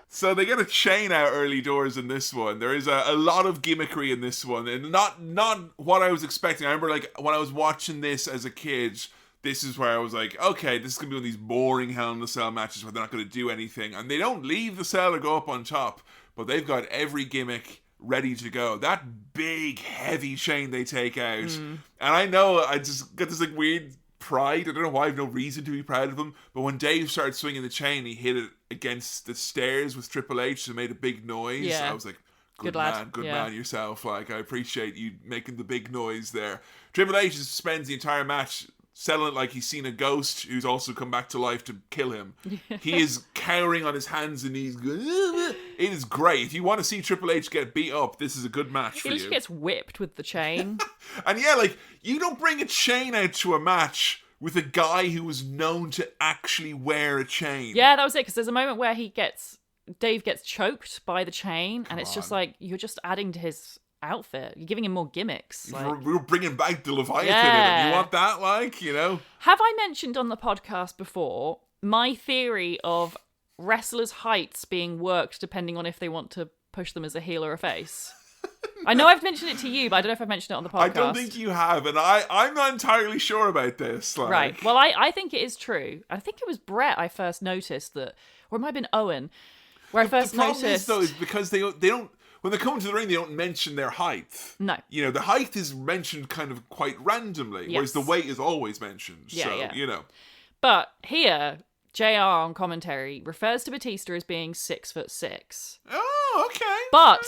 So they get a chain out early doors in this one. There is a lot of gimmickry in this one, and not what I was expecting. I remember like when I was watching this as a kid, this is where I was like, okay, this is gonna be one of these boring Hell in a Cell matches where they're not gonna do anything, and they don't leave the cell or go up on top, but they've got every gimmick ready to go. That big heavy chain they take out, and I know I just got this like weird pride. I don't know why. I have no reason to be proud of him. But when Dave started swinging the chain, he hit it against the stairs with Triple H and made a big noise. Yeah. I was like, good man yourself. Like, I appreciate you making the big noise there. Triple H spends the entire match selling it like he's seen a ghost who's also come back to life to kill him. He is cowering on his hands and knees. It is great. If you want to see Triple H get beat up, this is a good match for you. He just gets whipped with the chain. And yeah, like, you don't bring a chain out to a match with a guy who was known to actually wear a chain. Yeah, that was it, because there's a moment where Dave gets choked by the chain, and it's just like, you're just adding to his outfit. You're giving him more gimmicks. Like... We're bringing back the Leviathan in him. You want that, like, you know? Have I mentioned on the podcast before my theory of wrestlers' heights being worked depending on if they want to push them as a heel or a face? I know I've mentioned it to you, but I don't know if I've mentioned it on the podcast. I don't think you have, and I'm not entirely sure about this. Like... Right. Well, I think it is true. I think it was Brett I first noticed that, or it might have been Owen, where I first noticed... The problem is, though, is because they don't... When they come into the ring, they don't mention their height. No. You know, the height is mentioned kind of quite randomly, whereas the weight is always mentioned. Yeah, so, you know. But here, JR on commentary refers to Batista as being 6'6". Oh, okay. But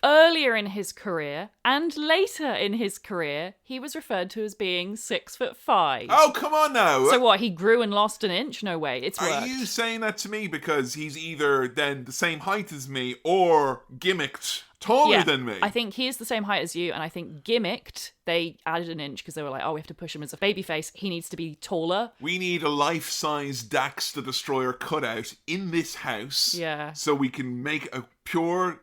earlier in his career and later in his career, he was referred to as being 6'5". Oh, come on now. So what, he grew and lost an inch? No way, it's worked. Are you saying that to me because he's either then the same height as me or gimmicked taller than me? I think he is the same height as you, and I think gimmicked, they added an inch because they were like, oh, we have to push him as a babyface. He needs to be taller. We need a life-size Dax the Destroyer cutout in this house. Yeah. So we can make a pure...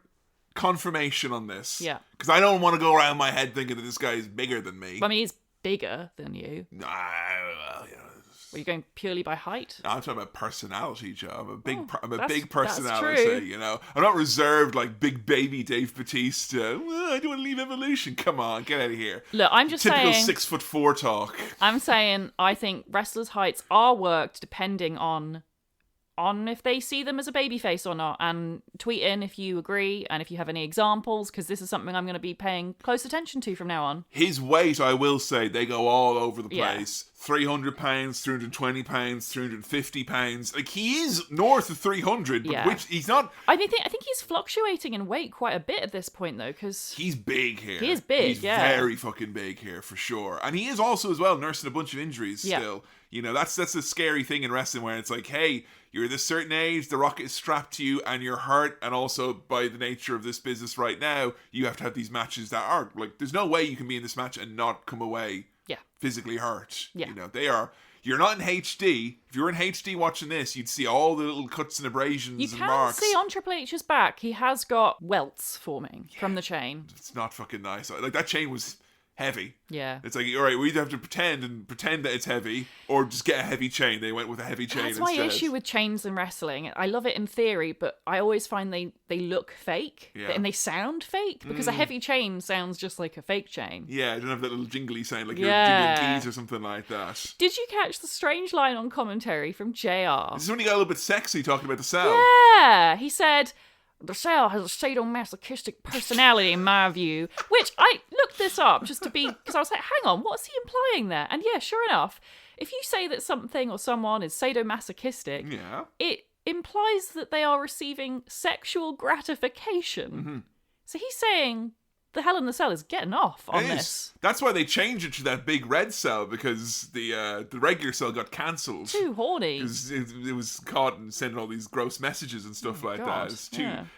confirmation on this. Yeah. Because I don't want to go around my head thinking that this guy is bigger than me. Well, I mean, he's bigger than you. Nah, well, you know. Were you going purely by height? No, I'm talking about personality, Joe. I'm a big personality, you know. I'm not reserved like big baby Dave Batista. Well, I don't want to leave Evolution. Come on, get out of here. Look, I'm just Typical saying... 6'4" talk. I'm saying I think wrestlers' heights are worked depending on if they see them as a babyface or not, and tweet in if you agree and if you have any examples, because this is something I'm going to be paying close attention to from now on. His weight, I will say, they go all over the place. 300 pounds, 320 pounds, 350 pounds. Like, he is north of 300, but which he's not... I think he's fluctuating in weight quite a bit at this point, though, because... He's big here. He is big, he's very fucking big here, for sure. And he is also, as well, nursing a bunch of injuries still. You know, that's a scary thing in wrestling where it's like, hey, you're this certain age, the rocket is strapped to you, and you're hurt, and also by the nature of this business right now, you have to have these matches that are, like, there's no way you can be in this match and not come away physically hurt. You know, you're not in HD. If you were in HD watching this, you'd see all the little cuts and abrasions and marks. You can see on Triple H's back, he has got welts forming from the chain. It's not fucking nice. Like, that chain was heavy. Yeah. It's like, all right, we either have to pretend that it's heavy, or just get a heavy chain. They went with a heavy chain That's instead. my issue with chains in wrestling. I love it in theory, but I always find they look fake and they sound fake because a heavy chain sounds just like a fake chain. Yeah, it doesn't have that little jingly sound like you're jingling keys or something like that. Did you catch the strange line on commentary from JR? This is when he got a little bit sexy talking about the cell. Yeah, he said, the cell has a sadomasochistic personality in my view, which I looked this up just to be, because I was like, hang on, what's he implying there? And yeah, sure enough, if you say that something or someone is sadomasochistic, it implies that they are receiving sexual gratification. Mm-hmm. So he's saying the Hell in the Cell is getting off on this. That's why they changed it to that big red cell, because the regular cell got cancelled. Too horny. It was caught and sending all these gross messages and stuff like God, that. It's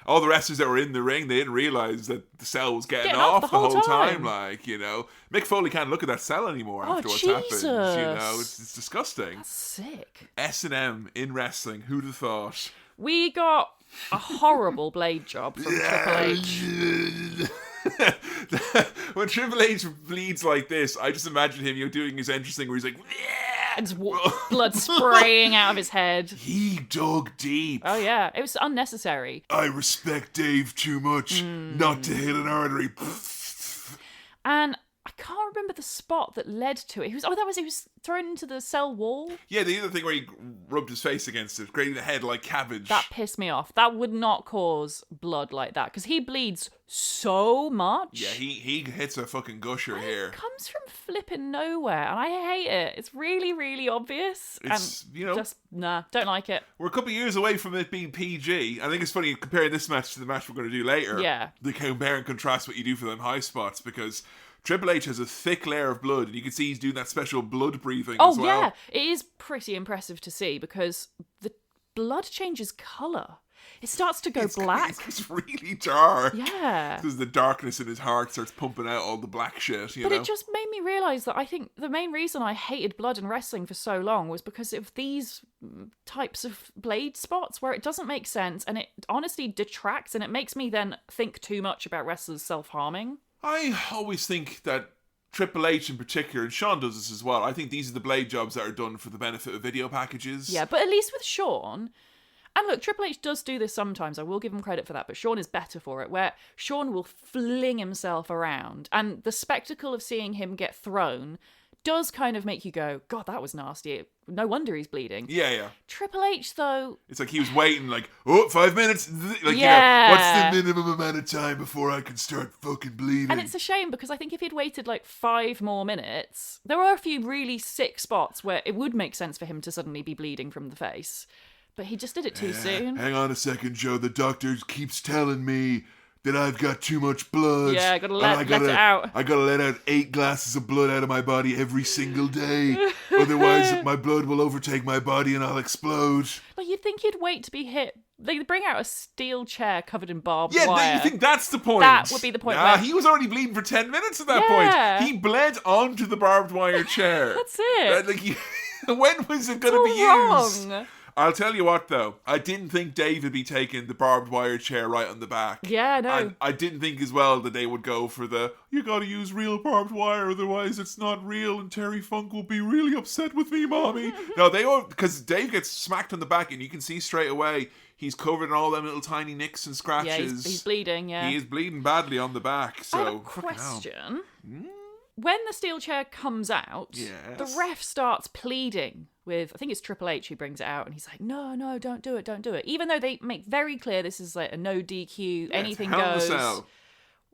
all the wrestlers that were in the ring, they didn't realise that the cell was getting off off the whole time. Like, you know, Mick Foley can't look at that cell anymore after what's happened. You know, it's disgusting. That's sick. S&M in wrestling, who'd have thought? We got a horrible blade job from Triple H. When Triple H bleeds like this, I just imagine him, doing his entrance thing where he's like, and just blood spraying out of his head. He dug deep. Oh yeah, it was unnecessary. I respect Dave too much not to hit an artery. And I can't remember the spot that led to it. He was thrown into the cell wall. Yeah, the other thing where he rubbed his face against it, creating a head like cabbage. That pissed me off. That would not cause blood like that, because he bleeds so much. Yeah, he hits a fucking gusher here. It comes from flipping nowhere, and I hate it. It's really, really obvious. It's, just, don't like it. We're a couple of years away from it being PG. I think it's funny comparing this match to the match we're going to do later. Yeah. They compare and contrast what you do for them high spots, because Triple H has a thick layer of blood, and you can see he's doing that special blood breathing as well. Oh, yeah. It is pretty impressive to see, because the blood changes colour. It starts to go black. It's really dark. Yeah. Because the darkness in his heart starts pumping out all the black shit, But it just made me realise that I think the main reason I hated blood in wrestling for so long was because of these types of blade spots where it doesn't make sense, and it honestly detracts, and it makes me then think too much about wrestlers self-harming. I always think that Triple H in particular, and Sean does this as well, I think these are the blade jobs that are done for the benefit of video packages. Yeah, but at least with Sean, and look, Triple H does do this sometimes, I will give him credit for that, but Sean is better for it, where Sean will fling himself around, and the spectacle of seeing him get thrown does kind of make you go, God, that was nasty. No wonder he's bleeding. Yeah. Triple H, though... It's like he was waiting, 5 minutes? What's the minimum amount of time before I can start fucking bleeding? And it's a shame, because I think if he'd waited 5 more minutes, there are a few really sick spots where it would make sense for him to suddenly be bleeding from the face. But he just did it too soon. Hang on a second, Joe. The doctor keeps telling me that I've got too much blood. Yeah, gotta let it out. I gotta let out 8 glasses of blood out of my body every single day. Otherwise, my blood will overtake my body and I'll explode. You'd think he'd wait to be hit. They bring out a steel chair covered in barbed wire. Yeah, you think that's the point? That would be the point. He was already bleeding for 10 minutes at that point. He bled onto the barbed wire chair. That's it. When was it going to be used? Wrong. I'll tell you what, though. I didn't think Dave would be taking the barbed wire chair right on the back. Yeah, no. And I didn't think as well that they would go for you gotta use real barbed wire, otherwise it's not real and Terry Funk will be really upset with me, mommy. No, they all, because Dave gets smacked on the back and you can see straight away he's covered in all them little tiny nicks and scratches. Yeah, he's bleeding, yeah. He is bleeding badly on the back, so... I have a question. When the steel chair comes out, the ref starts pleading with, I think it's Triple H who brings it out, and he's like, no, don't do it. Even though they make very clear this is a no DQ, anything goes.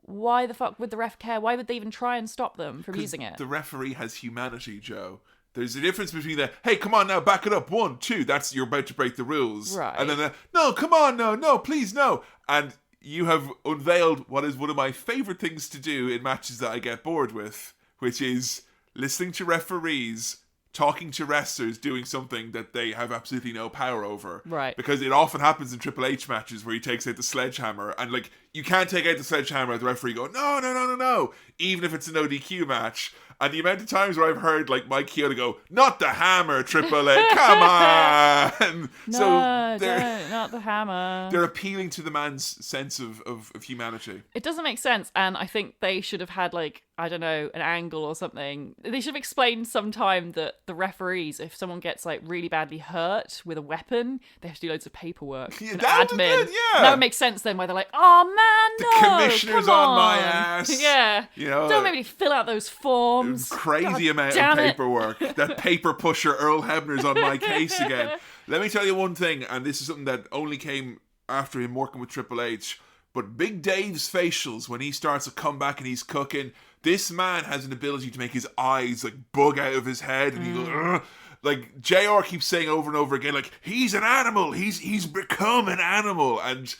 Why the fuck would the ref care? Why would they even try and stop them from using it? The referee has humanity, Joe. There's a difference between hey, come on now, back it up, 1, 2, that's, you're about to break the rules. Right. And then no, come on, no, please, no. And you have unveiled what is one of my favourite things to do in matches that I get bored with, which is listening to referees talking to wrestlers doing something that they have absolutely no power over. Right. Because it often happens in Triple H matches where he takes out the sledgehammer and you can't take out the sledgehammer, the referee go, no, even if it's a no DQ match. And the amount of times where I've heard like Mike Chioda go, "Not the hammer, Triple H, come on!" No, don't, not the hammer. They're appealing to the man's sense of humanity. It doesn't make sense, and I think they should have had like, I don't know, an angle or something. They should have explained sometime that the referees, if someone gets like really badly hurt with a weapon, they have to do loads of paperwork and that would be admin. good, yeah. That would make sense then, where they're like, "Oh man, no, The commissioner's come on my ass." Yeah, Don't make me fill out those forms. Crazy God amount damn of it. paperwork. That paper pusher Earl Hebner's on my case again. Let me tell you one thing, and this is something that only came after him working with Triple H, but Big Dave's facials, when he starts a comeback and he's cooking, this man has an ability to make his eyes like bug out of his head, and he goes, "Ugh." Like JR keeps saying over and over again, like, he's an animal, he's become an animal. And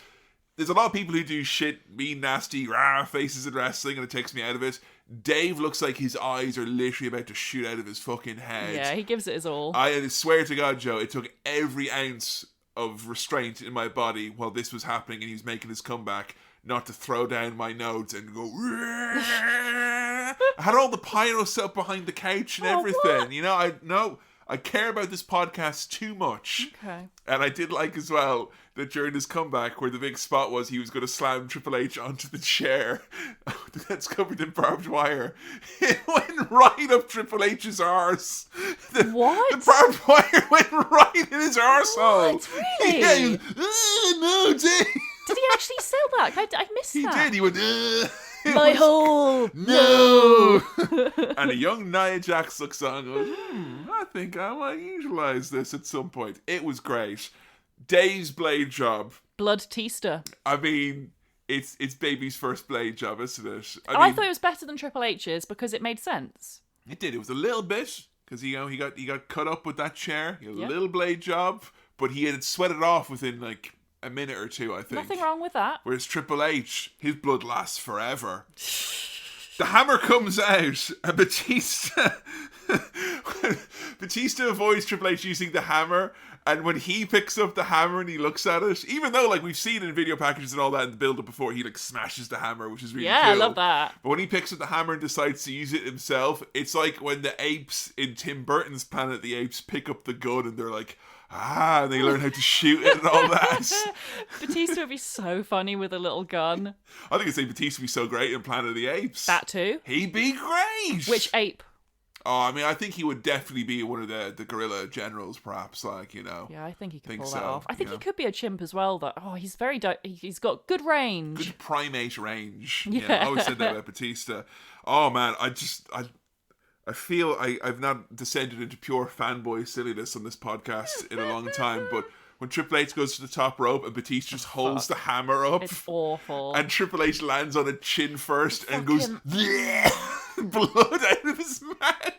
there's a lot of people who do shit, mean, nasty, rah faces in wrestling, and it takes me out of it. Dave looks like his eyes are literally about to shoot out of his fucking head. Yeah, he gives it his all. I swear to God, Joe, it took every ounce of restraint in my body while this was happening and he was making his comeback not to throw down my notes and go, I had all the pyro set up behind the couch and everything. What? You know, I care about this podcast too much. Okay. And I did like as well that during his comeback, where the big spot was, he was going to slam Triple H onto the chair that's covered in barbed wire. It went right up Triple H's arse. What? The barbed wire went right in his arsehole. What? Really? Yeah, he was, no, Dave. Did he actually sell that? I missed He that. did. He went, My hole. no. And a young Nia Jax looks on and goes, I think I might utilize this at some point. It was great. Dave's blade job. Batista. I mean, it's baby's first blade job, isn't it? I mean, thought it was better than Triple H's because it made sense. it did. It was a little bit because he got cut up with that chair. He had a Yep. little blade job, but he had sweated off within like a minute or two, I think. Nothing wrong with that. Whereas Triple H, his blood lasts forever. The hammer comes out, and Batista avoids Triple H using the hammer, and when he picks up the hammer and he looks at it, even though like we've seen in video packages and all that in the build-up before, he like smashes the hammer, which is really cool. I love that. But when he picks up the hammer and decides to use it himself, it's like when the apes in Tim Burton's Planet of the Apes pick up the gun and they're like, and they learn how to shoot it and all that. Batista would be so funny with a little gun. I think I'd say Batista would be so great in Planet of the Apes. That too. He'd be great. Which ape? Oh, I mean, I think he would definitely be one of the gorilla generals, perhaps. Like, you know. Yeah, I think he could Think pull so, that off. I think yeah. he could be a chimp as well, though. Oh, he's very... he's got good range. Good primate range. Yeah. I always said that about Batista. Oh, man, I feel I've not descended into pure fanboy silliness on this podcast in a long time, but when Triple H goes to the top rope and Batista just holds the hammer up, It's awful. and Triple H lands on it chin first and goes blood out of his mouth.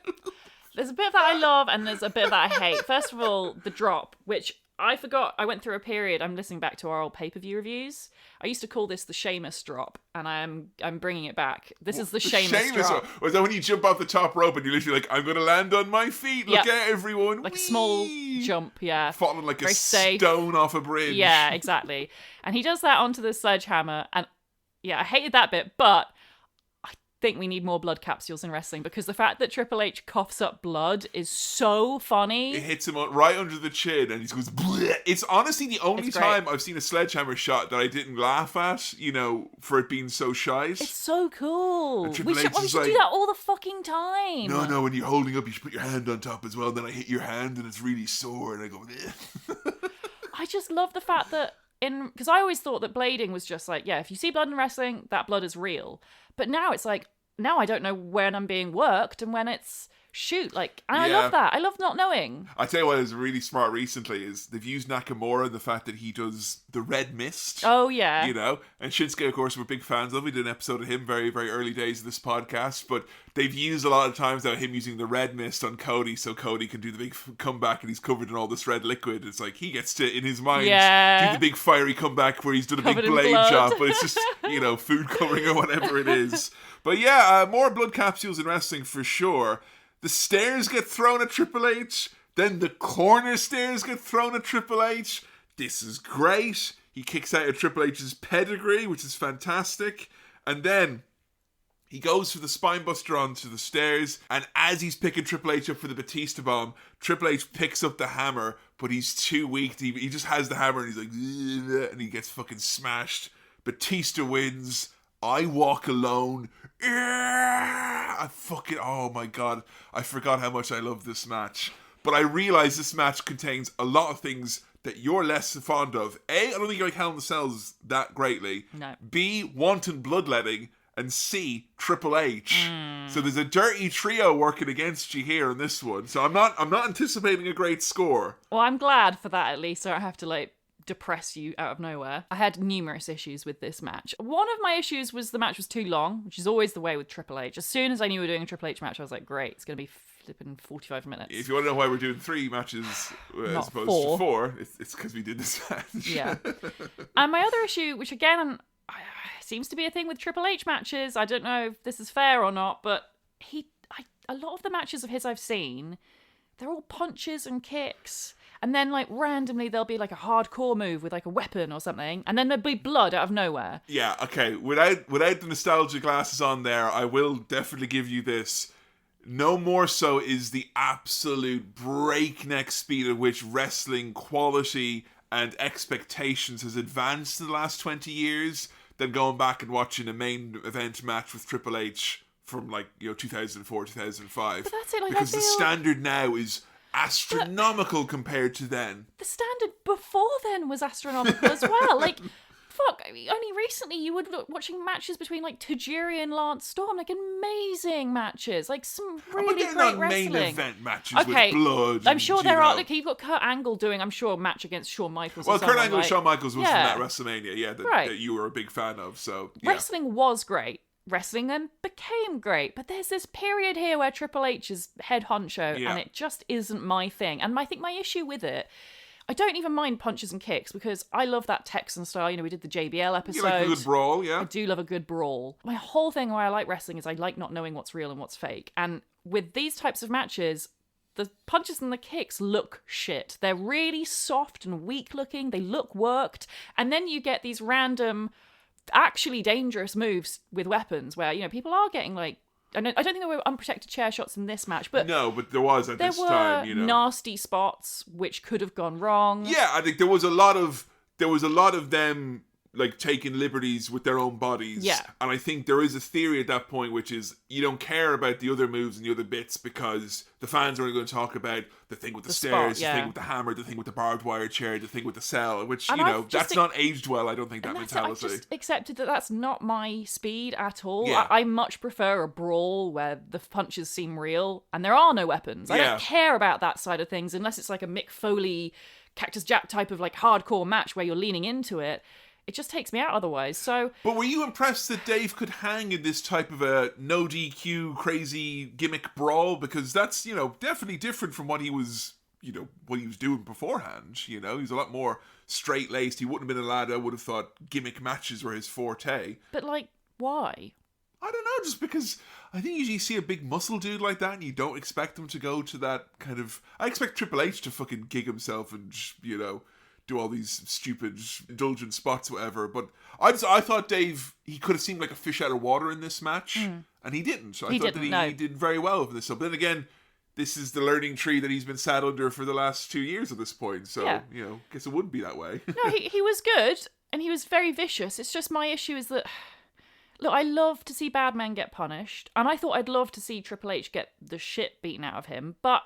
There's a bit that I love and there's a bit that I hate. First of all, the drop, which I forgot. I went through a period. I'm listening back to our old pay-per-view reviews. I used to call this the Sheamus drop, and I'm bringing it back. This is the Sheamus drop. Was that when you jump off the top rope and you're literally like, I'm going to land on my feet. Look Yeah. out, everyone. Like Whee! a small jump, yeah. Falling like Very a safe. stone off a bridge. Yeah, exactly. And he does that onto the sledgehammer, and yeah, I hated that bit, but I think we need more blood capsules in wrestling because the fact that Triple H coughs up blood is so funny. It hits him right under the chin and he goes, bleh. It's honestly the only It's great. time I've seen a sledgehammer shot that I didn't laugh at, you know, for it being so shite. It's so cool. And We Triple should, H we is should do like, that all the fucking time. No, when you're holding up, you should put your hand on top as well. Then I hit your hand and it's really sore. And I go, bleh. I just love the fact that because I always thought that blading was just like, yeah, if you see blood in wrestling, that blood is real. But now it's like, now I don't know when I'm being worked and when it's shoot. Like, and I Yeah. love that. I love not knowing. I tell you what is really smart recently is they've used Nakamura and the fact that he does the red mist. Oh, yeah. You know, and Shinsuke, of course, we're big fans of. We did an episode of him very, very early days of this podcast, but they've used a lot of times now him using the red mist on Cody so Cody can do the big comeback and he's covered in all this red liquid. It's like he gets to, in his mind, Yeah. do the big fiery comeback where he's done a Covered big in blade blood. job, but it's just, you know, food coloring or whatever it is. But yeah, more blood capsules in wrestling for sure. The stairs get thrown at Triple H. Then the corner stairs get thrown at Triple H. This is great. He kicks out of Triple H's pedigree, which is fantastic. And then He goes for the spinebuster onto the stairs, and as he's picking Triple H up for the Batista bomb, Triple H picks up the hammer, but he's too weak. He just has the hammer, and he's like, "Ugh," and he gets fucking smashed. Batista wins. I walk alone. Oh my god, I forgot how much I love this match. But I realize this match contains a lot of things that you're less fond of. A, I don't think you like Hell in the Cells that greatly. No. B, wanton bloodletting. And C, Triple H. So there's a dirty trio working against you here in this one. So I'm not anticipating a great score. Well, I'm glad for that at least, so I don't have to like depress you out of nowhere. I had numerous issues with this match. One of my issues was the match was too long, which is always the way with Triple H. As soon as I knew we were doing a Triple H match, I was like, great, it's going to be flipping 45 minutes. If you want to know why we're doing 3 matches as opposed to 4, it's because we did this match. Yeah. And my other issue, which again seems to be a thing with Triple H matches, I don't know if this is fair or not, but a lot of the matches of his I've seen, they're all punches and kicks. And then, like, randomly there'll be, like, a hardcore move with, like, a weapon or something. And then there'll be blood out of nowhere. Yeah, okay. Without the nostalgia glasses on there, I will definitely give you this. No more so is the absolute breakneck speed at which wrestling quality and expectations has advanced in the last 20 years than going back and watching a main event match with Triple H from, 2004, 2005. But that's it, because the standard now is astronomical compared to then. The standard before then was astronomical as well. Fuck, only recently you were watching matches between, Tajiri and Lance Storm, amazing matches, some really great not wrestling. Main event matches with blood. I'm sure there are, you've got Kurt Angle doing, I'm sure, a match against Shawn Michaels or Kurt Angle and Shawn Michaels was yeah. from that WrestleMania, that you were a big fan of, so, yeah. Wrestling was great. Wrestling then became great, but there's this period here where Triple H is head honcho, and it just isn't my thing. And I think my issue with it, I don't even mind punches and kicks because I love that Texan style. We did the JBL episode. You like a good brawl, yeah? I do love a good brawl. My whole thing why I like wrestling is I like not knowing what's real and what's fake. And with these types of matches, the punches and the kicks look shit. They're really soft and weak looking. They look worked. And then you get these random, actually dangerous moves with weapons where, people are getting I don't think there were unprotected chair shots in this match, but no, but there was at this time. There were nasty spots which could have gone wrong. Yeah, I think there was a lot of them taking liberties with their own bodies. Yeah, and I think there is a theory at that point which is you don't care about the other moves and the other bits because the fans are only going to talk about the thing with the stairs, spot, the thing with the hammer, the thing with the barbed wire chair, the thing with the cell. Which that's not aged well. I don't think that mentality. I've just accepted that that's not my speed at all. Yeah. I much prefer a brawl where the punches seem real and there are no weapons. I don't care about that side of things unless it's like a Mick Foley, Cactus Jack type of hardcore match where you're leaning into it. It just takes me out otherwise. So, but were you impressed that Dave could hang in this type of a no DQ crazy gimmick brawl? Because that's definitely different from what he was doing beforehand. He's a lot more straight laced. He wouldn't have been a lad I would have thought gimmick matches were his forte. But why? I don't know. Just because I think usually you see a big muscle dude like that, and you don't expect him to go to that kind of. I expect Triple H to fucking gig himself and do all these stupid indulgent spots, whatever. But I thought Dave, he could have seemed like a fish out of water in this match, and he didn't. So I thought he did very well with this. So, but then again, this is the learning tree that he's been sat under for the last 2 years at this point. So, guess it wouldn't be that way. No, he was good, and he was very vicious. It's just my issue is that, look, I love to see bad men get punished, and I thought I'd love to see Triple H get the shit beaten out of him, but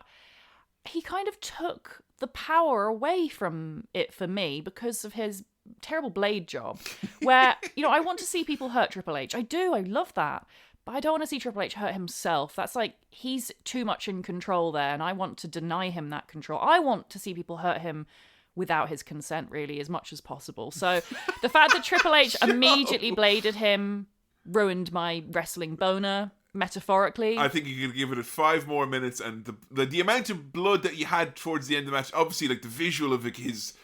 he kind of took the power away from it for me because of his terrible blade job where I want to see people hurt Triple H. I love that, but I don't want to see Triple H hurt himself. That's he's too much in control there, and I want to deny him that control. I want to see people hurt him without his consent, really, as much as possible. So the fact that Triple H immediately bladed him ruined my wrestling boner, metaphorically. I think you could give it 5 more minutes, and the amount of blood that you had towards the end of the match, obviously the visual of his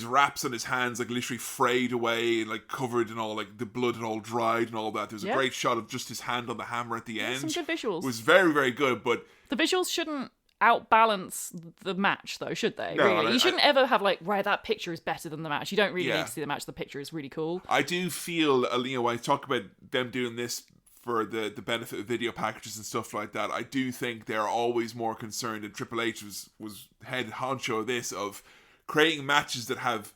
wraps on his hands literally frayed away and covered and all the blood had all dried and all that. There's a great shot of just his hand on the hammer at the end. Some good visuals. It was very, very good, but the visuals shouldn't outbalance the match though, should they? No, really? You shouldn't ever have right, that picture is better than the match. You don't really need to see the match. The picture is really cool. I do feel, when I talk about them doing this for the benefit of video packages and stuff like that, I do think they're always more concerned, and Triple H was head honcho of this, of creating matches that have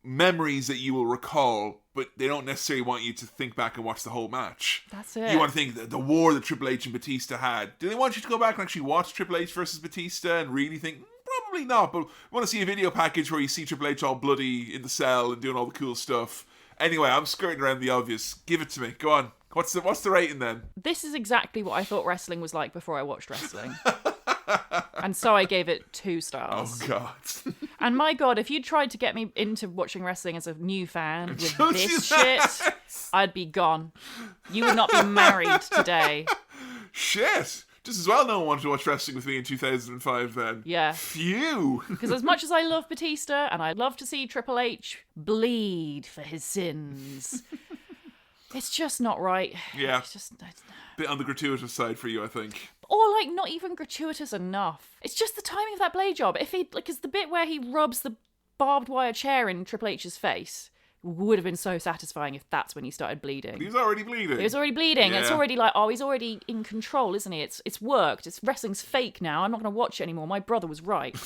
memories that you will recall, but they don't necessarily want you to think back and watch the whole match. That's it. You want to think the war that Triple H and Batista had. Do they want you to go back and actually watch Triple H versus Batista and really think, probably not, but we want to see a video package where you see Triple H all bloody in the cell and doing all the cool stuff. Anyway, I'm skirting around the obvious. Give it to me. Go on. What's the rating then? This is exactly what I thought wrestling was like before I watched wrestling. And so I gave it 2 stars. Oh, God. And my God, if you'd tried to get me into watching wrestling as a new fan with Don't this do that. shit, I'd be gone. You would not be married today. Shit. Just as well no one wanted to watch wrestling with me in 2005 then. Yeah. Phew. Because as much as I love Batista, and I love to see Triple H bleed for his sins, it's just not right. Yeah. It's just... Bit on the gratuitous side for you, I think. Or, like, not even gratuitous enough. It's just the timing of that blade job. If he, like, it's the bit where he rubs the barbed wire chair in Triple H's face would have been so satisfying if that's when he started bleeding. He was already bleeding. He was already bleeding. Yeah. It's already like, oh, he's already in control, isn't he? It's worked. Wrestling's fake now. I'm not going to watch it anymore. My brother was right.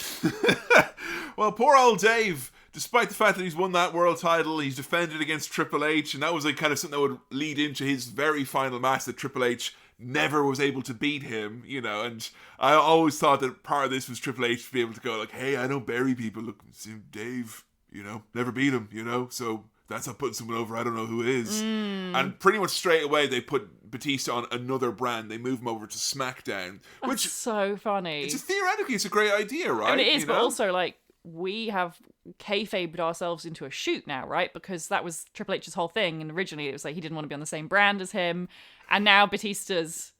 Well, poor old Dave, despite the fact that he's won that world title, he's defended against Triple H, and that was like kind of something that would lead into his very final match that Triple H never was able to beat him, you know, and I always thought that part of this was Triple H to be able to go like, hey, I don't bury people, look, see Dave, you know, never beat him, you know, so that's not putting someone over, I don't know who is. And pretty much straight away they put Batista on another brand, they move him over to SmackDown, which That's so funny. theoretically it's a great idea, right? I mean, it is, You but know? also, like, we have kayfabed ourselves into a shoot now, right? Because that was Triple H's whole thing, and originally it was like he didn't want to be on the same brand as him, and now Batista's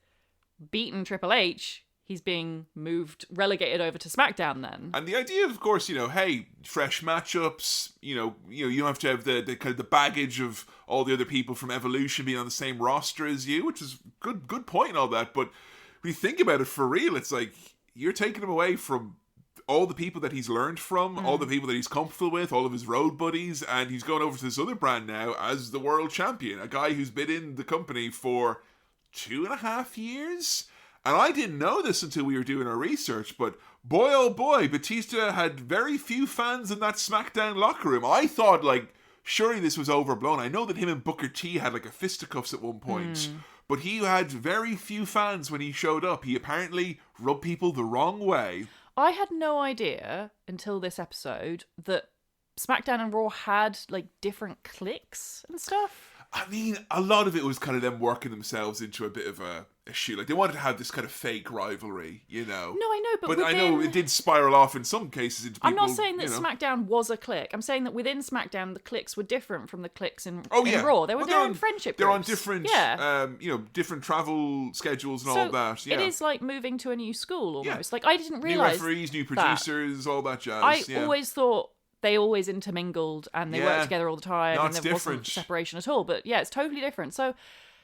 beaten Triple H, he's being relegated over to SmackDown then. And the idea, of course, you know, hey, fresh matchups, you don't have to have the kind of the baggage of all the other people from Evolution being on the same roster as you, which is good point and all that. But when you think about it for real, it's like you're taking him away from all the people that he's learned from, all the people that he's comfortable with, all of his road buddies, and he's going over to this other brand now as the world champion, a guy who's been in the company for 2.5 years. And I didn't know this until we were doing our research, but boy oh boy, Batista had very few fans in that SmackDown locker room. I thought, like, surely this was overblown. I know that him and Booker T had like a fisticuffs at one point, but he had very few fans when he showed up. He apparently rubbed people the wrong way. I had no idea until this episode that SmackDown and Raw had, like, different cliques and stuff. I mean, a lot of it was kind of them working themselves into a bit of a shoot. Like, they wanted to have this kind of fake rivalry, you know. No, I know, but I know it did spiral off in some cases into people. I'm not saying that you know. SmackDown was a clique. I'm saying that within SmackDown, the cliques were different from the cliques in Oh yeah, Raw. They were Well, their own friendship They're on groups. different, Yeah. different travel schedules and So all that. Yeah. it is like moving to a new school almost. Yeah. Like, I didn't new realise referees, new that. producers, all that jazz. I yeah. always thought they always intermingled and they Yeah. worked together all the time, No, and it's there different. wasn't separation at all. But yeah, it's totally different. So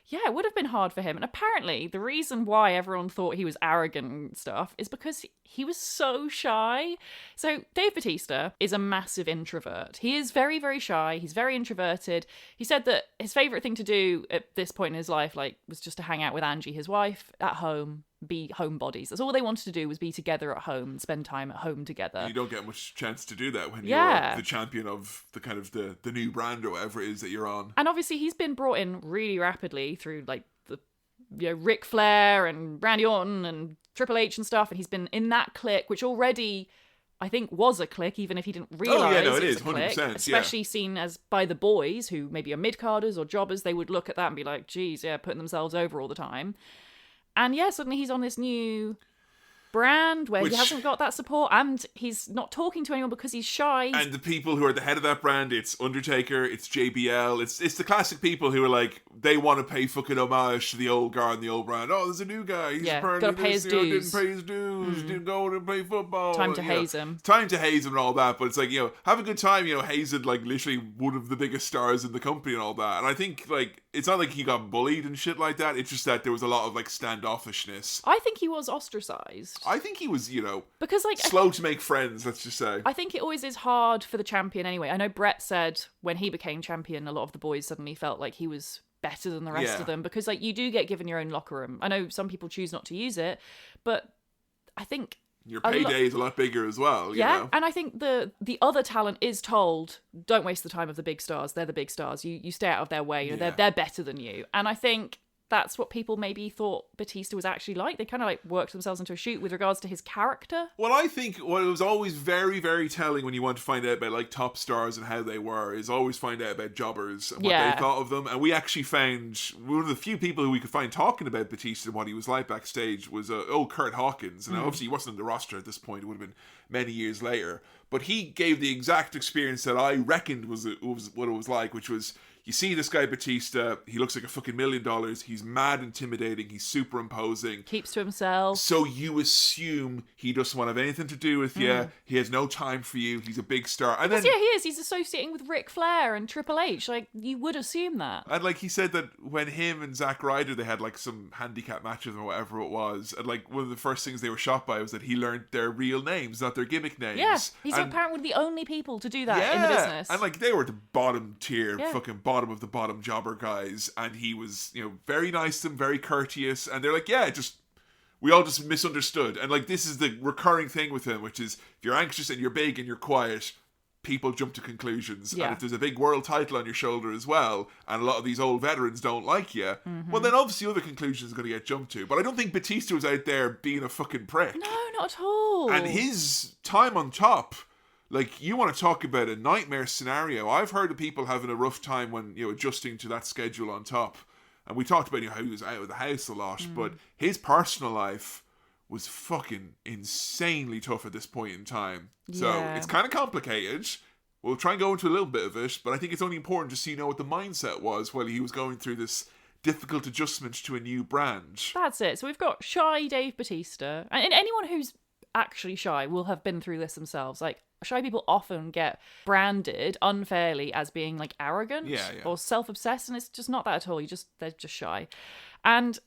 yeah, it would have been hard for him. And apparently the reason why everyone thought he was arrogant and stuff is because he was so shy. So Dave Batista is a massive introvert. He is very, very shy. He's very introverted. He said that his favourite thing to do at this point in his life, like, was just to hang out with Angie, his wife, at home, be homebodies. That's all they wanted to do, was be together at home, spend time at home together. You don't get much chance to do that when Yeah. you're the champion of the kind of the new brand or whatever it is that you're on. And obviously he's been brought in really rapidly through, like, the, Ric Flair and Randy Orton and Triple H and stuff, and he's been in that clique, which already, I think, was a clique, even if he didn't realise it it was is, a clique. 100%, Especially seen as by the boys, who maybe are mid-carders or jobbers, they would look at that and be like, geez, yeah, putting themselves over all the time. And yeah, suddenly he's on this new brand where Which- he hasn't got that support, and he's not talking to anyone because he's shy. And the people who are the head of that brand, it's Undertaker, it's JBL, it's the classic people who are like, they want to pay fucking homage to the old guard and the old brand. Oh, there's a new guy. He's Yeah, apparently gotta pay his didn't dues. pay his dues, didn't go to play football. Time to you know. haze him. Time to haze him and all that, but it's like, have a good time, hazing like literally one of the biggest stars in the company and all that. And I think, like, it's not like he got bullied and shit like that, it's just that there was a lot of, like, standoffishness. I think he was ostracized. I think he was, Because, like, slow to make friends, let's just say. I think it always is hard for the champion anyway. I know Brett said when he became champion, a lot of the boys suddenly felt like he was better than the rest Yeah. of them, because like you do get given your own locker room. I know some people choose not to use it, but I think Your payday is a lot bigger as well. yeah, You know? and I think the other talent is told, don't waste the time of the big stars. They're the big stars. You stay out of their way. You know, Yeah. they're better than you. And I think that's what people maybe thought Batista was actually like. They kind of like worked themselves into a shoot with regards to his character. Well, I think what was always very, very telling when you want to find out about like top stars and how they were is always find out about jobbers and what Yeah. they thought of them. And we actually found one of the few people who we could find talking about Batista and what he was like backstage was old Kurt Hawkins. And obviously he wasn't on the roster at this point; it would have been many years later. But he gave the exact experience that I reckoned was what it was like, which was. You see this guy Batista, he looks like a fucking $1 million. He's mad intimidating. He's super imposing. Keeps to himself. So you assume he doesn't want to have anything to do with you. He has no time for you. He's a big star. And then, Yeah, he is. He's associating with Ric Flair and Triple H. Like, you would assume that. and like he said that when him and Zack Ryder, they had like some handicap matches or whatever it was. And like one of the first things they were shocked by was that he learned their real names, not their gimmick names. Yeah, he's and, apparently one of the only people to do that in the business. And like they were the bottom tier, Yeah. fucking bottom of the bottom jobber guys, and he was, you know, very nice to them, very courteous, and they're like, yeah, just we all just misunderstood. And like this is the recurring thing with him, which is if you're anxious and you're big and you're quiet, people jump to conclusions. Yeah. And if there's a big world title on your shoulder as well, and a lot of these old veterans don't like you, well then obviously other conclusions are going to get jumped to. But I don't think Batista was out there being a fucking prick. No, not at all. And his time on top, like, you want to talk about a nightmare scenario. I've heard of people having a rough time when, you know, adjusting to that schedule on top. And we talked about, you know, how he was out of the house a lot, but his personal life was fucking insanely tough at this point in time. So Yeah. it's kind of complicated. We'll try and go into a little bit of it, but I think it's only important just so you know what the mindset was while he was going through this difficult adjustment to a new brand. That's it. So we've got shy Dave Batista. And anyone who's actually shy will have been through this themselves. Like, shy people often get branded unfairly as being like arrogant or self-obsessed, and it's just not that at all. They're just shy. And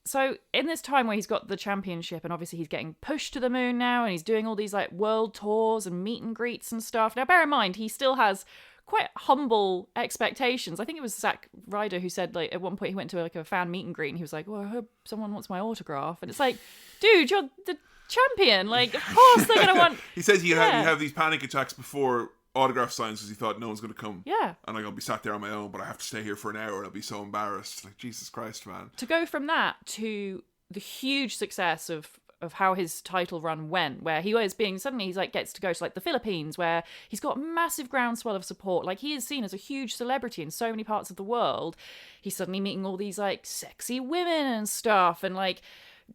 so in this time where he's got the championship and obviously he's getting pushed to the moon now and he's doing all these like world tours and meet and greets and stuff. Now bear in mind, he still has quite humble expectations. I think it was Zack Ryder who said like at one point he went to like a fan meet and greet and he was like, well, I hope someone wants my autograph. And it's like, dude, you're the champion. Like, of course they're going to want... He says he'd have these panic attacks before autograph signs because he thought no one's going to come. Yeah. And I'll be sat there on my own, but I have to stay here for an hour and I'll be so embarrassed. Like, Jesus Christ, man. To go from that to the huge success of how his title run went, where he was being, suddenly he's like gets to go to like the Philippines, where he's got massive groundswell of support. Like, he is seen as a huge celebrity in so many parts of the world. He's suddenly meeting all these like sexy women and stuff, and like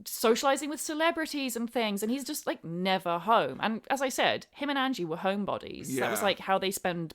socializing with celebrities and things, and he's just like never home. And as I said, him and Angie were homebodies. That was like how they spent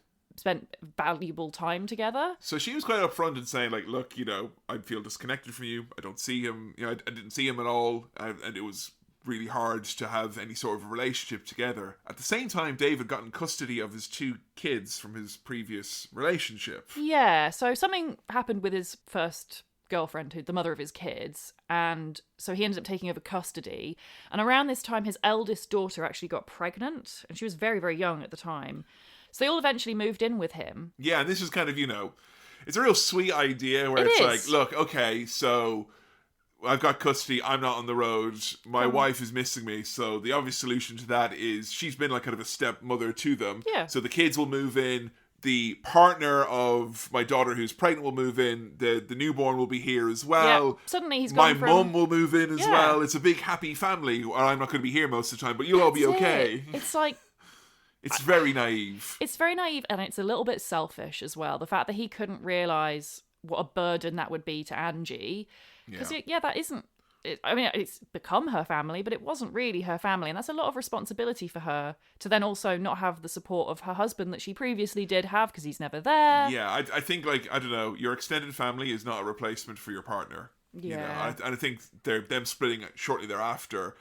valuable time together. So she was quite upfront in saying, like, look, you know, I feel disconnected from you. I don't see him. You know, I didn't see him at all, and it was really hard to have any sort of a relationship together. At the same time, David got in custody of his 2 kids from his previous relationship. Yeah, so something happened with his first girlfriend, who the mother of his kids, and so he ended up taking over custody. And around this time, his eldest daughter actually got pregnant, and she was very, very young at the time. So they all eventually moved in with him. Yeah, and this is kind of, you know, it's a real sweet idea where it's like, look, okay, so I've got custody, I'm not on the road, my wife is missing me, so the obvious solution to that is she's been like kind of a stepmother to them. Yeah. So the kids will move in, the partner of my daughter who's pregnant will move in, the newborn will be here as well. Yeah. Suddenly he's my gone from... mum will move in as well. It's a big happy family, and I'm not going to be here most of the time, but you'll all be okay. It's like... It's very naive. It's very naive, and it's a little bit selfish as well. The fact that he couldn't realise what a burden that would be to Angie. Because, that isn't... I mean, it's become her family, but it wasn't really her family. And that's a lot of responsibility for her to then also not have the support of her husband that she previously did have because he's never there. Yeah, I think, like, I don't know, your extended family is not a replacement for your partner. Yeah. You know? And I think them splitting shortly thereafter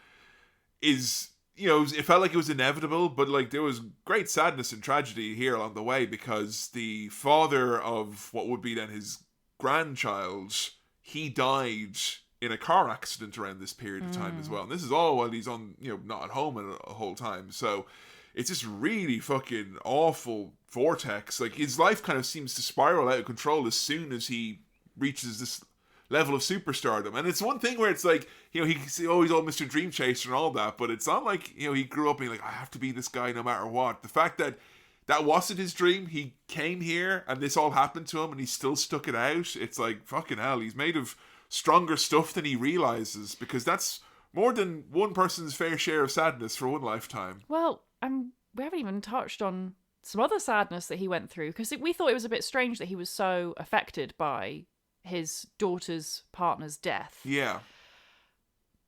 is... You know, it felt like it was inevitable, but like there was great sadness and tragedy here along the way because the father of what would be then his grandchild, he died in a car accident around this period of time as well. And this is all while he's on, you know, not at home a whole time. So it's this really fucking awful vortex. Like his life kind of seems to spiral out of control as soon as he reaches this level of superstardom. And it's one thing where it's like, he's always all Mr. Dream Chaser and all that, but it's not like, he grew up being like, I have to be this guy no matter what. The fact that wasn't his dream, he came here and this all happened to him and he still stuck it out. It's like, fucking hell, he's made of stronger stuff than he realizes, because that's more than one person's fair share of sadness for one lifetime. Well, we haven't even touched on some other sadness that he went through, because we thought it was a bit strange that he was so affected by his daughter's partner's death. Yeah.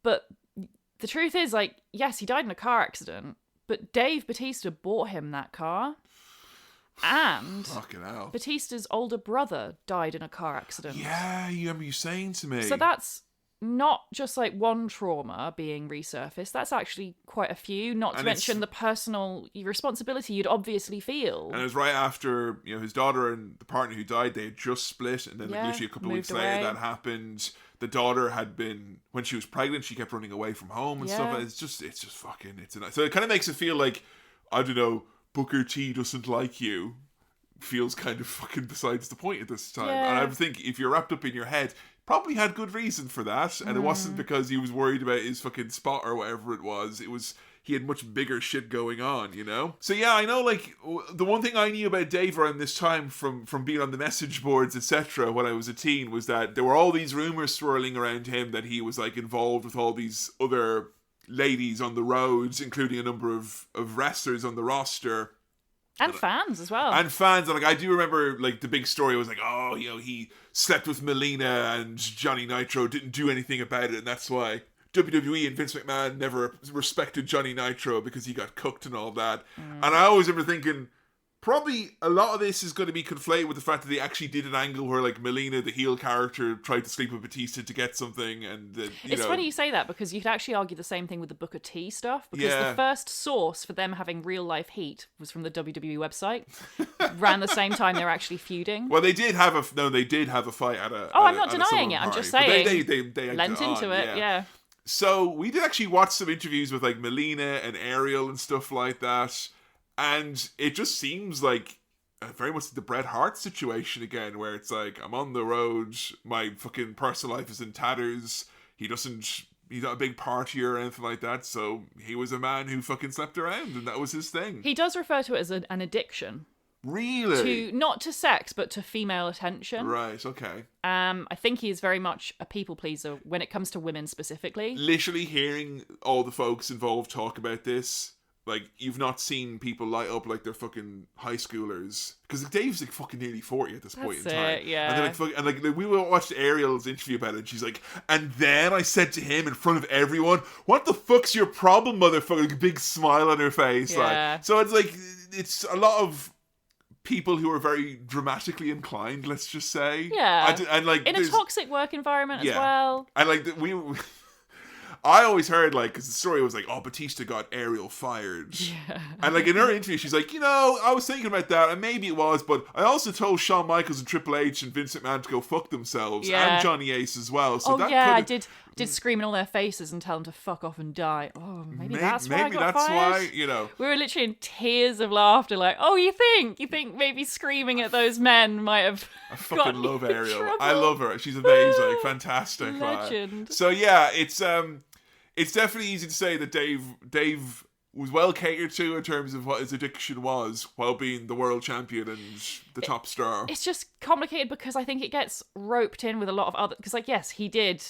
But the truth is, like, yes, he died in a car accident, but Dave Batista bought him that car. And fucking hell, Batista's older brother died in a car accident. Yeah, you remember you saying to me. So that's not just like one trauma being resurfaced. That's actually quite a few, not to mention the personal responsibility you'd obviously feel. And it was right after, his daughter and the partner who died, they had just split, and then literally a couple of weeks later that happened. The daughter had been, when she was pregnant, she kept running away from home and stuff. It's just fucking, so it kind of makes it feel like, I don't know, Booker T doesn't like you feels kind of fucking besides the point at this time. And I think if you're wrapped up in your head, probably had good reason for that, and it wasn't because he was worried about his fucking spot or whatever it was. It was, he had much bigger shit going on, So yeah, I know, like, the one thing I knew about Dave around this time from being on the message boards, etc., when I was a teen, was that there were all these rumors swirling around him that he was, like, involved with all these other ladies on the roads, including a number of wrestlers on the roster. And fans as well. And fans. And, like, I do remember, like, the big story was like, oh, he slept with Melina and Johnny Nitro didn't do anything about it, and that's why WWE and Vince McMahon never respected Johnny Nitro, because he got cooked and all that. And I always remember thinking, probably a lot of this is going to be conflated with the fact that they actually did an angle where, like, Melina, the heel character, tried to sleep with Batista to get something, and it's funny you say that, because you could actually argue the same thing with the Booker T stuff, because the first source for them having real life heat was from the WWE website. Around the same time they were actually feuding. Well, they did have a fight at a. I'm not denying it. I'm just saying they lent into it. Yeah. So we did actually watch some interviews with, like, Melina and Ariel and stuff like that. And it just seems like very much the Bret Hart situation again, where it's like, I'm on the road, my fucking personal life is in tatters, he's not a big partier or anything like that, so he was a man who fucking slept around, and that was his thing. He does refer to it as an addiction. Really? Not to sex, but to female attention. Right, okay. I think he is very much a people pleaser when it comes to women specifically. Literally hearing all the folks involved talk about this, like, you've not seen people light up like they're fucking high schoolers. Because Dave's, like, fucking nearly 40 at this point in time. Yeah. And they're like, we watched Ariel's interview about it, and she's like, and then I said to him in front of everyone, what the fuck's your problem, motherfucker? Like, a big smile on her face. Yeah. Like. So it's like, it's a lot of people who are very dramatically inclined, let's just say. Yeah. And like, in a toxic work environment as well. And like, I always heard, like, because the story was like, oh, Batista got Ariel fired. Yeah. And, like, in her interview, she's like, I was thinking about that, and maybe it was, but I also told Shawn Michaels and Triple H and Vince McMahon to go fuck themselves, and Johnny Ace as well. So I did scream in all their faces and tell them to fuck off and die. Oh, maybe that's why I got fired. We were literally in tears of laughter, like, oh, you think maybe screaming at those men might have I fucking love Ariel. Trouble. I love her. She's amazing. Fantastic. Legend. So, yeah, it's definitely easy to say that Dave was well catered to in terms of what his addiction was, while being the world champion and the top star. It's just complicated because I think it gets roped in with a lot of other... Because, like, yes, he did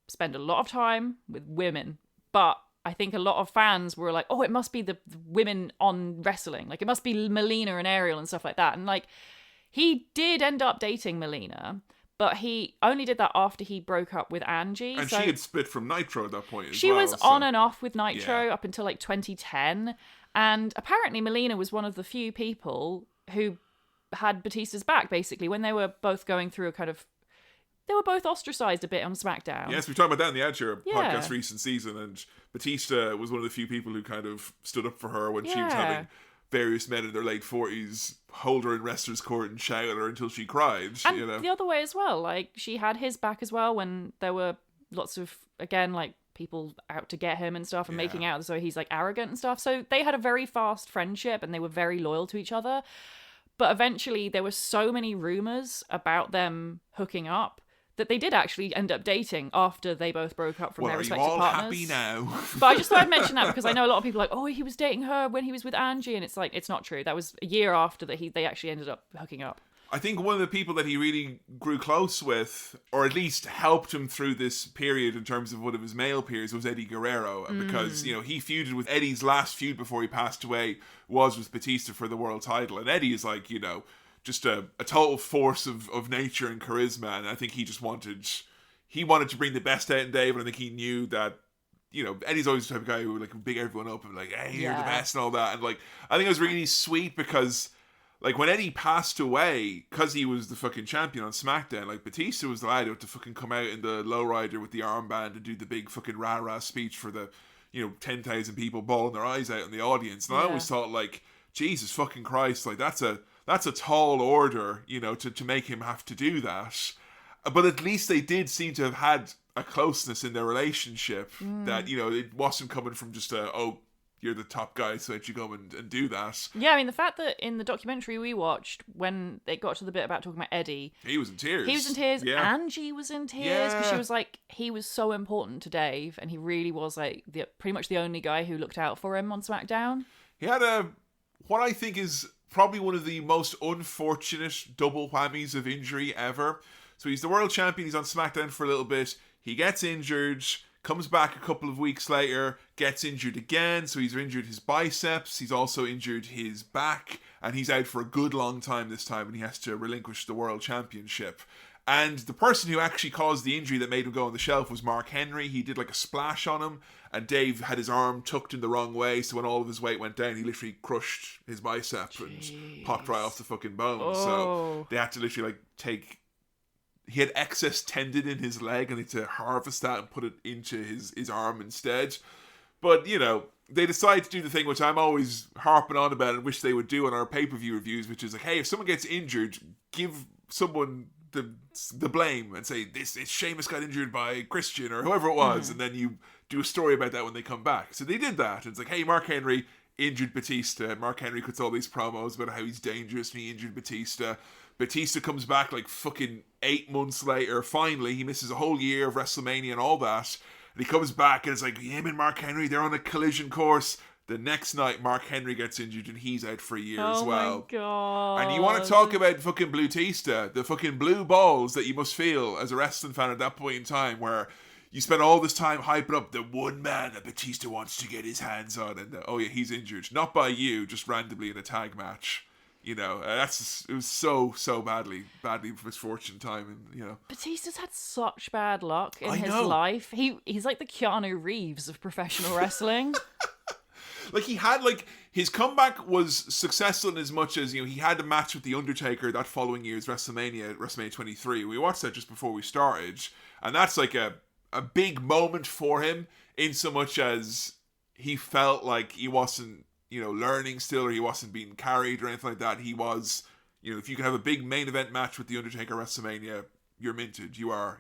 spend a lot of time with women, but I think a lot of fans were like, oh, it must be the women on wrestling. Like, it must be Melina and Ariel and stuff like that. And, like, he did end up dating Melina, but he only did that after he broke up with Angie. And she had split from Nitro at that point as well. She was on and off with Nitro up until, like, 2010. And apparently Melina was one of the few people who had Batista's back, basically, when they were both going through a kind of... They were both ostracized a bit on SmackDown. Yes, we talked about that in the Edge podcast recent season, and Batista was one of the few people who kind of stood up for her when she was having various men in their late 40s hold her in wrestler's court and shout at her until she cried. And the other way as well. Like, she had his back as well when there were lots of, again, like, people out to get him and stuff and making out so he's, like, arrogant and stuff. So they had a very fast friendship and they were very loyal to each other. But eventually there were so many rumors about them hooking up that they did actually end up dating after they both broke up from their Are you respective all partners. happy now? But I just thought I'd mention that because I know a lot of people are like, oh, he was dating her when he was with Angie, and it's like, it's not true. That was a year after that they actually ended up hooking up. I think one of the people that he really grew close with, or at least helped him through this period in terms of one of his male peers, was Eddie Guerrero. And because, you know, he feuded with Eddie's last feud before he passed away was with Batista for the world title. And Eddie is like, you know, just a total force of nature and charisma. And I think he just wanted to bring the best out in Dave. And I think he knew that, you know, Eddie's always the type of guy who would like big everyone up and like, hey, you're the best and all that. And like, I think it was really sweet because, like, when Eddie passed away, because he was the fucking champion on SmackDown, like, Batista was the lad who had to fucking come out in the lowrider with the armband and do the big fucking rah-rah speech for the, you know, 10,000 people bawling their eyes out in the audience. And I always thought, like, Jesus fucking Christ, like, that's a tall order, you know, to make him have to do that. But at least they did seem to have had a closeness in their relationship that, you know, it wasn't coming from just you're the top guy, so let you go and do that. Yeah, I mean, the fact that in the documentary we watched, when they got to the bit about talking about Eddie... He was in tears. Yeah. Angie was in tears, because she was like, he was so important to Dave, and he really was like pretty much the only guy who looked out for him on SmackDown. He had what I think is probably one of the most unfortunate double whammies of injury ever. So he's the world champion, he's on SmackDown for a little bit, he gets injured... Comes back a couple of weeks later, gets injured again, so he's injured his biceps, he's also injured his back, and he's out for a good long time this time, and he has to relinquish the World Championship. And the person who actually caused the injury that made him go on the shelf was Mark Henry. He did like a splash on him, and Dave had his arm tucked in the wrong way, so when all of his weight went down, he literally crushed his bicep and popped right off the fucking bone. So they had to literally like he had excess tendon in his leg and they had to harvest that and put it into his arm instead. But, you know, they decided to do the thing which I'm always harping on about and wish they would do in our pay-per-view reviews, which is like, hey, if someone gets injured, give someone the blame and say, Sheamus got injured by Christian or whoever it was, and then you do a story about that when they come back. So they did that. It's like, hey, Mark Henry injured Batista, and Mark Henry cuts all these promos about how he's dangerous and he injured Batista. Batista comes back like fucking 8 months later. Finally, he misses a whole year of WrestleMania and all that. And he comes back and it's like, him and Mark Henry, they're on a collision course. The next night, Mark Henry gets injured and he's out for a year as well. Oh my God. And you want to talk about fucking Batista, the fucking blue balls that you must feel as a wrestling fan at that point in time, where you spend all this time hyping up the one man that Batista wants to get his hands on, and he's injured. Not by you, just randomly in a tag match. You know, it was so badly misfortune time, and you know. Batista's had such bad luck in his life. He's like the Keanu Reeves of professional wrestling. Like he had his comeback was successful in as much as, you know, he had a match with The Undertaker that following year's WrestleMania 23. We watched that just before we started, and that's like a big moment for him in so much as he felt like he wasn't, you know, learning still, or he wasn't being carried or anything like that. He was, you know, if you can have a big main event match with The Undertaker WrestleMania, you're minted. You're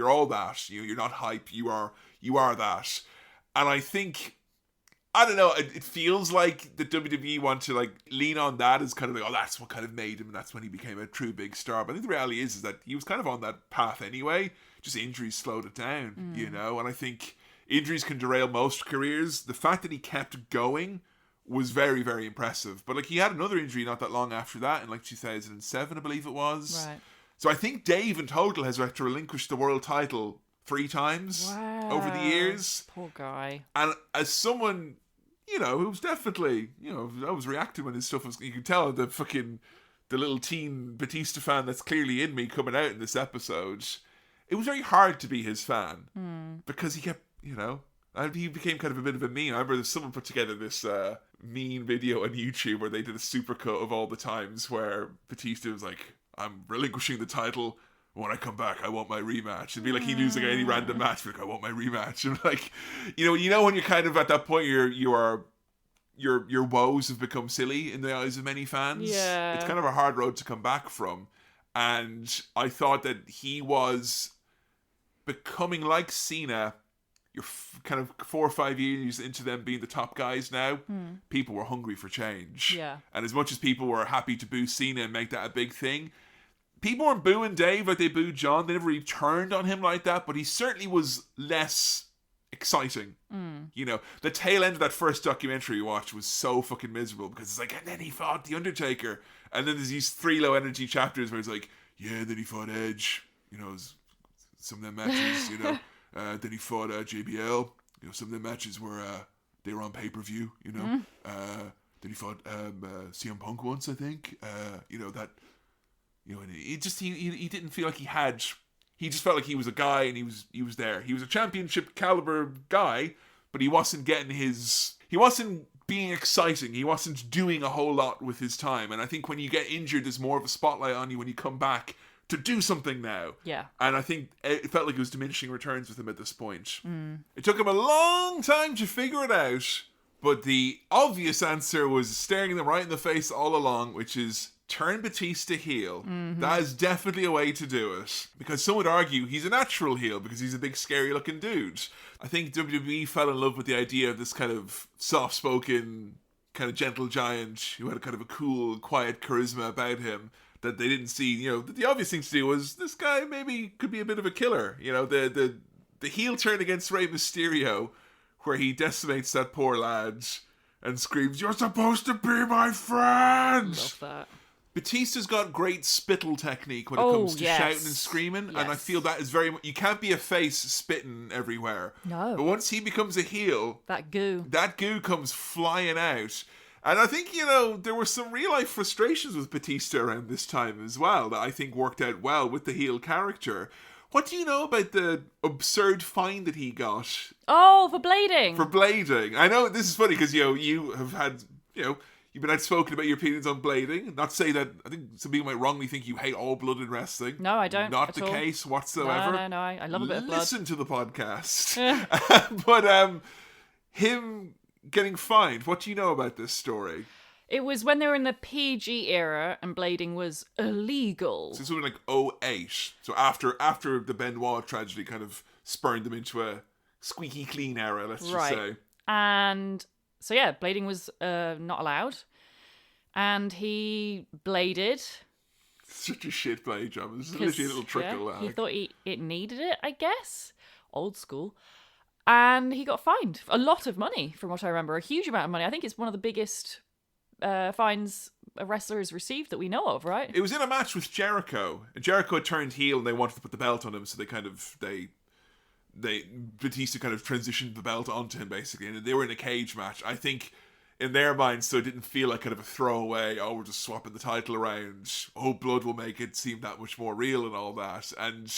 all that. You're not hype. You are that. And I think, I don't know, it feels like the WWE want to like lean on that as kind of like, that's what kind of made him, and that's when he became a true big star. But I think the reality is that he was kind of on that path anyway. Just injuries slowed it down, you know. And I think injuries can derail most careers. The fact that he kept going was very, very impressive. But like, he had another injury not that long after that in like 2007, I believe it was. Right. So I think Dave in total has had to relinquish the world title 3 times over the years. Poor guy. And as someone, you know, who's definitely, you know, I was reacting when his stuff was, you can tell the little teen Batista fan that's clearly in me coming out in this episode. It was very hard to be his fan because he kept, you know, he became kind of a bit of a meme. I remember someone put together this mean video on YouTube where they did a supercut of all the times where Batista was like, I'm relinquishing the title. When I come back, I want my rematch. It'd be like he'd lose like any random match, like I want my rematch. And like, you know when you're kind of at that point, your woes have become silly in the eyes of many fans. Yeah, it's kind of a hard road to come back from. And I thought that he was becoming like Cena. You're kind of 4 or 5 years into them being the top guys now. People were hungry for change. Yeah, and as much as people were happy to boo Cena and make that a big thing, people weren't booing Dave like they booed John. They never really turned on him like that, but he certainly was less exciting. You know, the tail end of that first documentary we watched was so fucking miserable because it's like, and then he fought The Undertaker. And then there's these 3 low energy chapters where it's like, yeah, then he fought Edge. You know, some of them matches, you know. Then he fought JBL. You know, some of them matches were they were on pay-per-view, you know. Then he fought CM Punk once, I think. You know, that, you know, and he didn't feel like he just felt like he was a guy and he was there. He was a championship caliber guy, but he wasn't being exciting. He wasn't doing a whole lot with his time. And I think when you get injured, there's more of a spotlight on you when you come back to do something now. Yeah. And I think it felt like it was diminishing returns with him at this point. It took him a long time to figure it out, but the obvious answer was staring them right in the face all along, which is turn Batista heel. That is definitely a way to do it. Because some would argue he's a natural heel because he's a big scary looking dude. I think WWE fell in love with the idea of this kind of soft-spoken, kind of gentle giant who had a kind of a cool, quiet charisma about him that they didn't see. You know, the obvious thing to do was this guy maybe could be a bit of a killer. You know, the heel turn against Rey Mysterio where he decimates that poor lad and screams, "You're supposed to be my friend!" Love that. Batista's got great spittle technique when it comes to shouting and screaming, and I feel that is very much... You can't be a face spitting everywhere. No. But once he becomes a heel... That goo comes flying out. And I think, you know, there were some real-life frustrations with Batista around this time as well that I think worked out well with the heel character. What do you know about the absurd fine that he got? Oh, for blading. For blading. I know this is funny because, you know, you have had, you know... You've been outspoken about your opinions on blading. Not to say that, I think some people might wrongly think you hate all blood in wrestling. No, I don't. Not the case whatsoever. No, I love a bit of blood. Listen to the podcast. But him getting fined, what do you know about this story? It was when they were in the PG era and blading was illegal. So it's something like 08. So after the Benoit tragedy kind of spurned them into a squeaky clean era, let's just say. And... So yeah, blading was not allowed, and he bladed. Such a shit blade job. There's literally a little trickle. He thought it needed it, I guess. Old school. And he got fined a lot of money, from what I remember. A huge amount of money. I think it's one of the biggest fines a wrestler has received that we know of, right? It was in a match with Jericho. And Jericho had turned heel and they wanted to put the belt on him, so Batista kind of transitioned the belt onto him basically, and they were in a cage match. I think in their minds, so it didn't feel like kind of a throwaway, oh, we're just swapping the title around, oh, blood will make it seem that much more real and all that. And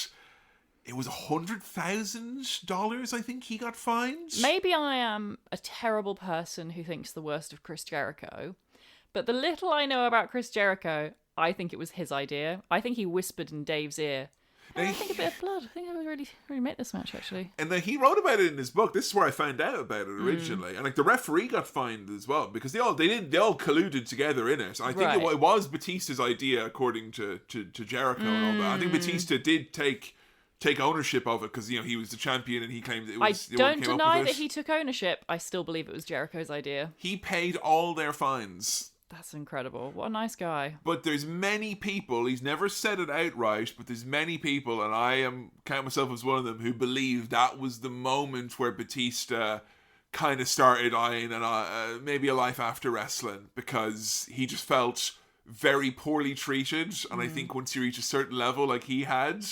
it was $100,000 I think he got fined. Maybe I am a terrible person who thinks the worst of Chris Jericho, but the little I know about Chris Jericho, I think it was his idea. I think he whispered in Dave's ear, I think a bit of blood. I think I would really make this match, actually. And then he wrote about it in his book. This is where I found out about it originally. And like the referee got fined as well because they all colluded together in it. I think it was Batista's idea, according to Jericho and all that. I think Batista did take ownership of it because, you know, he was the champion and he claimed it was... I don't deny that he took ownership. I still believe it was Jericho's idea. He paid all their fines. That's incredible. What a nice guy. But there's many people, he's never said it outright, but there's many people, and I count myself as one of them, who believe that was the moment where Batista kind of started eyeing maybe a life after wrestling, because he just felt very poorly treated, and I think once you reach a certain level like he had,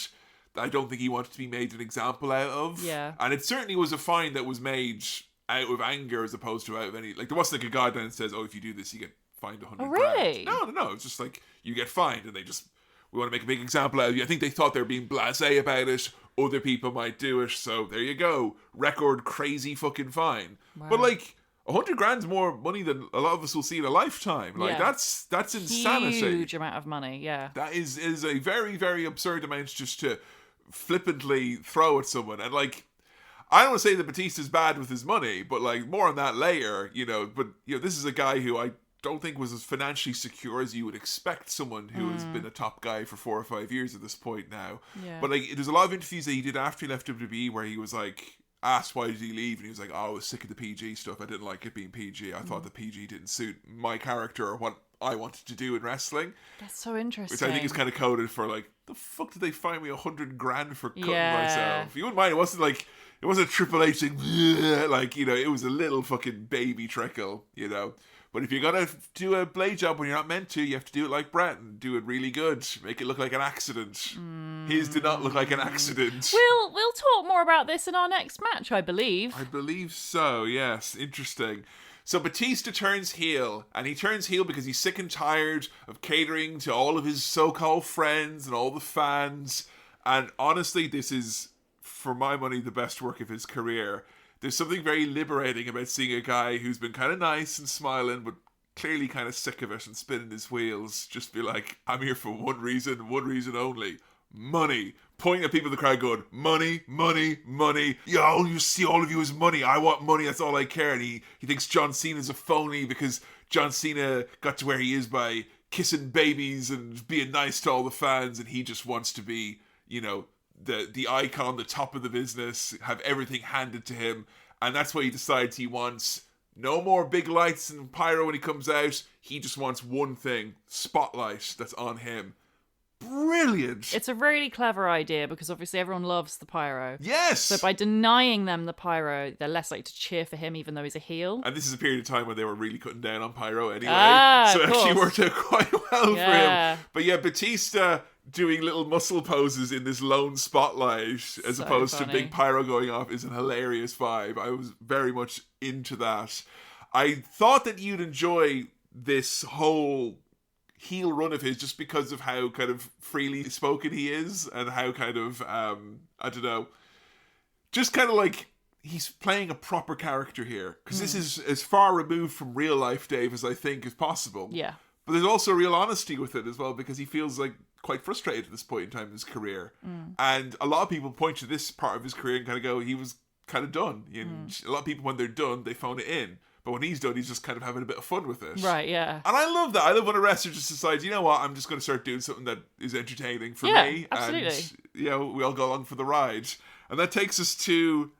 I don't think he wanted to be made an example out of. Yeah. And it certainly was a fine that was made out of anger as opposed to out of any... Like, there wasn't like a guideline that says, oh, if you do this, you get fined $100,000. Oh, really? No. It's just like you get fined, and we want to make a big example out of you. I think they thought they were being blasé about it. Other people might do it, so there you go. Record crazy fucking fine. Wow. But like $100,000's more money than a lot of us will see in a lifetime. Like that's insanity. Huge amount of money. Yeah. That is a very, very absurd amount just to flippantly throw at someone. And like, I don't want to say that Batista's bad with his money, but like more on that later, you know. But you know, this is a guy who I don't think was as financially secure as you would expect someone who has been a top guy for 4 or 5 years at this point now. Yeah. But like, there's a lot of interviews that he did after he left WWE where he was like asked why did he leave, and he was like, oh, I was sick of the PG stuff. I didn't like it being PG. I thought the PG didn't suit my character or what I wanted to do in wrestling. That's so interesting. Which I think is kind of coded for like, the fuck did they find me $100,000 for cutting Yeah. myself? You wouldn't mind. It wasn't like, it wasn't a Triple H thing, like, you know, it was a little fucking baby trickle, you know. But if you're gonna do a blade job when you're not meant to, you have to do it like Brett and do it really good. Make it look like an accident. His did not look like an accident. We'll talk more about this in our next match, I believe. I believe so, yes. Interesting. So Batista turns heel, and he turns heel because he's sick and tired of catering to all of his so-called friends and all the fans. And honestly, this is, for my money, the best work of his career. There's something very liberating about seeing a guy who's been kind of nice and smiling, but clearly kind of sick of it and spinning his wheels, just be like, I'm here for one reason only. Money. Pointing at people in the crowd going, money, money, money. Yo, you see all of you as money. I want money. That's all I care. And he thinks John Cena's a phony because John Cena got to where he is by kissing babies and being nice to all the fans. And he just wants to be, you know, the icon, the top of the business, have everything handed to him. And that's why he decides he wants no more big lights and pyro when he comes out. He just wants one thing, spotlight that's on him. Brilliant. It's a really clever idea because obviously everyone loves the pyro. Yes. So by denying them the pyro, they're less likely to cheer for him even though he's a heel. And this is a period of time when they were really cutting down on pyro anyway. So it of actually course. worked out quite well for Yeah. him. But yeah, Batista doing little muscle poses in this lone spotlight as So opposed funny. to big pyro going off is an hilarious vibe. I was very much into that. I thought that you'd enjoy this whole heel run of his just because of how kind of freely spoken he is and how kind of I don't know, just kind of like he's playing a proper character here because this is as far removed from real life Dave as I think is possible. Yeah. But there's also real honesty with it as well because he feels like quite frustrated at this point in time in his career. And a lot of people point to this part of his career and kind of go, he was kind of done. And a lot of people, when they're done, they phone it in. But when he's done, he's just kind of having a bit of fun with it. Right, yeah. And I love that. I love when a wrestler just decides, you know what, I'm just going to start doing something that is entertaining for Yeah, me. absolutely. And, you know, we all go along for the ride. And that takes us to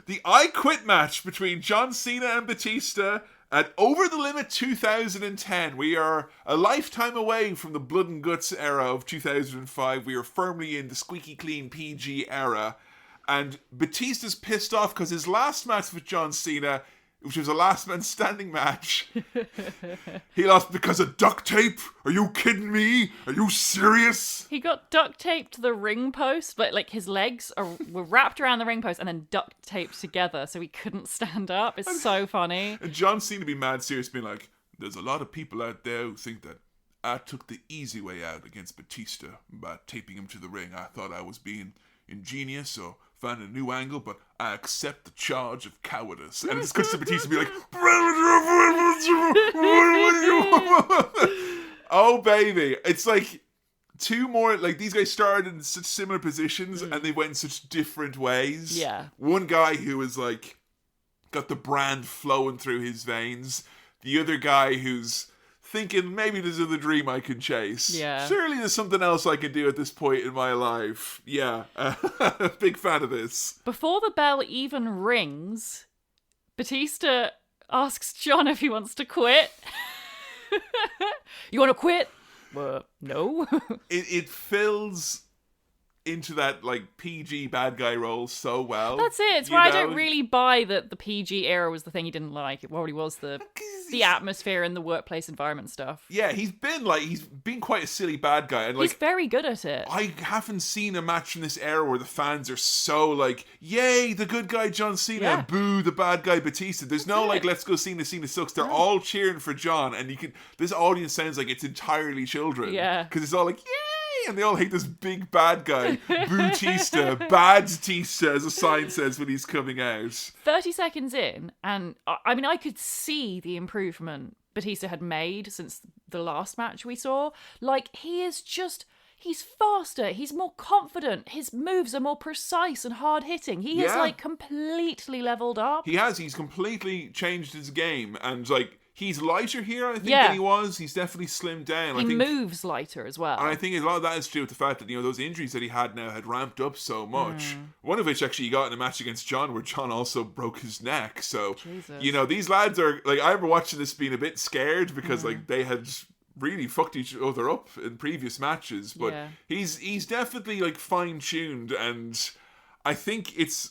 the I Quit match between John Cena and Batista at Over the Limit 2010. We are a lifetime away from the blood and guts era of 2005. We are firmly in the squeaky clean PG era. And Batista's pissed off because his last match with John Cena, which was a last man standing match, he lost because of duct tape? Are you kidding me? Are you serious? He got duct taped to the ring post, but like his legs were wrapped around the ring post and then duct taped together so he couldn't stand up. It's so funny. And John Cena being mad serious, being like, there's a lot of people out there who think that I took the easy way out against Batista by taping him to the ring. I thought I was being ingenious or finding a new angle, but I accept the charge of cowardice. And it's because Batista be like, oh baby, it's like two more, like these guys started in such similar positions and they went in such different ways. Yeah. One guy who was like got the brand flowing through his veins, the other guy who's thinking maybe there's another dream I can chase. Yeah. Surely there's something else I can do at this point in my life. Yeah. Big fan of this. Before the bell even rings, Batista asks John if he wants to quit. You want to quit? No. It fills into that like PG bad guy role so well. That's it. It's you why I know? don't really buy that the PG era was the thing he didn't like. It probably was the atmosphere and the workplace environment stuff. Yeah, he's been quite a silly bad guy, and He's like very good at it. I haven't seen a match from this era where the fans are so like, yay, the good guy John Cena, Yeah. boo, the bad guy Batista. There's no it. like, let's go Cena sucks. They're all cheering for John, and this audience sounds like it's entirely children. Yeah. Because it's all like, yay, and they all hate this big bad guy, Batista, bad Batista, as a sign says when he's coming out. 30 seconds in, and I mean, I could see the improvement Batista had made since the last match we saw. Like, he's faster, he's more confident, his moves are more precise and hard-hitting. He has, Yeah. like, completely leveled up. He's completely changed his game, and like he's lighter here, I think, than he was. He's definitely slimmed down. He moves lighter as well. And I think a lot of that is to do with the fact that, those injuries that he had now had ramped up so much. One of which actually he got in a match against John, where John also broke his neck. So, Jesus. These lads are, like, I remember watching this being a bit scared because, like, they had really fucked each other up in previous matches. But he's definitely, like, fine-tuned, and I think it's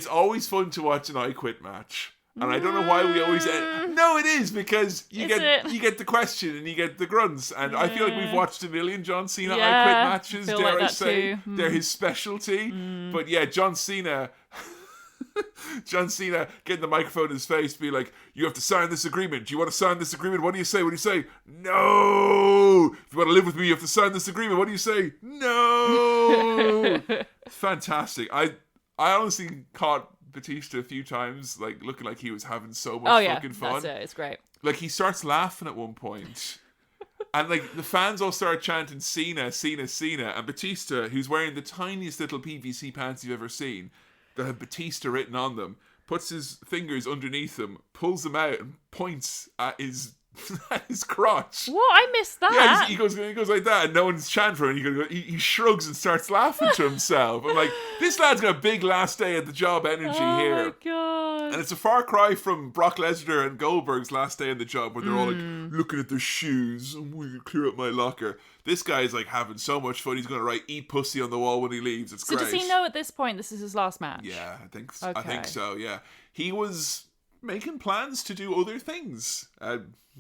always fun to watch an I Quit match. And I don't know why we always end. No, it is, because you get the question and you get the grunts. And I feel like we've watched a million John Cena I Quit matches, dare I say. They're his specialty. But yeah, John Cena getting the microphone in his face, be like, you have to sign this agreement. Do you want to sign this agreement? What do you say? What do you say? No! If you want to live with me, you have to sign this agreement. What do you say? No! Fantastic. I honestly caught Batista a few times, like, looking like he was having so much fucking fun. That's it. It's great. Like, he starts laughing at one point, and like the fans all start chanting Cena, Cena, Cena, and Batista, who's wearing the tiniest little PVC pants you've ever seen, that have Batista written on them, puts his fingers underneath them, pulls them out, and points at his crotch. What? I missed that. Yeah, he goes like that, and no one's chanting for him. He shrugs and starts laughing to himself. I'm like, this lad's got a big last day at the job energy here. Oh my god! And it's a far cry from Brock Lesnar and Goldberg's last day in the job, where they're all like looking at their shoes. I'm going to clear up my locker. This guy's like having so much fun. He's going to write "Eat Pussy" on the wall when he leaves. It's great. So does he know at this point this is his last match? Yeah, I think so. Yeah, he was making plans to do other things.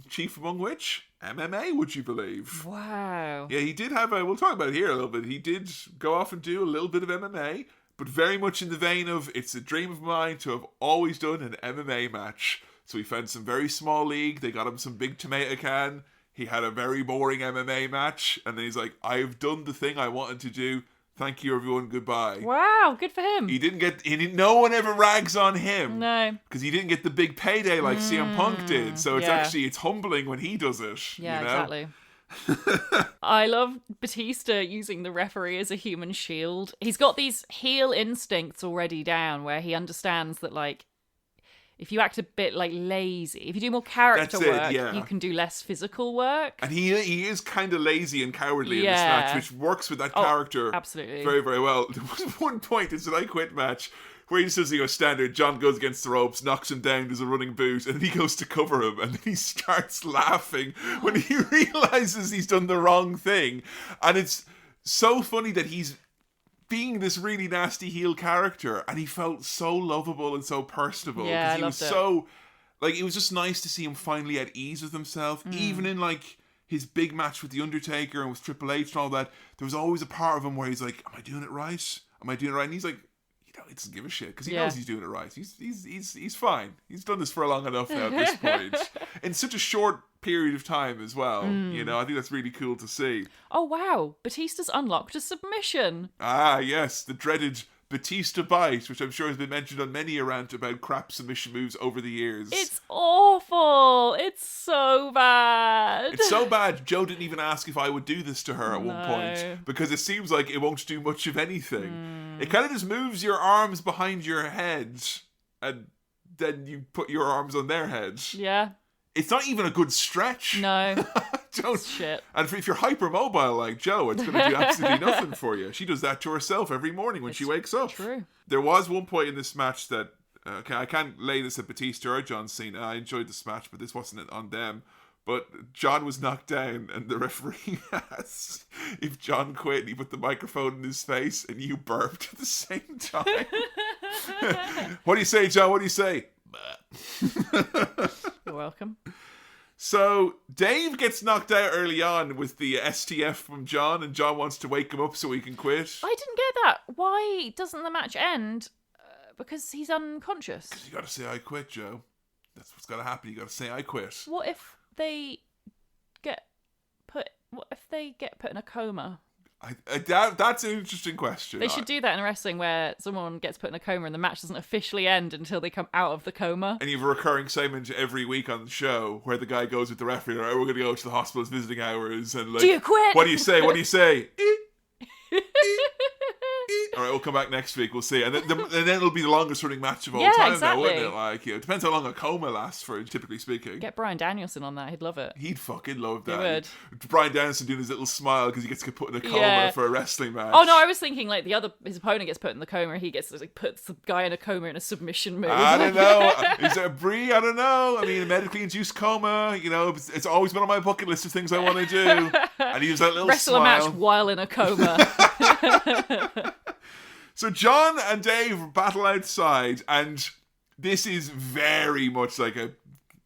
Chief among which, MMA, would you believe? Wow. Yeah, he did have we'll talk about it here a little bit. He did go off and do a little bit of MMA, but very much in the vein of, it's a dream of mine to have always done an MMA match. So he found some very small league. They got him some big tomato can. He had a very boring MMA match. And then he's like, I've done the thing I wanted to do. Thank you, everyone. Goodbye. Wow, good for him. No one ever rags on him. No. Because he didn't get the big payday like CM Punk did. So it's humbling when he does it. Yeah, exactly. I love Batista using the referee as a human shield. He's got these heel instincts already down, where he understands that, like, if you act a bit like lazy, if you do more character work, you can do less physical work. And he is kind of lazy and cowardly in this match, which works with that character absolutely very, very well. There was one point, it's an I Quit match, where he just does standard. John goes against the ropes, knocks him down, does a running boot, and he goes to cover him, and then he starts laughing when he realizes he's done the wrong thing. And it's so funny that he's being this really nasty heel character, and he felt so lovable and so personable. Yeah, he was so, like, it was just nice to see him finally at ease with himself. Even in, like, his big match with The Undertaker and with Triple H and all that, there was always a part of him where he's like, am I doing it right? Am I doing it right? And he's like, he doesn't give a shit, because he knows he's doing it right. He's fine. He's done this for long enough now at this point. In such a short period of time as well. I think that's really cool to see. Oh wow, Batista's unlocked a submission. Ah yes, the dreaded Batista bite, which I'm sure has been mentioned on many a rant about crap submission moves over the years. It's awful. It's so bad. It's so bad, Joe didn't even ask if I would do this to her at one point, because it seems like it won't do much of anything. It kind of just moves your arms behind your head, and then you put your arms on their heads. Yeah. It's not even a good stretch. No. Don't. Shit. And if you're hypermobile like Joe, it's going to do absolutely nothing for you. She does that to herself every morning when she wakes up. True. There was one point in this match that, I can't lay this at Batista or John Cena. I enjoyed this match, but this wasn't on them. But John was knocked down, and the referee asked if John quit, and he put the microphone in his face, and you burped at the same time. What do you say, John? What do you say? You're welcome. So Dave gets knocked out early on with the STF from John, and John wants to wake him up so he can quit. I didn't get that. Why doesn't the match end? Because he's unconscious. Because you got to say I quit, Joe. That's what's got to happen. You got to say I quit. What if they get put in a coma? That's an interesting question. They should do that in wrestling, where someone gets put in a coma and the match doesn't officially end until they come out of the coma. And you have a recurring segment every week on the show where the guy goes with the referee, we're going to go to the hospital's visiting hours, and like, do you quit? What do you say? What do you say? All right, we'll come back next week. We'll see. And then it'll be the longest running match of all Yeah, time, exactly. now, wouldn't it? Like, it depends how long a coma lasts for, typically speaking. Get Bryan Danielson on that. He'd love it. He'd fucking love that. He would. Bryan Danielson doing his little smile because he gets to get put in a coma Yeah. for a wrestling match. Oh no, I was thinking like his opponent gets put in the coma, he gets like puts the guy in a coma in a submission move. I don't know. Is there a Brie? I don't know. I mean, a medically induced coma. You know, it's always been on my bucket list of things I want to do. And he was that little Wrestle smile. a match while in a coma. So John and Dave battle outside, and this is very much like a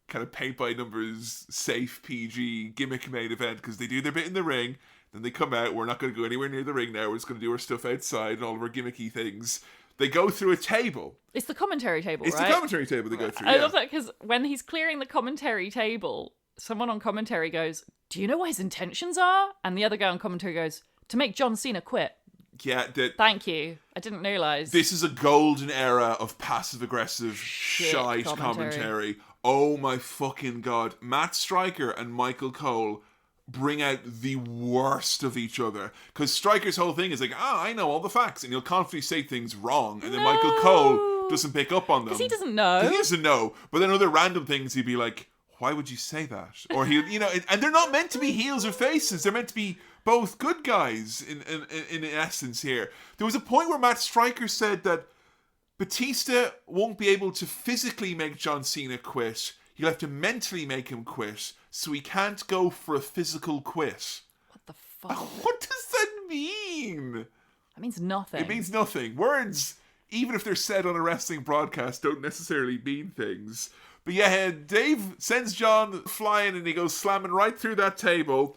kind of paint by numbers, safe PG gimmick main event, because they do their bit in the ring, then they come out. We're not going to go anywhere near the ring now. We're just going to do our stuff outside and all of our gimmicky things. They go through a table. It's the commentary table, It's right? the commentary table they go through. I love that because when he's clearing the commentary table, someone on commentary goes, "Do you know what his intentions are?" And the other guy on commentary goes, "To make John Cena quit." Yeah, Thank you. I didn't realise. this is a golden era of passive-aggressive, shite commentary. commentary. Oh my fucking god. Matt Stryker and Michael Cole bring out the worst of each other. Because Stryker's whole thing is like, I know all the facts. And he'll confidently say things wrong. And then Michael Cole doesn't pick up on them. Because he doesn't know. He doesn't know. But then other random things he'd be like, why would you say that? Or he, you know, and they're not meant to be heels or faces. They're meant to be both good guys in essence here. There was a point where Matt Stryker said that Batista won't be able to physically make John Cena quit. You'll have to mentally make him quit, so he can't go for a physical quit. What the fuck? What does that mean? That means nothing. It means nothing. Words, even if they're said on a wrestling broadcast, don't necessarily mean things. But yeah, Dave sends John flying and he goes slamming right through that table.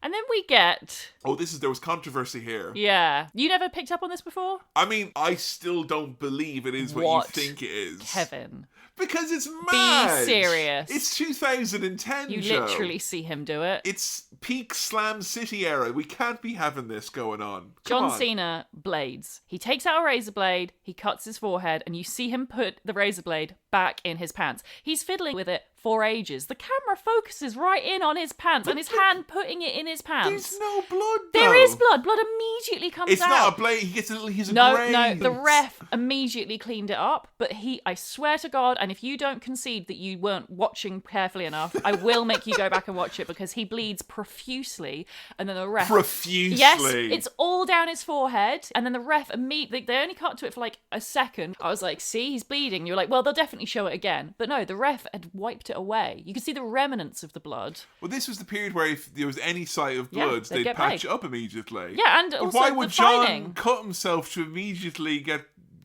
And then we get... Oh, there was controversy here. Yeah. You never picked up on this before? I mean, I still don't believe it is what you think it is. Kevin. Because it's mad. Be serious. It's 2010, You Joe. literally see him do it. It's peak Slam City era. We can't be having this going on. Come John on. Cena blades. He takes out a razor blade, he cuts his forehead, and you see him put the razor blade back in his pants. He's fiddling with it for ages. The camera focuses right in on his pants and his hand putting it in his pants. There's no blood, though. There is blood. Blood immediately comes It's out. not a blade. He's a No, graze. the ref immediately cleaned it up, but I swear to God, and if you don't concede that you weren't watching carefully enough, I will make you go back and watch it because he bleeds profusely, and then the ref... Profusely? Yes, it's all down his forehead, and then the ref immediately... They only cut to it for like a second. I was like, see, he's bleeding. You're like, well, they'll definitely show it again. But no, the ref had wiped it away. You could see the remnants of the blood. Well, this was the period where if there was any sight of Yeah, blood, they'd they'd get patch paid. it up immediately. Yeah, and But also why the would John fining. cut himself to immediately get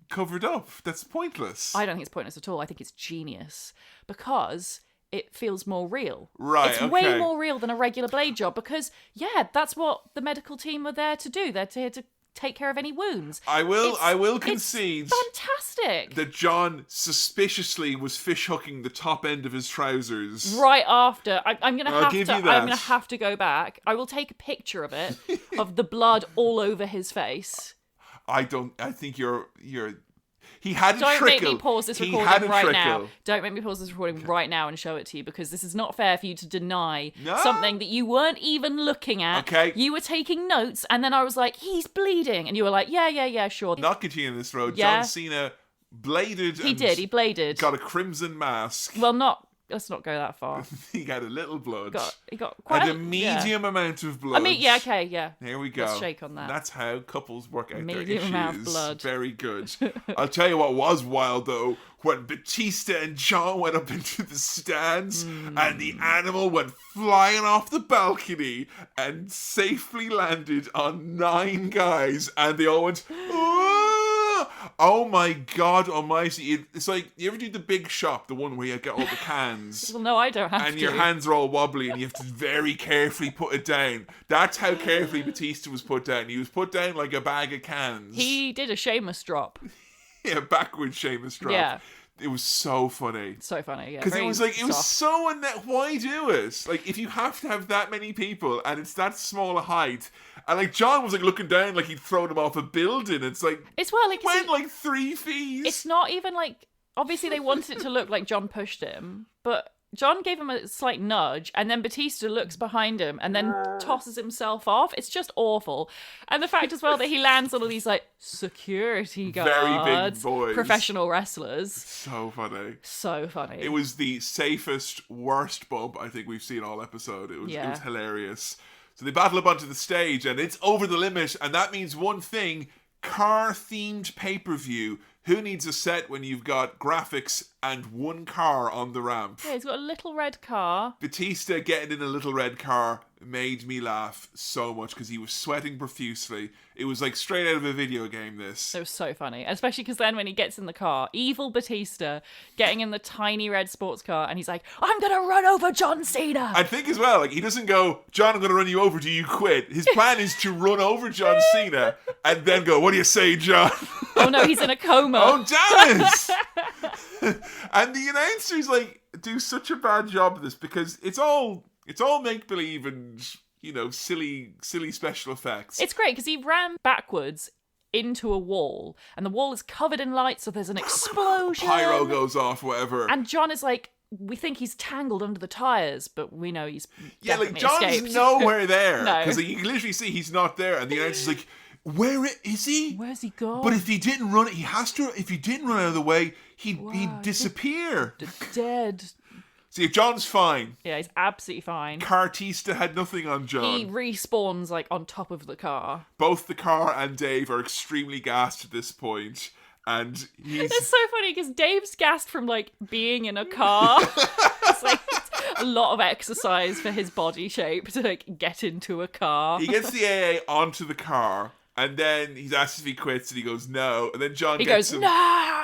covered up? That's pointless. I don't think it's pointless at all. I think it's genius because it feels more real. Right, It's okay. way more real than a regular blade job because, yeah, that's what the medical team are there to do. They're here to take care of any wounds. I will It's concede fantastic. that John suspiciously was fish hooking the top end of his trousers. Right after, I'm gonna I'll have give to. you that. I'm gonna have to go back. I will take a picture of it, of the blood all over his face. I think you're. He had a Don't trickle. make me pause this He had recording a right trickle. now. Don't make me pause this recording right now and show it to you because this is not fair for you to deny No. something that you weren't even looking at. Okay. You were taking notes and then I was like, he's bleeding. And you were like, yeah, sure. Not continuing this road. Yeah. John Cena bladed. He did. He bladed. Got a crimson mask. Well, let's not go that far. He got a little blood. He got quite and a medium amount of blood. I mean, yeah, okay, yeah. There we go. Let's shake on that. That's how couples work out Medium their issues. amount of blood. Very good. I'll tell you what was wild though, when Batista and John went up into the stands and the animal went flying off the balcony and safely landed on 9 guys and they all went, "Ah!" Oh my God almighty. It's like, you ever do the Big Shop, the one where you get all the cans? Well, no, I don't have And to. your hands are all wobbly and you have to very carefully put it down. That's how carefully Batista was put down. He was put down like a bag of cans. He did a Sheamus drop. Yeah, backwards Sheamus drop. Yeah. It was so funny. So funny, yeah. Because it very was like, it was soft. so why do it? Like, if you have to have that many people and it's that small a height, and like John was like looking down like he'd thrown him off a building. It's like, It's well, like, went like 3 feet. it's not even like, obviously they wanted it to look like John pushed him, but John gave him a slight nudge, and then Batista looks behind him and then tosses himself off. It's just awful. And the fact as well that he lands on all these like security guards, very big boys, professional wrestlers. So funny. So funny. It was the safest, worst bump I think we've seen all episode. It was hilarious. So they battle up onto the stage, and it's over the limit, and that means one thing: car-themed pay-per-view. Who needs a set when you've got graphics and one car on the ramp? Yeah, he's got a little red car. Batista getting in a little red car made me laugh so much because he was sweating profusely. It was like straight out of a video game, this. It was so funny. Especially because then when he gets in the car, evil Batista getting in the tiny red sports car, and he's like, I'm going to run over John Cena. I think as well, like, he doesn't go, John, I'm going to run you over. Do you quit? His plan is to run over John Cena and then go, what do you say, John? Oh no, he's in a coma. Oh, damn it! And the announcers like do such a bad job of this because it's all make believe and, you know, silly special effects. It's great because he ran backwards into a wall, and the wall is covered in lights, so there's an explosion. Pyro goes off, whatever. And John is like, we think he's tangled under the tires, but we know he's definitely John's escaped. nowhere there No. because you can literally see he's not there, and the announcer's like, where is he? Where's he gone? But if he didn't run, he has to. If he didn't run out of the way, he'd disappear. Dead. See, John's fine. Yeah, he's absolutely fine. Cartista had nothing on John. He respawns like on top of the car. Both the car and Dave are extremely gassed at this point, and he's. It's so funny because Dave's gassed from like being in a car. It's like a lot of exercise for his body shape to like get into a car. He gets the AA onto the car, and then he's asked if he quits, and he goes no. And then John gets him. No.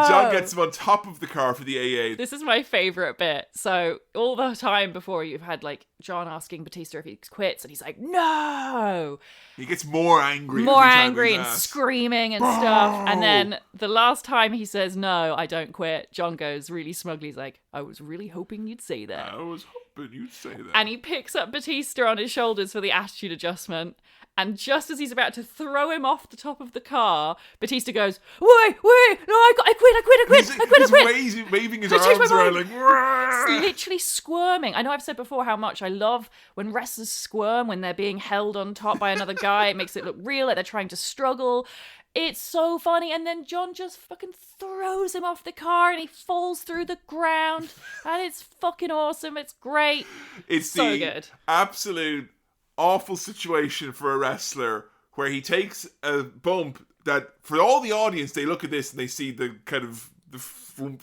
John gets him on top of the car for the AA. This is my favourite bit. So all the time before, you've had like John asking Batista if he quits, and he's like, no. He gets more angry. More every time angry he's and asked. screaming and stuff. And then the last time he says, no, I don't quit, John goes really smugly, he's like, I was really hoping you'd say that. I was hoping you'd say that. And he picks up Batista on his shoulders for the attitude adjustment. And just as he's about to throw him off the top of the car, Batista goes, wait, no, I quit. He's waving his I changed arms my around mind. like, "Wah!" It's literally squirming. I know I've said before how much I love when wrestlers squirm when they're being held on top by another guy. It makes it look real, like they're trying to struggle. It's so funny. And then John just fucking throws him off the car and he falls through the ground. And it's fucking awesome. It's great. It's so the good. Absolute awful situation for a wrestler where he takes a bump that for all the audience, they look at this and they see the kind of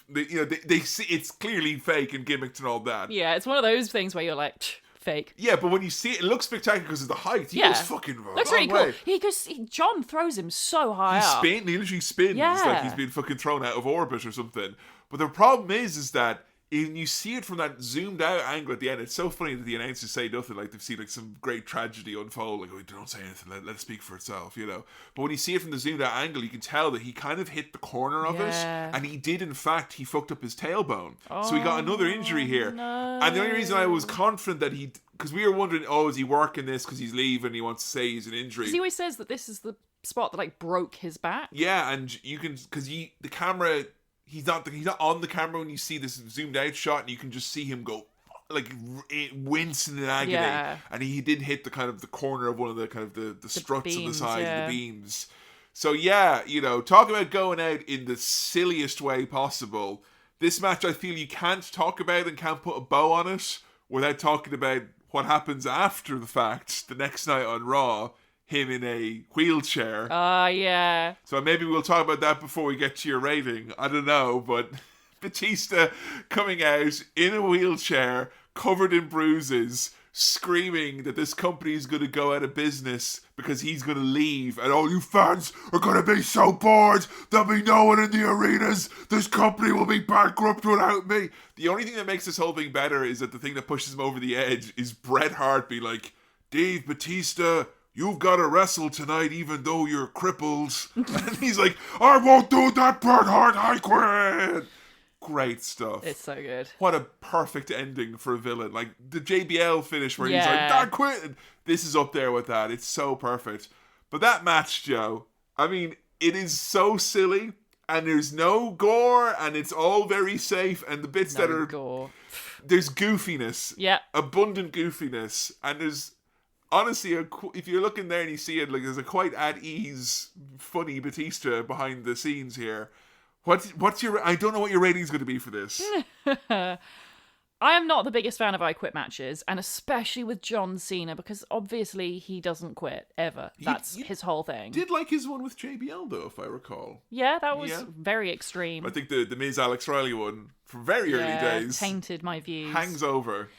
they see it's clearly fake and gimmicked and all that. Yeah, it's one of those things where you're like, fake. Yeah, but when you see it, it looks spectacular because of the height. He goes fucking wrong. Looks really cool. John throws him so high up. He literally spins like he's been fucking thrown out of orbit or something. But the problem is that when you see it from that zoomed out angle at the end, it's so funny that the announcers say nothing, like they've seen like some great tragedy unfold, like, oh, don't say anything, let it speak for itself, you know. But when you see it from the zoomed out angle, you can tell that he kind of hit the corner of it, and he did, in fact, he fucked up his tailbone. So he got another injury here. No. And the only reason I was confident that because we were wondering, oh, is he working this because he's leaving, he wants to say he's an injury. Because he always says that this is the spot that like broke his back. Yeah, and you can, because the camera, he's not on the camera when you see this zoomed out shot, and you can just see him go like wincing in agony. Yeah. And he did hit the kind of the corner of one of the kind of the struts beams, on the side, yeah. the beams. So yeah, you know, talk about going out in the silliest way possible. This match, I feel you can't talk about and can't put a bow on it without talking about what happens after the fact the next night on Raw. Him in a wheelchair. Yeah. So maybe we'll talk about that before we get to your rating. I don't know, but Batista coming out in a wheelchair, covered in bruises, screaming that this company is going to go out of business because he's going to leave, and all you fans are going to be so bored. There'll be no one in the arenas. This company will be bankrupt without me. The only thing that makes this whole thing better is that the thing that pushes him over the edge is Bret Hart being like, Dave Batista, you've got to wrestle tonight even though you're crippled. And he's like, I won't do that, Bret Hart, I quit. Great stuff. It's so good. What a perfect ending for a villain. Like the JBL finish where he's like, I quit. This is up there with that. It's so perfect. But that match, Joe, I mean, it is so silly, and there's no gore, and it's all very safe, and the bits that are... gore. There's goofiness. Yeah. Abundant goofiness. And there's honestly, if you're looking there and you see it, like there's a quite at ease, funny Batista behind the scenes here. What's your? I don't know what your rating's going to be for this. I am not the biggest fan of I Quit matches, and especially with John Cena, because obviously he doesn't quit ever. That's his whole thing. Did like his one with JBL though, if I recall. Yeah, that was very extreme. I think the Miz Alex Riley one from very early days tainted my views. Hangs over.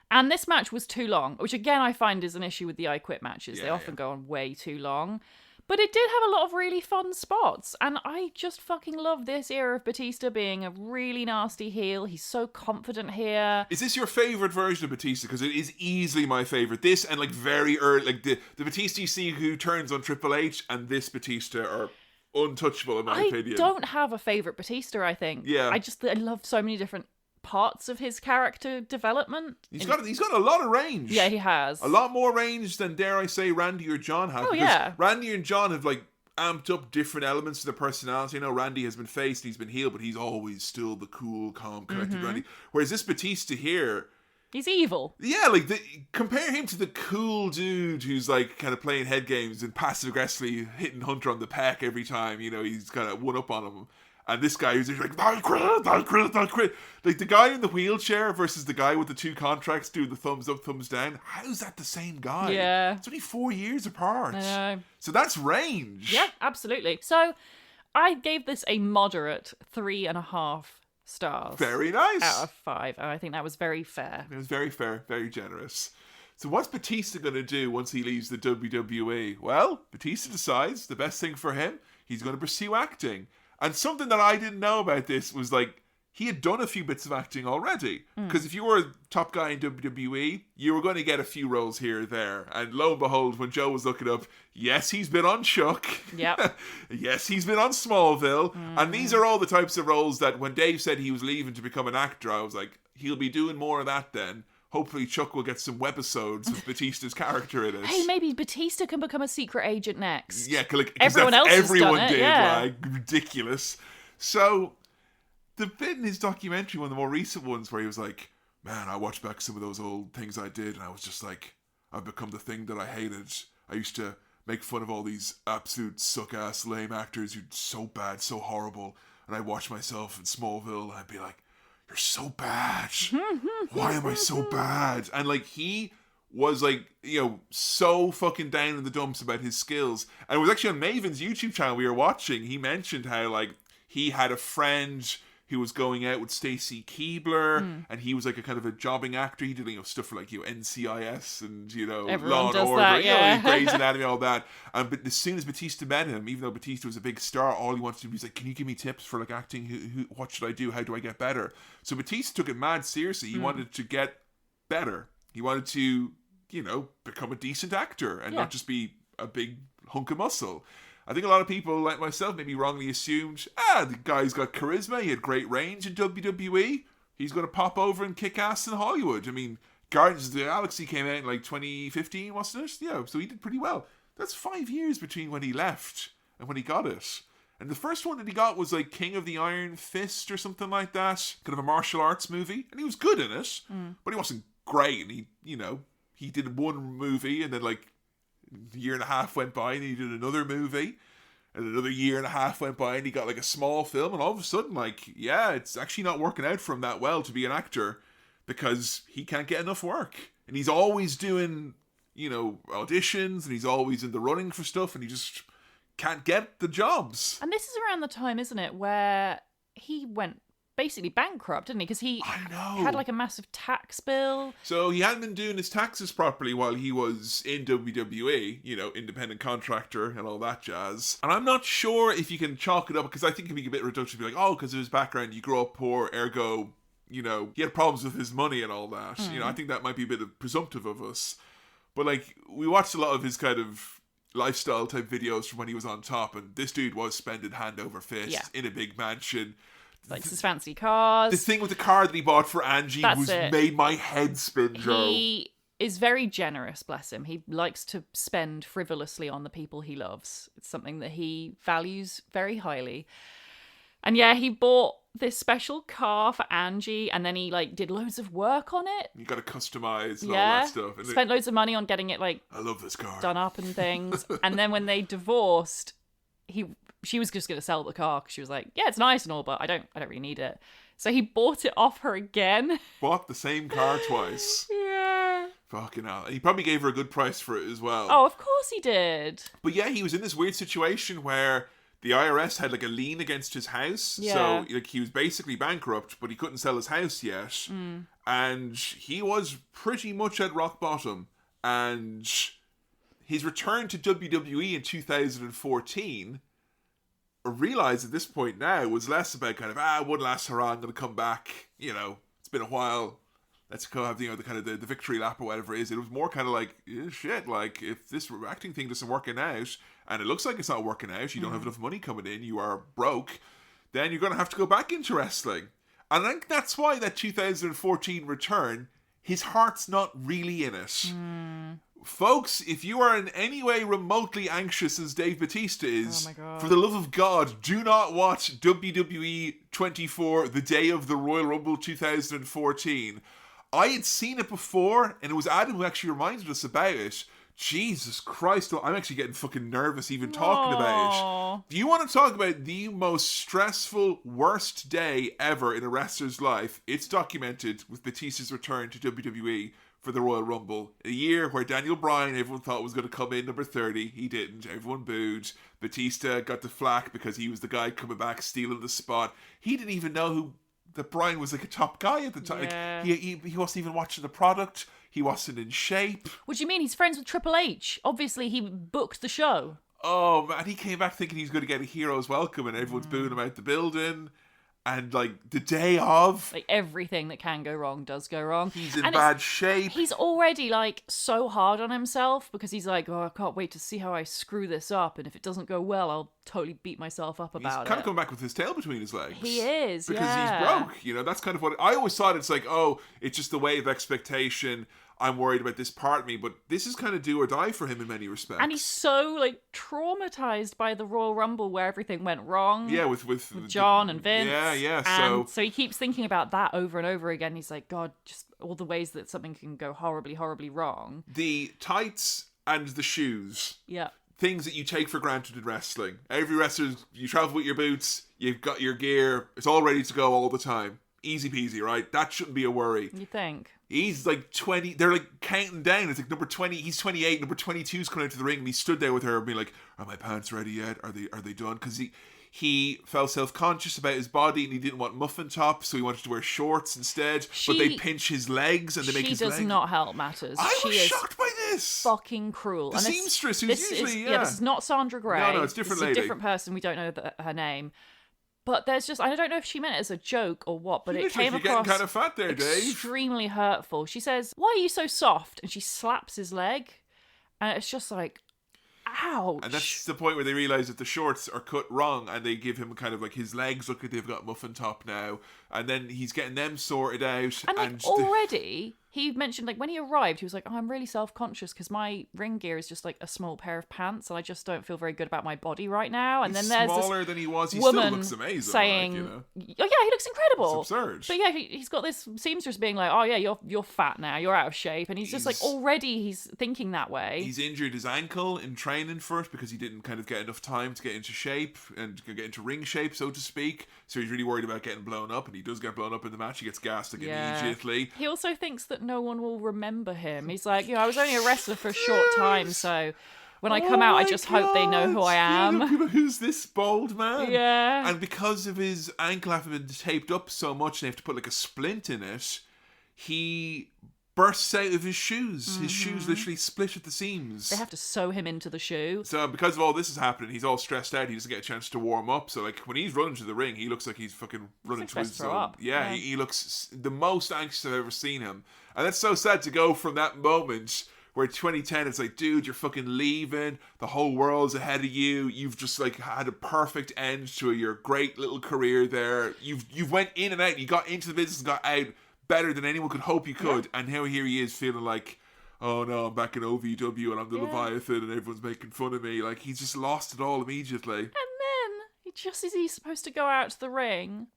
And this match was too long, which again I find is an issue with the I Quit matches. They often go on way too long. But it did have a lot of really fun spots, and I just fucking love this era of Batista being a really nasty heel. He's so confident here. Is this your favourite version of Batista? Because it is easily my favourite. This and like very early, like the Batista you see who turns on Triple H and this Batista are untouchable in my opinion. I don't have a favourite Batista, I think. Yeah. I love so many different parts of his character development. He's got a lot of range. Yeah, he has. A lot more range than, dare I say, Randy or John have. Oh, yeah. Randy and John have like amped up different elements to their personality. You know, Randy has been faced, he's been healed, but he's always still the cool, calm, collected Randy. Whereas this Batista here, he's evil. Yeah, like compare him to the cool dude who's like kind of playing head games and passive aggressively hitting Hunter on the peck every time, you know, he's kind of one up on him. And this guy who's just like, I quit. Like the guy in the wheelchair versus the guy with the two contracts doing the thumbs up, thumbs down. How's that the same guy? Yeah. It's only 4 years apart. I know. So that's range. Yeah, absolutely. So I gave this a moderate 3.5 stars. Very nice. Out of 5. And I think that was very fair. It was very fair, very generous. So what's Batista going to do once he leaves the WWE? Well, Batista decides the best thing for him, he's going to pursue acting. And something that I didn't know about this was like, he had done a few bits of acting already. Because if you were a top guy in WWE, you were going to get a few roles here or there. And lo and behold, when Joe was looking up, yes, he's been on Chuck. Yep. Yes, he's been on Smallville. And these are all the types of roles that when Dave said he was leaving to become an actor, I was like, he'll be doing more of that then. Hopefully Chuck will get some webisodes with Batista's character in it. Hey, maybe Batista can become a secret agent next. Yeah, like, everyone else has done it, did, yeah. like, ridiculous. So, the bit in his documentary, one of the more recent ones, where he was like, man, I watched back some of those old things I did, and I was just like, I've become the thing that I hated. I used to make fun of all these absolute suck-ass lame actors who'd so bad, so horrible, and I watched myself in Smallville, and I'd be like, you're so bad. Why am I so bad? And like he was like, you know, so fucking down in the dumps about his skills. And it was actually on Maven's YouTube channel we were watching. He mentioned how like he had a friend who was going out with Stacy Keibler, and he was like a kind of a jobbing actor. He did, you know, stuff for like, you know, NCIS and, you know, everyone Law and does Order, that, yeah. you know, Grey's Anatomy, all that. But as soon as Batista met him, even though Batista was a big star, all he wanted to do was like, can you give me tips for like acting? What should I do? How do I get better? So Batista took it mad seriously. He wanted to get better. He wanted to, you know, become a decent actor and not just be a big hunk of muscle. I think a lot of people, like myself, maybe wrongly assumed, the guy's got charisma, he had great range in WWE, he's going to pop over and kick ass in Hollywood. I mean, Guardians of the Galaxy came out in like 2015, wasn't it? Yeah, so he did pretty well. That's 5 years between when he left and when he got it. And the first one that he got was like King of the Iron Fist or something like that, kind of a martial arts movie, and he was good in it, but he wasn't great, and he, you know, he did one movie and then like a year and a half went by and he did another movie and another year and a half went by and he got like a small film, and all of a sudden, like, yeah, it's actually not working out for him that well to be an actor because he can't get enough work, and he's always doing, you know, auditions, and he's always in the running for stuff, and he just can't get the jobs. And this is around the time, isn't it, where he went basically bankrupt, didn't he? Because he had like a massive tax bill. So he hadn't been doing his taxes properly while he was in WWE, you know, independent contractor and all that jazz. And I'm not sure if you can chalk it up, because I think it can be a bit reductive to be like, oh, because of his background, you grew up poor, ergo, you know, he had problems with his money and all that. You know, I think that might be a bit of presumptive of us. But like, we watched a lot of his kind of lifestyle type videos from when he was on top, and this dude was spending hand over fist in a big mansion. Like his fancy cars. The thing with the car that he bought for Angie made my head spin, Joe. He is very generous, bless him. He likes to spend frivolously on the people he loves. It's something that he values very highly. And yeah, he bought this special car for Angie, and then he like did loads of work on it. You got to customize and all Yeah, that stuff. And spent loads of money on getting it like I love this car. done up and things. And then when they divorced, she was just going to sell the car because she was like, yeah, it's nice and all, but I don't really need it. So he bought it off her again. Bought the same car twice. Yeah. Fucking hell. He probably gave her a good price for it as well. Oh, of course he did. But yeah, he was in this weird situation where the IRS had like a lien against his house. Yeah. So like he was basically bankrupt, but he couldn't sell his house yet. And he was pretty much at rock bottom. And his return to WWE in 2014, I realised at this point now, was less about kind of, one last hurrah, I'm going to come back. You know, it's been a while. Let's go have, the kind of the victory lap or whatever it is. It was more kind of like, shit, like, if this acting thing doesn't working out, and it looks like it's not working out, you don't have enough money coming in, you are broke, then you're going to have to go back into wrestling. And I think that's why that 2014 return, his heart's not really in it. Folks, if you are in any way remotely anxious as Dave Batista is, Oh my God. for the love of God, do not watch WWE 24, the day of the Royal Rumble 2014. I had seen it before, and it was Adam who actually reminded us about it. Jesus Christ, I'm actually getting fucking nervous even talking about it. Do you want to talk about the most stressful, worst day ever in a wrestler's life? It's documented with Batista's return to WWE for the Royal Rumble. A year where Daniel Bryan, everyone thought was going to come in number 30. He didn't. Everyone booed. Batista got the flack because he was the guy coming back, stealing the spot. He didn't even know that Bryan was like a top guy at the time. Yeah. Like, he wasn't even watching the product. He wasn't in shape. What do you mean? He's friends with Triple H. Obviously, he booked the show. Oh, man, he came back thinking he's going to get a hero's welcome and everyone's booing him out the building. And, like, the day of... Like, everything that can go wrong does go wrong. He's in bad shape. He's already, like, so hard on himself because he's like, oh, I can't wait to see how I screw this up. And if it doesn't go well, I'll totally beat myself up about it. He's kind of coming back with his tail between his legs. He is, because yeah. he's broke. You know, that's kind of what... I always thought it's like, oh, it's just the way of expectation. I'm worried about this part of me, but this is kind of do or die for him in many respects. And he's so, like, traumatized by the Royal Rumble where everything went wrong. Yeah, with John and Vince. Yeah. And so he keeps thinking about that over and over again. He's like, God, just all the ways that something can go horribly, horribly wrong. The tights and the shoes. Yeah. Things that you take for granted in wrestling. Every wrestler, you travel with your boots, you've got your gear, it's all ready to go all the time. Easy peasy, right? That shouldn't be a worry. You think? He's like 20, they're like counting down. It's like number 20, he's 28, number 22's coming out to the ring, and he stood there with her and being like, are my pants ready yet? Are they done? Because he felt self-conscious about his body and he didn't want muffin tops, so he wanted to wear shorts instead. But they pinch his legs and they make his legs. She does not help matters. I she was shocked by this. Fucking cruel. The seamstress, who's usually, this is not Sandra Gray. No, it's a different lady. lady. A different person. We don't know her name. But there's just, I don't know if she meant it as a joke or what, but it came across kind of fat there, Dave. Extremely hurtful. She says, why are you so soft? And she slaps his leg. And it's just like, ouch. And that's the point where they realise that the shorts are cut wrong and they give him kind of like his legs look like they've got muffin top now. And then he's getting them sorted out. And like already, he mentioned like when he arrived, he was like, oh, I'm really self-conscious because my ring gear is just like a small pair of pants and I just don't feel very good about my body right now. And he's then there's smaller this than he was. He woman still looks amazing. saying, like, you know? oh yeah, he looks incredible. It's absurd. But yeah, he's got this seamstress being like, oh yeah, you're fat now, you're out of shape. And he's just like, already he's thinking that way. He's injured his ankle in training first because he didn't kind of get enough time to get into shape and get into ring shape, so to speak. So he's really worried about getting blown up, and he does get blown up in the match. He gets gassed immediately. He also thinks that no one will remember him. He's like, I was only a wrestler for a short time, so when I come out, I just hope they know who I am. Who's this bald man? Yeah. And because of his ankle having been taped up so much, and they have to put like a splint in it, he bursts out of his shoes. Mm-hmm. His shoes literally split at the seams. They have to sew him into the shoe. So because of all this is happening, he's all stressed out. He doesn't get a chance to warm up. So like when he's running to the ring, he looks like he's fucking running to his zone. Yeah, he looks the most anxious I've ever seen him. And that's so sad to go from that moment where 2010, it's like, dude, you're fucking leaving. The whole world's ahead of you. You've just like had a perfect end to your great little career there. You've went in and out. You got into the business and got out better than anyone could hope you could. And now here he is feeling like, oh no, I'm back in OVW and I'm the Leviathan and everyone's making fun of me. Like, he's just lost it all immediately. And then he just as he's supposed to go out to the ring,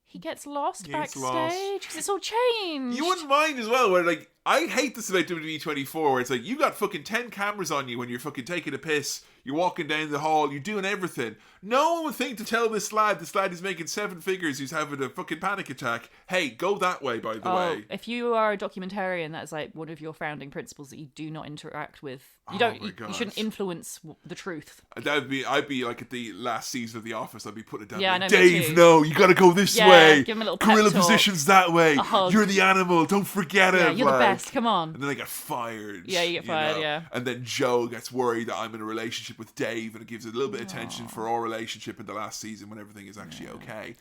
he gets lost gets backstage because it's all changed. You wouldn't mind as well, where like, I hate this about WWE 24, where it's like, you got fucking 10 cameras on you when you're fucking taking a piss, you're walking down the hall, you're doing everything. No one would think to tell this lad is making 7 figures, who's having a fucking panic attack, hey, go that way, by the way. If you are a documentarian, that's like one of your founding principles, that you do not interact with. You shouldn't influence the truth. I'd be like at the last season of The Office, I'd be putting it down. Yeah, like, I know, me Dave, too. no, you gotta go this way. Give him a little Gorilla pep talk. positions that way. A hug. You're the animal, don't forget it. Yeah, you're the best, come on. And then they get fired. Yeah, you get fired, know? yeah. And then Joe gets worried that I'm in a relationship with Dave, and it gives it a little bit of attention for our relationship in the last season when everything is actually okay.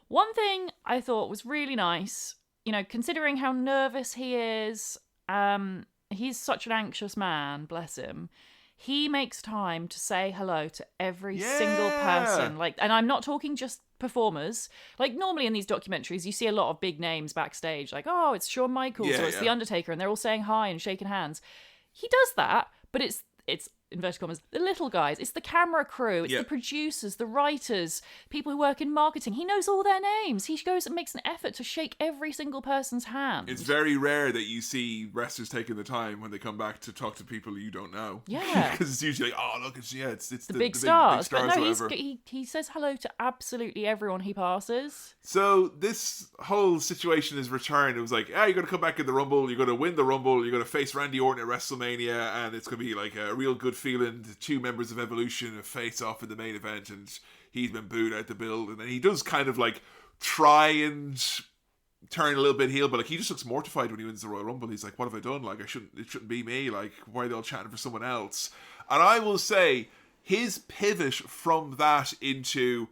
One thing I thought was really nice, considering how nervous he is, he's such an anxious man, bless him. He makes time to say hello to every single person. And I'm not talking just performers. Like, normally in these documentaries, you see a lot of big names backstage. Like, oh, it's Shawn Michaels or it's The Undertaker, and they're all saying hi and shaking hands. He does that, but it's inverted commas, the little guys. It's the camera crew. It's the producers, the writers, people who work in marketing. He knows all their names. He goes and makes an effort to shake every single person's hand. It's very rare that you see wrestlers taking the time when they come back to talk to people you don't know. Yeah. Because it's usually, oh, look, it's the big stars. Big But no, whatever. he says hello to absolutely everyone he passes. So this whole situation is returned. It was like, you're going to come back in the Rumble, you're going to win the Rumble, you're going to face Randy Orton at WrestleMania, and it's going to be like a real good feeling. The 2 members of Evolution face off in the main event, and he's been booed out the build. And then he does kind of like try and turn a little bit heel, but like he just looks mortified when he wins the Royal Rumble. He's like, what have I done? Like, it shouldn't be me. Like, why are they all chatting for someone else? And I will say, his pivot from that into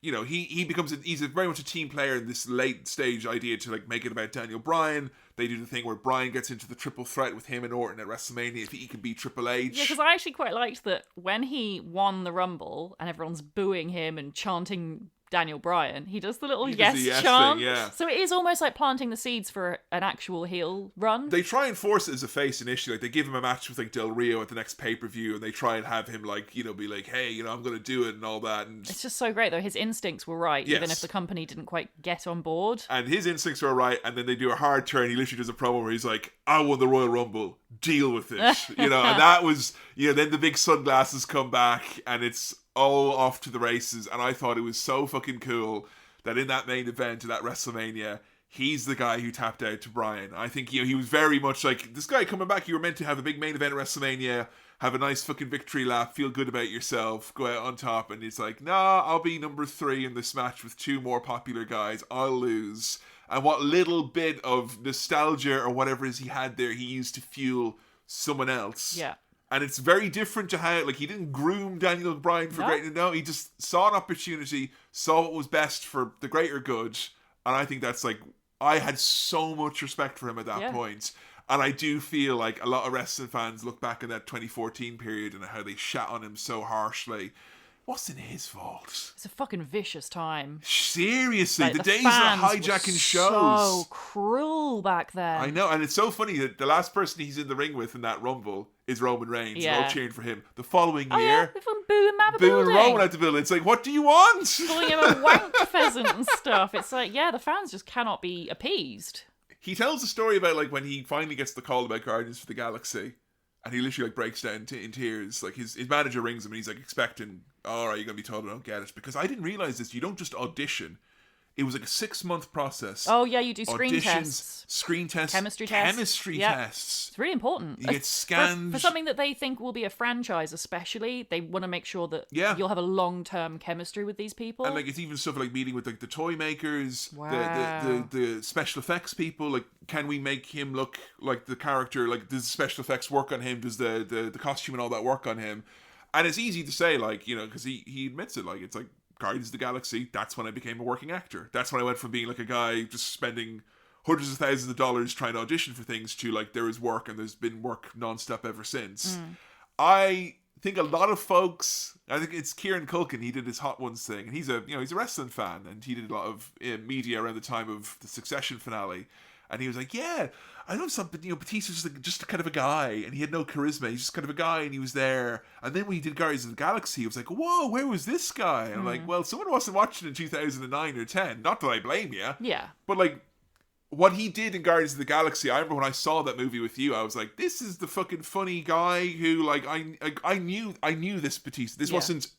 he's very much a team player in this late stage idea to like make it about Daniel Bryan. They do the thing where Bryan gets into the triple threat with him and Orton at WrestleMania if he can beat Triple H. Yeah, because I actually quite liked that when he won the Rumble and everyone's booing him and chanting Daniel Bryan, he does the little yes chant. Thing, yeah. So it is almost like planting the seeds for an actual heel run. They try and force it as a face initially. Like, they give him a match with like Del Rio at the next pay-per-view, and they try and have him like, be like, hey, I'm going to do it and all that. And it's just so great though. His instincts were right, even if the company didn't quite get on board. And his instincts were right, and then they do a hard turn. He literally does a promo where he's like, I won the Royal Rumble, deal with it. And that was, then the big sunglasses come back, and it's all off to the races. And I thought it was so fucking cool that in that main event of that WrestleMania, he's the guy who tapped out to Bryan. I think he was very much like, this guy coming back, you were meant to have a big main event at WrestleMania, have a nice fucking victory lap, feel good about yourself, go out on top. And he's like, nah, I'll be number 3 in this match with 2 more popular guys, I'll lose. And what little bit of nostalgia or whatever it is he had there, he used to fuel someone else. Yeah. And it's very different to how, like, he didn't groom Daniel Bryan for greatness. No, he just saw an opportunity, saw what was best for the greater good. And I think that's, like, I had so much respect for him at that point. And I do feel like a lot of wrestling fans look back in that 2014 period and how they shat on him so harshly. Wasn't his fault. It's a fucking vicious time. Seriously, like, the days of hijacking shows. So cruel back then. I know, and it's so funny that the last person he's in the ring with in that Rumble is Roman Reigns. Yeah. And all cheering for him. The following year, everyone booing him out of the booing building. Roman out the building. It's like, what do you want? Calling him a wank pheasant and stuff. It's like, the fans just cannot be appeased. He tells a story about like when he finally gets the call about Guardians of the Galaxy. And he literally like breaks down in tears. Like his manager rings him and he's like expecting, all right, you're going to be told I don't get it. Because I didn't realize this. You don't just audition. It was like a 6-month process. Oh, yeah, you do screen Auditions, tests. Screen tests. Chemistry tests. It's really important. You get scanned. For something that they think will be a franchise especially, they want to make sure that you'll have a long-term chemistry with these people. And like it's even stuff like meeting with like the toy makers, wow. the special effects people. Like, can we make him look like the character? Like, does the special effects work on him? Does the costume and all that work on him? And it's easy to say, like, because he admits it. Like, it's like, Guardians of the Galaxy, that's when I became a working actor. That's when I went from being like a guy just spending hundreds of thousands of dollars trying to audition for things to like there is work, and there's been work nonstop ever since. I think a lot of folks, I think it's Kieran Culkin, he did his Hot Ones thing, and he's a wrestling fan, and he did a lot of media around the time of the Succession finale. And he was like, yeah, I know something, Batista's just kind of a guy, and he had no charisma. He's just kind of a guy, and he was there. And then when he did Guardians of the Galaxy, it was like, whoa, where was this guy? And I'm like, well, someone wasn't watching in 2009 or 10. Not that I blame you. Yeah. But like, what he did in Guardians of the Galaxy, I remember when I saw that movie with you, I was like, this is the fucking funny guy who, like, I knew this Batista. This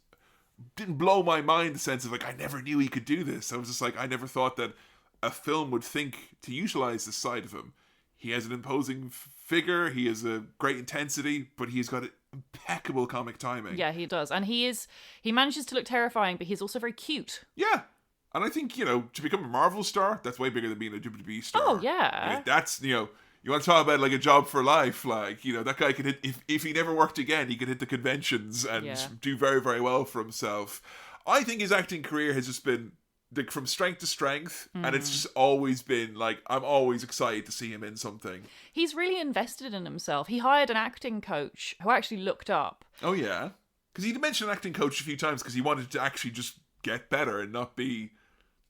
didn't blow my mind, the sense of, like, I never knew he could do this. I was just like, I never thought that a film would think to utilize this side of him. He has an imposing figure, he has a great intensity, but he's got impeccable comic timing. Yeah, he does. And he manages to look terrifying, but he's also very cute. Yeah. And I think, to become a Marvel star, that's way bigger than being a WWE star. Oh, yeah. Like, that's, you want to talk about, like, a job for life. Like, that guy could hit, if he never worked again, he could hit the conventions and do very, very well for himself. I think his acting career has just been, like, from strength to strength, and it's just always been, like, I'm always excited to see him in something. He's really invested in himself. He hired an acting coach who actually looked up. Oh, yeah? Because he mentioned an acting coach a few times because he wanted to actually just get better and not be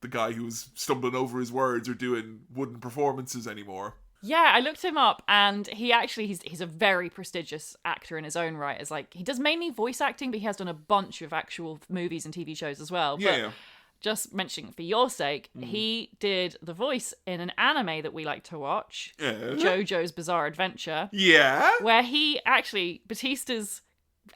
the guy who was stumbling over his words or doing wooden performances anymore. Yeah, I looked him up, and he's a very prestigious actor in his own right. As like, he does mainly voice acting, but he has done a bunch of actual movies and TV shows as well. Yeah. But just mentioning for your sake, he did the voice in an anime that we like to watch, JoJo's Bizarre Adventure. Yeah? Where Batista's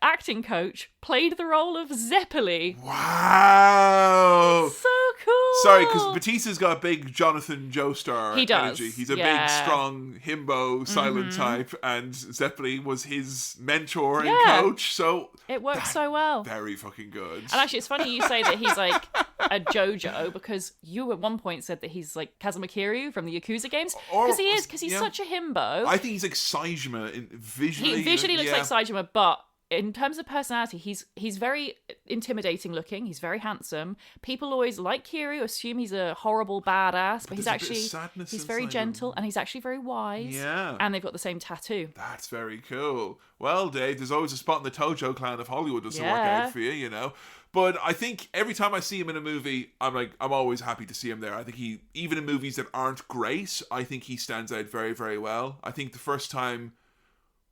acting coach played the role of Zeppeli. Wow! So cool! Sorry, because Batista's got big Jonathan Joestar He does, energy. He's a big, strong, himbo, silent type, and Zeppeli was his mentor and coach, so... It works so well. Very fucking good. And actually, it's funny you say that he's like a JoJo, because you at one point said that he's like Kazuma Kiryu from the Yakuza games. Because he's such a himbo. I think he's like Saejima visually. He visually looks like Saejima, but in terms of personality, he's very intimidating looking. He's very handsome. People always, like Kiryu, assume he's a horrible badass, but he's very gentle, and he's actually very wise. Yeah. And they've got the same tattoo. That's very cool. Well, Dave, there's always a spot in the Tojo clan if Hollywood doesn't work out for you, But I think every time I see him in a movie, I'm always happy to see him there. I think even in movies that aren't great, I think he stands out very, very well. I think the first time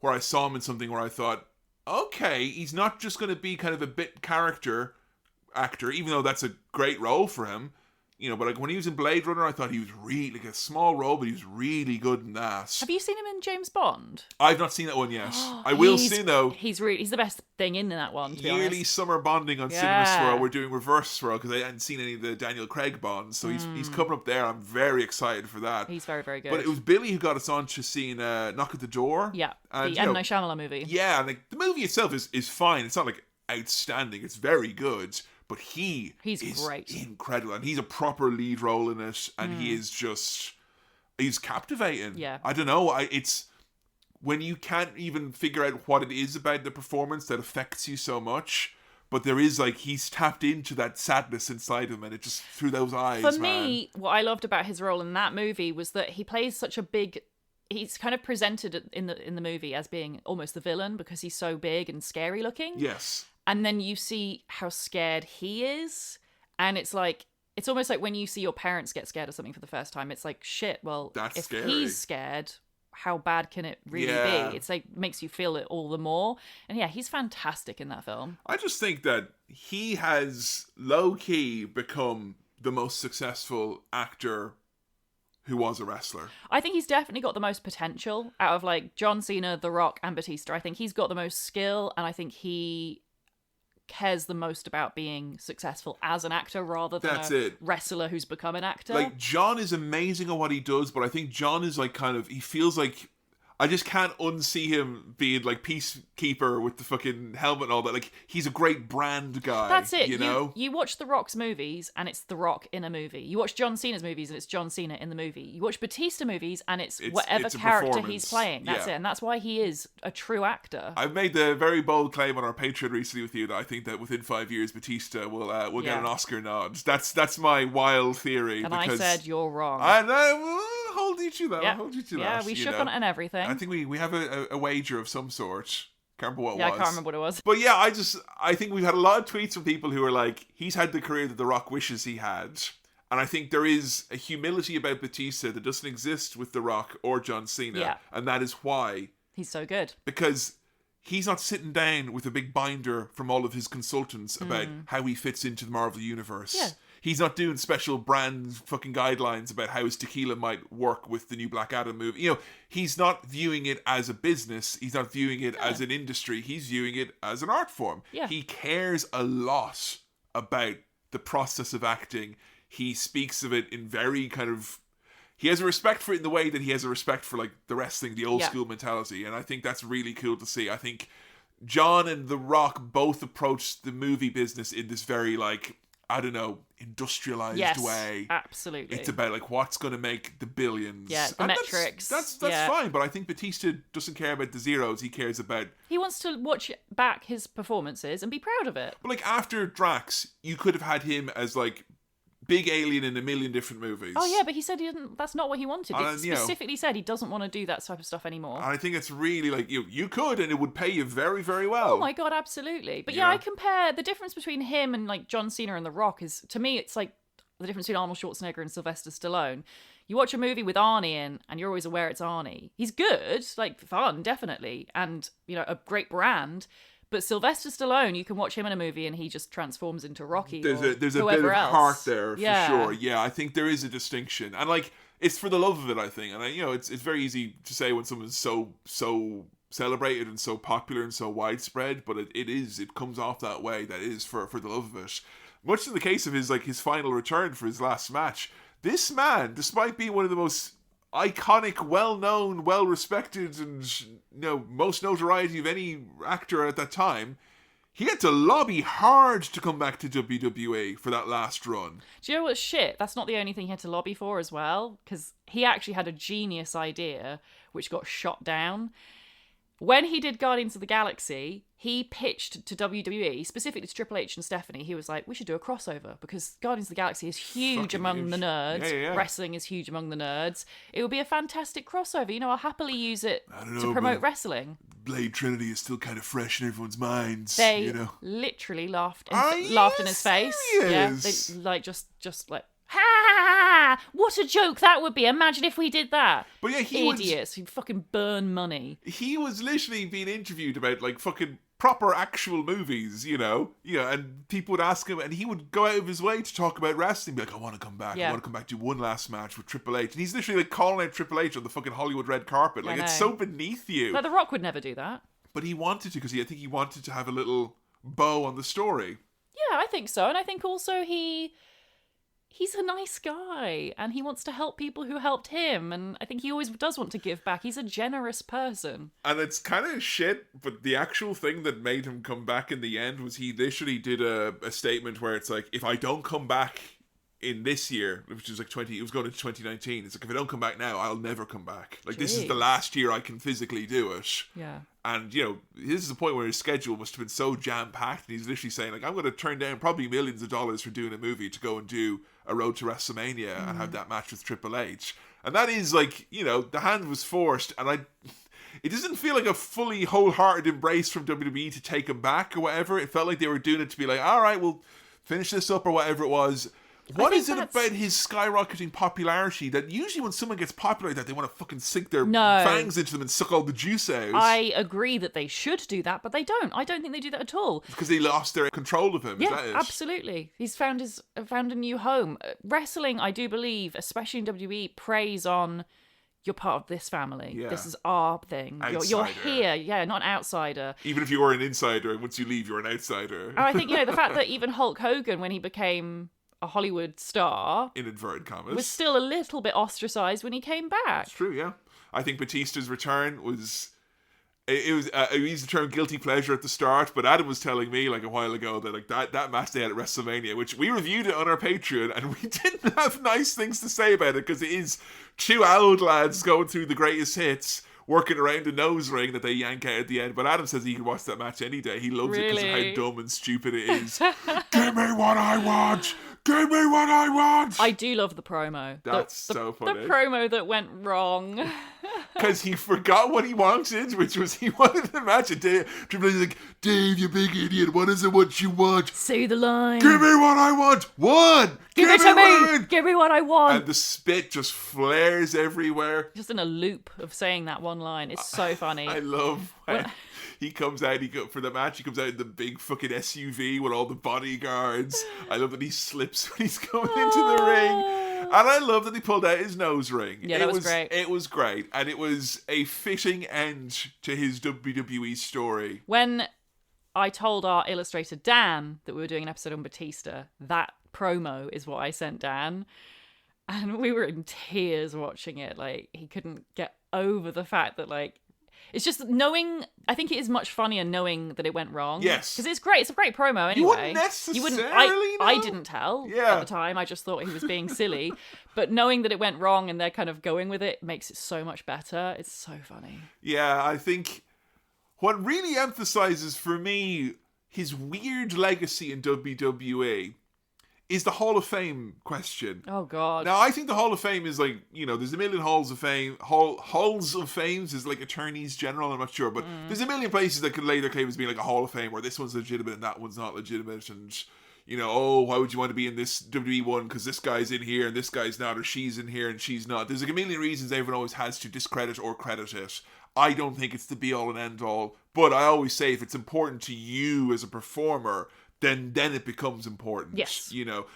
where I saw him in something where I thought, okay, he's not just going to be kind of a bit character actor, even though that's a great role for him. But like when he was in Blade Runner, I thought he was really, like, a small role, but he was really good in that. Have you seen him in James Bond? I've not seen that one yet. I will soon, though. He's the best thing in that one, to be honest. Yearly summer bonding on Cinema Swirl. We're doing Reverse Swirl because I hadn't seen any of the Daniel Craig Bonds, so he's coming up there. I'm very excited for that. He's very, very good. But it was Billy who got us on to seeing Knock at the Door. Yeah, and, the M. Night Shyamalan movie. Yeah, and like, the movie itself is fine. It's not like outstanding. It's very good. But he's great, incredible, and he's a proper lead role in it, and he's captivating. Yeah, I don't know. It's when you can't even figure out what it is about the performance that affects you so much, but there is, like, he's tapped into that sadness inside him, and it just through those eyes. For me, what I loved about his role in that movie was that he plays such a big. He's kind of presented in the movie as being almost the villain because he's so big and scary looking. Yes. And then you see how scared he is. And it's almost like when you see your parents get scared of something for the first time, it's like, shit, well, if scary. He's scared, how bad can it really be? It's like, makes you feel it all the more. And yeah, he's fantastic in that film. I just think that he has low-key become the most successful actor who was a wrestler. I think he's definitely got the most potential out of like John Cena, The Rock, and Batista. I think he's got the most skill, and I think he cares the most about being successful as an actor rather than wrestler who's become an actor. Like, John is amazing at what he does, but I think John is like he feels like I just can't unsee him being like Peacekeeper with the fucking helmet and all that. Like, he's a great brand guy. That's it. You know? You watch The Rock's movies and it's The Rock in a movie. You watch John Cena's movies and it's John Cena in the movie. You watch Batista movies and it's whatever character he's playing. That's it. And that's why he is a true actor. I've made the very bold claim on our Patreon recently with you that I think that within 5 years Batista will get an Oscar nod. That's my wild theory. And I said you're wrong. I'll hold you to that. Yeah. I'll hold you to that. Yeah, we shook on it and everything. I think we have a wager of some sort. Can't remember what it was. Yeah, I can't remember what it was. But yeah, I think we've had a lot of tweets from people who are like, he's had the career that The Rock wishes he had. And I think there is a humility about Batista that doesn't exist with The Rock or John Cena. Yeah. And that is why. He's so good. Because he's not sitting down with a big binder from all of his consultants about how he fits into the Marvel Universe. Yeah. He's not doing special brand fucking guidelines about how his tequila might work with the new Black Adam movie. You know, he's not viewing it as a business. He's not viewing it as an industry. He's viewing it as an art form. Yeah. He cares a lot about the process of acting. He speaks of it in very kind of... He has a respect for it in the way that he has a respect for, like, the wrestling, the old school mentality. And I think that's really cool to see. I think John and The Rock both approached the movie business in this very, like, I don't know, industrialized way. Absolutely. It's about, like, what's going to make the billions. Yeah, the metrics. That's fine, but I think Batista doesn't care about the zeros. He cares about... He wants to watch back his performances and be proud of it. But, like, after Drax, you could have had him as, like, big alien in a million different movies. Oh yeah, but he said he didn't. That's not what he wanted. He And, specifically said he doesn't want to do that type of stuff anymore. And I think it's really like you could, and it would pay you very, very well. Oh my god, absolutely. But yeah, I compare the difference between him and like John Cena and The Rock is, to me, it's like the difference between Arnold Schwarzenegger and Sylvester Stallone. You watch a movie with Arnie in, and you're always aware it's Arnie. He's good, like fun, definitely, and you know, a great brand. But Sylvester Stallone, you can watch him in a movie and he just transforms into Rocky. There's a bit of heart there, for sure. Yeah, I think there is a distinction. And, like, it's for the love of it, I think. And, it's very easy to say when someone's so celebrated and so popular and so widespread, but it comes off that way. That is for the love of it. Much in the case of his final return for his last match, this man, despite being one of the most iconic, well-known, well-respected, and most notoriety of any actor at that time, he had to lobby hard to come back to WWE for that last run. Do you know what's shit? That's not the only thing he had to lobby for as well, because he actually had a genius idea which got shot down. When he did Guardians of the Galaxy, he pitched to WWE, specifically to Triple H and Stephanie. He was like, we should do a crossover because Guardians of the Galaxy is huge among the nerds. Yeah. Wrestling is huge among the nerds. It would be a fantastic crossover. I'll happily use it to promote wrestling. Blade Trinity is still kind of fresh in everyone's minds. They literally laughed in his face. Yeah, they just like, ha! What a joke that would be. Imagine if we did that. But yeah, idiots who fucking burn money. He was literally being interviewed about like fucking proper actual movies, and people would ask him, and he would go out of his way to talk about wrestling, be like, I want to come back, I want to come back, do one last match with Triple H, and he's literally like calling out Triple H on the fucking Hollywood red carpet, like it's so beneath you. Like The Rock would never do that. But he wanted to, because I think he wanted to have a little bow on the story. Yeah, I think so, and I think also he's a nice guy and he wants to help people who helped him, and I think he always does want to give back. He's a generous person. And it's kind of shit, but the actual thing that made him come back in the end was he literally did a statement where it's like, if I don't come back in this year, which was like it was going into 2019, it's like, if I don't come back now, I'll never come back. Like, this is the last year I can physically do it. Yeah. And, this is the point where his schedule must have been so jam-packed, and he's literally saying, like, I'm going to turn down probably millions of dollars for doing a movie to go and do a Road to WrestleMania and have that match with Triple H. And that is, like, the hand was forced, and it doesn't feel like a fully wholehearted embrace from WWE to take him back or whatever. It felt like they were doing it to be like, all right, we'll finish this up or whatever it was. What is it about his skyrocketing popularity that usually when someone gets popular like that, they want to fucking sink their fangs into them and suck all the juice out? I agree that they should do that, but they don't. I don't think they do that at all. Because they lost their control of him, yeah, is that it? Absolutely. He's found a new home. Wrestling, I do believe, especially in WWE, preys on, you're part of this family. Yeah. This is our thing. You're here. Yeah, not an outsider. Even if you were an insider, once you leave, you're an outsider. And I think, the fact that even Hulk Hogan, when he became a Hollywood star, in inverted commas, was still a little bit ostracized when he came back. It's true, yeah. I think Batista's return was... It was I used the term guilty pleasure at the start, but Adam was telling me like a while ago that like that match they had at WrestleMania, which we reviewed it on our Patreon, and we didn't have nice things to say about it because it is two old lads going through the greatest hits, working around a nose ring that they yank out at the end. But Adam says he can watch that match any day. He loves it because of how dumb and stupid it is. Give me what I want! Give me what I want! I do love the promo. That's so funny. The promo that went wrong. because he forgot what he wanted, which was he wanted to match it. Triple H's like, Dave, you big idiot, what is it what you want? Say the line. Give me what I want. One. Give it to me. Give me what I want. And the spit just flares everywhere. Just in a loop of saying that one line. It's so funny. I love when he comes out, for the match, he comes out in the big fucking SUV with all the bodyguards. I love that he slips when he's coming into the ring. And I love that he pulled out his nose ring. Yeah, that was great. It was great. And it was a fitting end to his WWE story. When I told our illustrator Dan that we were doing an episode on Batista, that promo is what I sent Dan. And we were in tears watching it. Like, he couldn't get over the fact that, like, it's just knowing. I think it is much funnier knowing that it went wrong. Yes, because it's great. It's a great promo anyway. You wouldn't necessarily know. I didn't tell at the time. I just thought he was being silly. But knowing that it went wrong and they're kind of going with it makes it so much better. It's so funny. Yeah, I think what really emphasizes for me his weird legacy in WWE is the Hall of Fame question. Oh, God. Now, I think the Hall of Fame is like, there's a million halls of fame. Halls of Fames is like attorneys general, I'm not sure. But there's a million places that could lay their claim as being like a Hall of Fame where this one's legitimate and that one's not legitimate. And, why would you want to be in this WWE one? Because this guy's in here and this guy's not, or she's in here and she's not. There's like a million reasons everyone always has to discredit or credit it. I don't think it's the be-all and end-all. But I always say if it's important to you as a performer, then it becomes important. Yes.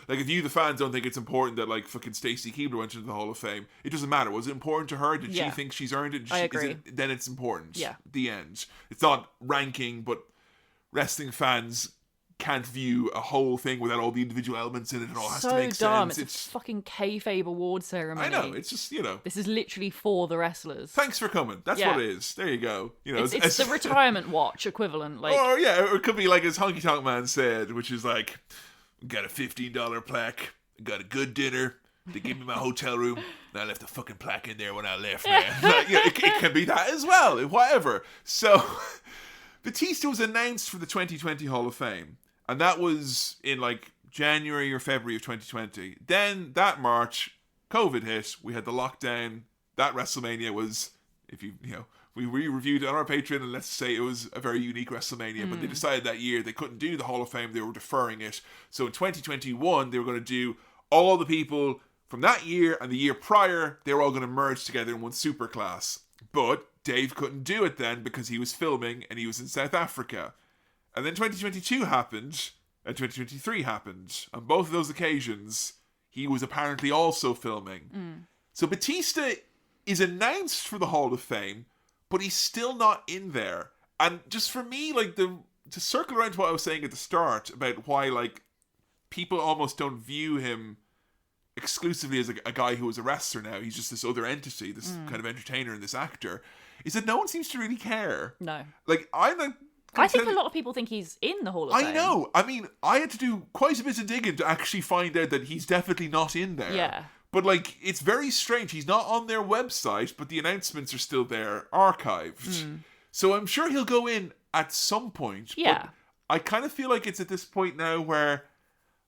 Like if you, the fans, don't think it's important that like fucking Stacey Keebler went into the Hall of Fame, it doesn't matter. Was it important to her? Did she think she's earned it? I agree. Then it's important. Yeah. The end. It's not ranking, but wrestling fans can't view a whole thing without all the individual elements in it. It all has to make dumb. sense. It's a fucking kayfabe award ceremony. I know. It's just, This is literally for the wrestlers. Thanks for coming. That's what it is. There you go. It's the retirement watch equivalent. Like, or it could be like as Honky Tonk Man said, which is like, got a $15 plaque, got a good dinner, they gave me my hotel room, and I left the fucking plaque in there when I left, man. It can be that as well, whatever. So, Batista was announced for the 2020 Hall of Fame. And that was in like January or February of 2020. Then that March, COVID hit. We had the lockdown. That WrestleMania was, we reviewed it on our Patreon, and let's say it was a very unique WrestleMania. But they decided that year they couldn't do the Hall of Fame. They were deferring it. So in 2021, they were going to do all the people from that year and the year prior. They were all going to merge together in one superclass. But Dave couldn't do it then because he was filming and he was in South Africa. And then 2022 happened, and 2023 happened. On both of those occasions, he was apparently also filming. So Batista is announced for the Hall of Fame, but he's still not in there. And just for me, like, to circle around to what I was saying at the start about why, like, people almost don't view him exclusively as a guy who is a wrestler now. He's just this other entity, this kind of entertainer and this actor, is that no one seems to really care. No. Like, I think a lot of people think he's in the Hall of Fame. I know. I mean, I had to do quite a bit of digging to actually find out that he's definitely not in there. Yeah. But, like, it's very strange. He's not on their website, but the announcements are still there, archived. So I'm sure he'll go in at some point. Yeah. But I kind of feel like it's at this point now where,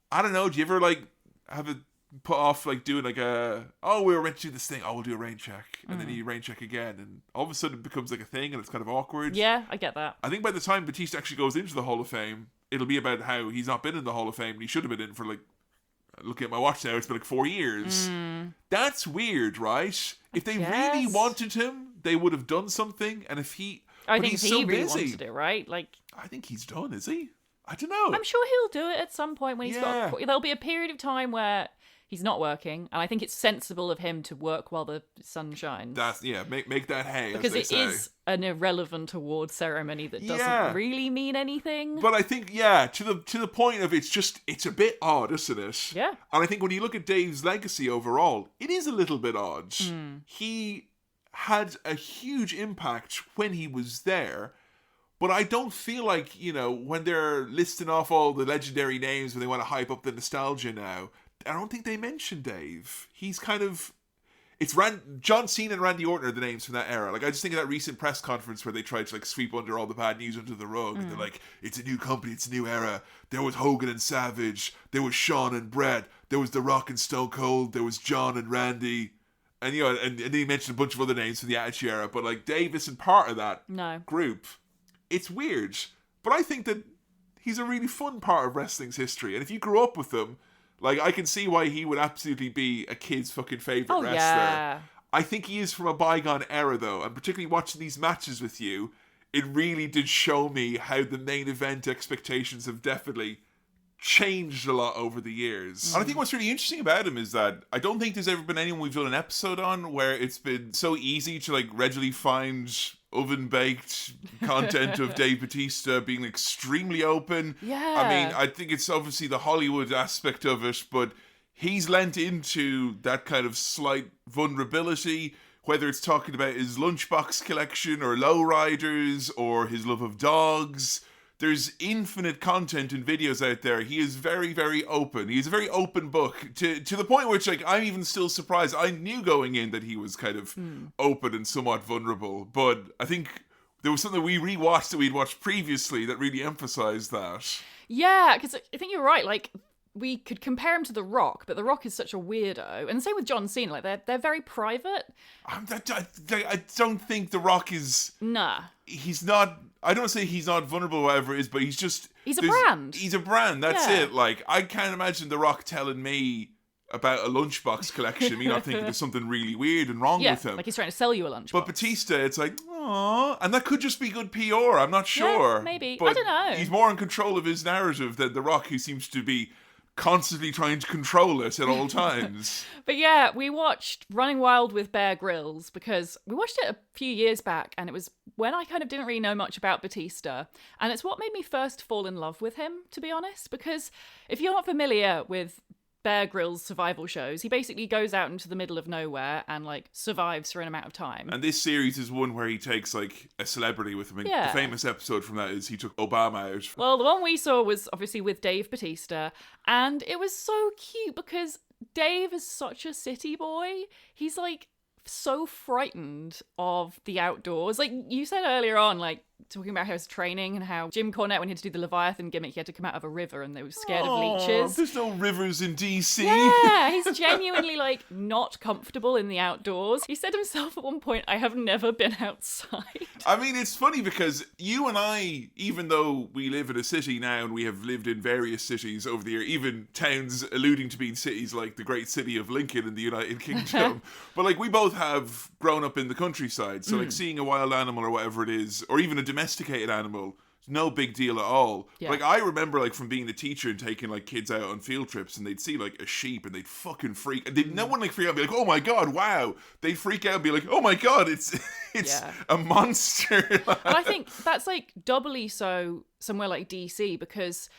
I don't know, do you ever, like, have a put off like doing like we were meant to do this thing, we'll do a rain check, and then you rain check again, and all of a sudden it becomes like a thing and it's kind of awkward. Yeah, I get that. I think by the time Batista actually goes into the Hall of Fame, it'll be about how he's not been in the Hall of Fame and he should have been in for like, looking at my watch now, it's been like 4 years. That's weird, right? If they really wanted him, they would have done something. And if I think he's he so really busy, wanted it, right? Like, I think he's done, is he? I don't know. I'm sure he'll do it at some point when he's got. There'll be a period of time where he's not working, and I think it's sensible of him to work while the sun shines. That's make that hay, because as they it say. Is an irrelevant award ceremony that doesn't really mean anything. But I think to the point of it's a bit odd, isn't it? Yeah. And I think when you look at Dave's legacy overall, it is a little bit odd. He had a huge impact when he was there. But I don't feel like, when they're listing off all the legendary names when they want to hype up the nostalgia now, I don't think they mention Dave. He's kind of... It's John Cena and Randy Orton are the names from that era. Like, I just think of that recent press conference where they tried to, like, sweep under all the bad news under the rug. And they're like, it's a new company, it's a new era. There was Hogan and Savage. There was Shawn and Bret. There was The Rock and Stone Cold. There was John and Randy. And and then he mentioned a bunch of other names from the Attitude Era, but like Dave isn't part of that No. group. It's weird, but I think that he's a really fun part of wrestling's history. And if you grew up with him, like I can see why he would absolutely be a kid's fucking favorite wrestler. Yeah. I think he is from a bygone era though, and particularly watching these matches with you, it really did show me how the main event expectations have definitely changed a lot over the years. And I think what's really interesting about him is that I don't think there's ever been anyone we've done an episode on where it's been so easy to like readily find oven-baked content of Dave Batista being extremely open. Yeah. I mean, I think it's obviously the Hollywood aspect of it, but he's lent into that kind of slight vulnerability, whether it's talking about his lunchbox collection or lowriders or his love of dogs. There's infinite content and videos out there. He is very, very open. He's a very open book to the point where it's like, I'm even still surprised. I knew going in that he was kind of open and somewhat vulnerable, but I think there was something we rewatched that we'd watched previously that really emphasized that. Yeah, because I think you're right. Like, we could compare him to The Rock, but The Rock is such a weirdo. And same with John Cena. Like, they're very private. I don't think The Rock is... Nah. He's not... I don't say he's not vulnerable or whatever it is, but he's just... He's a brand. He's a brand, that's Yeah. it. Like, I can't imagine The Rock telling me about a lunchbox collection, me not thinking there's something really weird and wrong Yeah, with him. like he's trying to sell you a lunchbox. But Batista, it's like, aww, and that could just be good PR, I'm not sure. maybe. But I don't know. He's more in control of his narrative than The Rock, who seems to be constantly trying to control it at all times. But yeah, we watched Running Wild with Bear Grylls because we watched it a few years back, and it was when I kind of didn't really know much about Batista. And it's what made me first fall in love with him, to be honest, because if you're not familiar with Bear Grylls survival shows, he basically goes out into the middle of nowhere and like survives for an amount of time. And this series is one where he takes like a celebrity with him. Yeah. The famous episode from that is he took Obama out. Well, the one we saw was obviously with Dave Batista, and it was so cute because Dave is such a city boy. He's like so frightened of the outdoors. Like you said earlier on, like talking about how his training and how Jim Cornette, when he had to do the Leviathan gimmick, he had to come out of a river and they were scared of leeches. There's no rivers in DC. Yeah, he's genuinely like not comfortable in the outdoors. He said himself at one point, I have never been outside. I mean, it's funny because you and I, even though we live in a city now and we have lived in various cities over the year, even towns alluding to being cities like the great city of Lincoln in the United Kingdom, but like we both have grown up in the countryside. So like seeing a wild animal or whatever it is, or even a domesticated animal, no big deal at all. Yeah. Like I remember like from being a teacher and taking like kids out on field trips and they'd see like a sheep and they'd fucking freak, and no one like freak out and be like, oh my god, wow. They'd freak out and be like, oh my god, it's Yeah. a monster. And I think that's like doubly so somewhere like DC because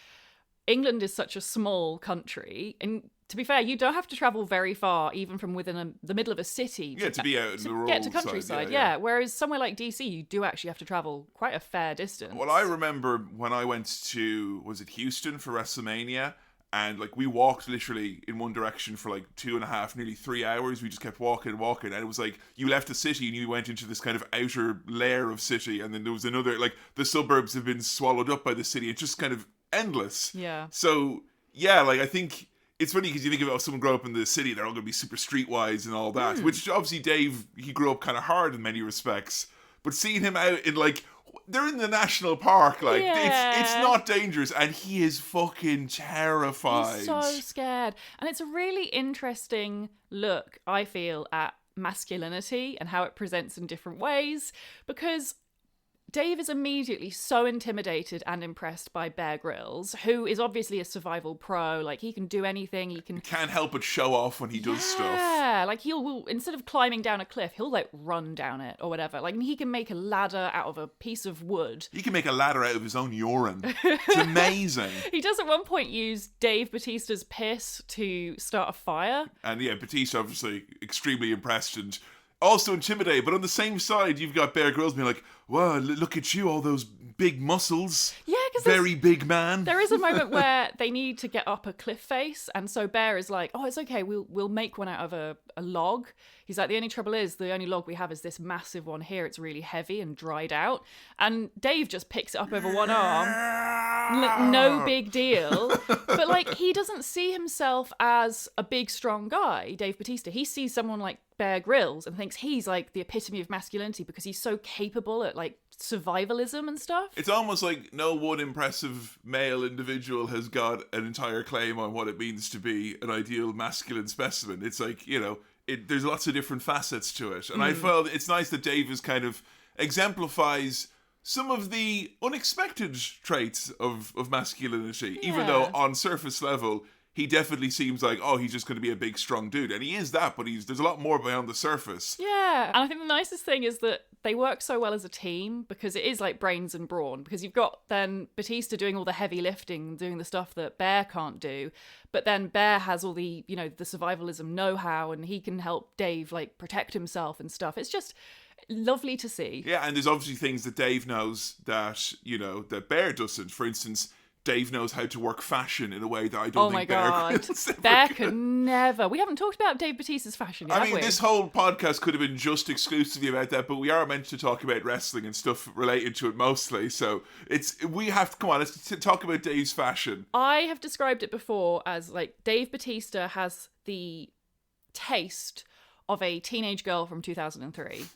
England is such a small country, and to be fair, you don't have to travel very far, even from within the middle of a city. To be out in the rural get to side, countryside. Yeah. Whereas somewhere like DC, you do actually have to travel quite a fair distance. Well, I remember when I went to, was it Houston for WrestleMania? And like we walked literally in one direction for like 2.5, nearly 3 hours. We just kept walking and walking. And it was like you left the city and you went into this kind of outer layer of city. And then there was another, like the suburbs have been swallowed up by the city. It's just kind of endless. Yeah. So, yeah, like I think it's funny because you think about someone grow up in the city, they're all going to be super streetwise and all that. Which obviously Dave, he grew up kind of hard in many respects. But seeing him out in like, they're in the national park, like it's not dangerous, and he is fucking terrified. He's so scared. And it's a really interesting look, I feel, at masculinity and how it presents in different ways, because Dave is immediately so intimidated and impressed by Bear Grylls, who is obviously a survival pro. Like, he can do anything. He can't help but show off when he does stuff. Yeah, like he'll instead of climbing down a cliff, he'll like run down it or whatever. Like, he can make a ladder out of a piece of wood. He can make a ladder out of his own urine. It's amazing. He does at one point use Dave Batista's piss to start a fire. And yeah, Batista obviously extremely impressed and also intimidated, but on the same side, you've got Bear Grylls being like, wow, look at you, all those big muscles. Yeah, very big man. There is a moment where they need to get up a cliff face, and so Bear is like, "Oh, it's okay. We'll make one out of a log." He's like, "The only trouble is the only log we have is this massive one here. It's really heavy and dried out." And Dave just picks it up over one arm. Like, no big deal. But like, he doesn't see himself as a big, strong guy, Dave Batista. He sees someone like Bear Grylls and thinks he's like the epitome of masculinity because he's so capable at like survivalism and stuff. It's almost like no one impressive male individual has got an entire claim on what it means to be an ideal masculine specimen. It's like, there's lots of different facets to it. And I felt it's nice that Dave kind of exemplifies some of the unexpected traits of masculinity, even though on surface level, he definitely seems like, he's just going to be a big, strong dude. And he is that, but there's a lot more beyond the surface. Yeah. And I think the nicest thing is that they work so well as a team because it is like brains and brawn. Because you've got then Batista doing all the heavy lifting, doing the stuff that Bear can't do. But then Bear has all the, the survivalism know-how, and he can help Dave like protect himself and stuff. It's just lovely to see. Yeah, and there's obviously things that Dave knows that, that Bear doesn't. For instance, Dave knows how to work fashion in a way that I don't think Bear could. Bear could never. We haven't talked about Dave Batista's fashion yet, I mean, this whole podcast could have been just exclusively about that, but we are meant to talk about wrestling and stuff related to it mostly. So we have to, come on, let's talk about Dave's fashion. I have described it before as like Dave Batista has the taste of a teenage girl from 2003.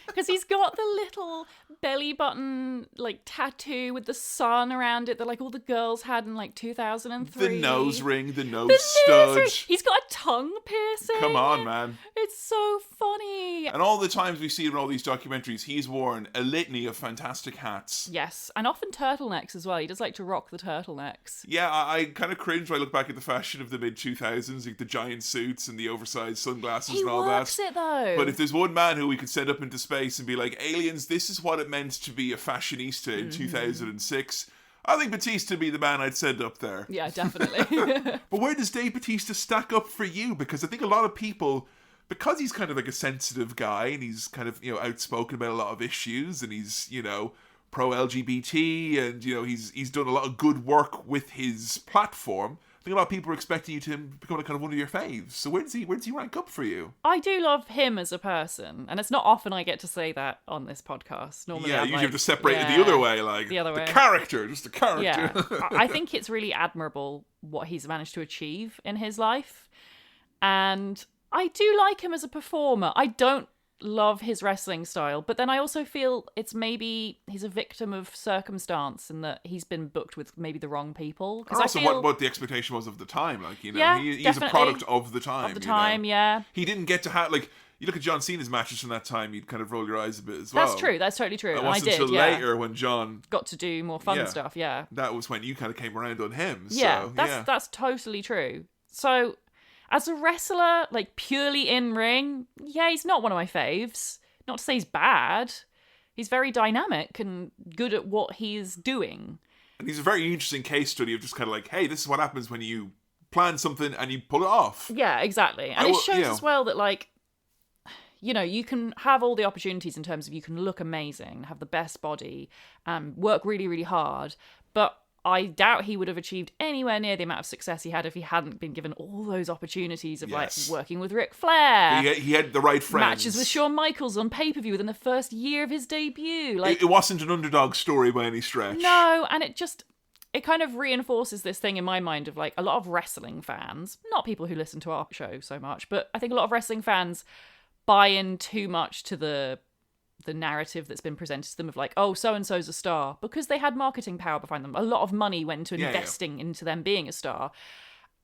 Because he's got the little belly button like tattoo with the sun around it that like all the girls had in like 2003. The nose ring, the nose stud. He's got a tongue piercing. Come on, man. It's so funny. And all the times we see in all these documentaries, he's worn a litany of fantastic hats. Yes, and often turtlenecks as well. He does like to rock the turtlenecks. Yeah, I kind of cringe when I look back at the fashion of the mid-2000s, like the giant suits and the oversized sunglasses and all that. He works it though. But if there's one man who we could send up into space and be like, aliens, this is what it meant to be a fashionista in 2006, I think Batista would be the man I'd send up there. Yeah, definitely. But where does Dave Batista stack up for you? Because I think a lot of people, because he's kind of like a sensitive guy and he's kind of, outspoken about a lot of issues and he's, pro-LGBT and, he's done a lot of good work with his platform. I think a lot of people are expecting you to become kind of one of your faves. So where does he rank up for you? I do love him as a person, and it's not often I get to say that on this podcast. Normally, yeah, I'm usually have to separate it the other way, like the other way. Character, just the character. Yeah, I think it's really admirable what he's managed to achieve in his life, and I do like him as a performer. I don't love his wrestling style, but then I also feel it's maybe he's a victim of circumstance and that he's been booked with maybe the wrong people. And also what the expectation was of the time, like, yeah, he's a product of the time. Yeah. He didn't get to have, like, you look at John Cena's matches from that time, you'd kind of roll your eyes a bit as well. That's true, that's totally true. It wasn't until later when John got to do more fun stuff, yeah. That was when you kind of came around on him. Yeah, so, that's totally true. So as a wrestler, like purely in ring, yeah, he's not one of my faves. Not to say he's bad. He's very dynamic and good at what he's doing. And he's a very interesting case study of just kind of like, hey, this is what happens when you plan something and you pull it off. Yeah, exactly. And it shows as well that, like, you can have all the opportunities in terms of you can look amazing, have the best body, work really, really hard, but I doubt he would have achieved anywhere near the amount of success he had if he hadn't been given all those opportunities of like working with Ric Flair. He had the right friends. Matches with Shawn Michaels on pay-per-view within the first year of his debut. Like, it wasn't an underdog story by any stretch. No, and it kind of reinforces this thing in my mind of like a lot of wrestling fans, not people who listen to our show so much, but I think a lot of wrestling fans buy in too much to the narrative that's been presented to them of like, oh, so-and-so's a star, because they had marketing power behind them. A lot of money went into investing into them being a star.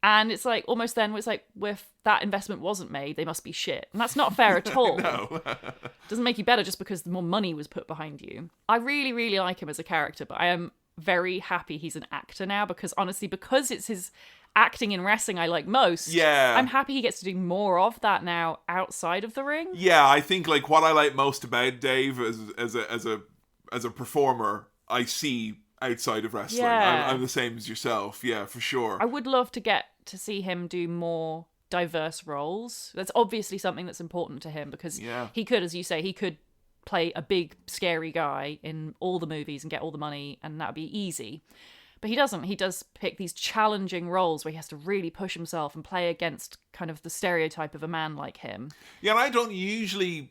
And it's like, almost then, it's like, if that investment wasn't made, they must be shit. And that's not fair at all. No. Doesn't make you better just because more money was put behind you. I really, really like him as a character, but I am very happy he's an actor now, because honestly, because it's his acting in wrestling I like most, I'm happy he gets to do more of that now outside of the ring. Yeah, I think like what I like most about Dave as a performer, I see outside of wrestling. Yeah. I'm the same as yourself. Yeah, for sure. I would love to get to see him do more diverse roles. That's obviously something that's important to him, because he could, as you say, he could play a big, scary guy in all the movies and get all the money, and that would be easy. But he doesn't. He does pick these challenging roles where he has to really push himself and play against kind of the stereotype of a man like him. Yeah, and I don't usually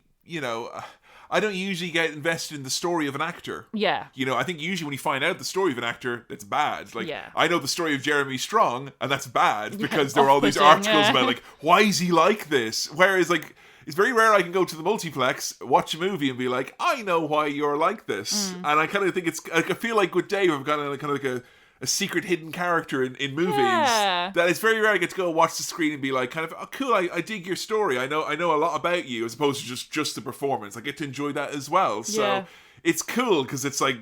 get invested in the story of an actor. Yeah. I think usually when you find out the story of an actor, it's bad. Like, Yeah. I know the story of Jeremy Strong, and that's bad because there are all these off-putting, articles about, like, why is he like this? Whereas, like, it's very rare I can go to the multiplex, watch a movie, and be like, I know why you're like this. And I kind of think I feel like with Dave, I've got kind of like a secret hidden character in movies that it's very rare I get to go watch the screen and be like, kind of, oh, cool, I dig your story. I know a lot about you, as opposed to just the performance. I get to enjoy that as well. So it's cool because it's like,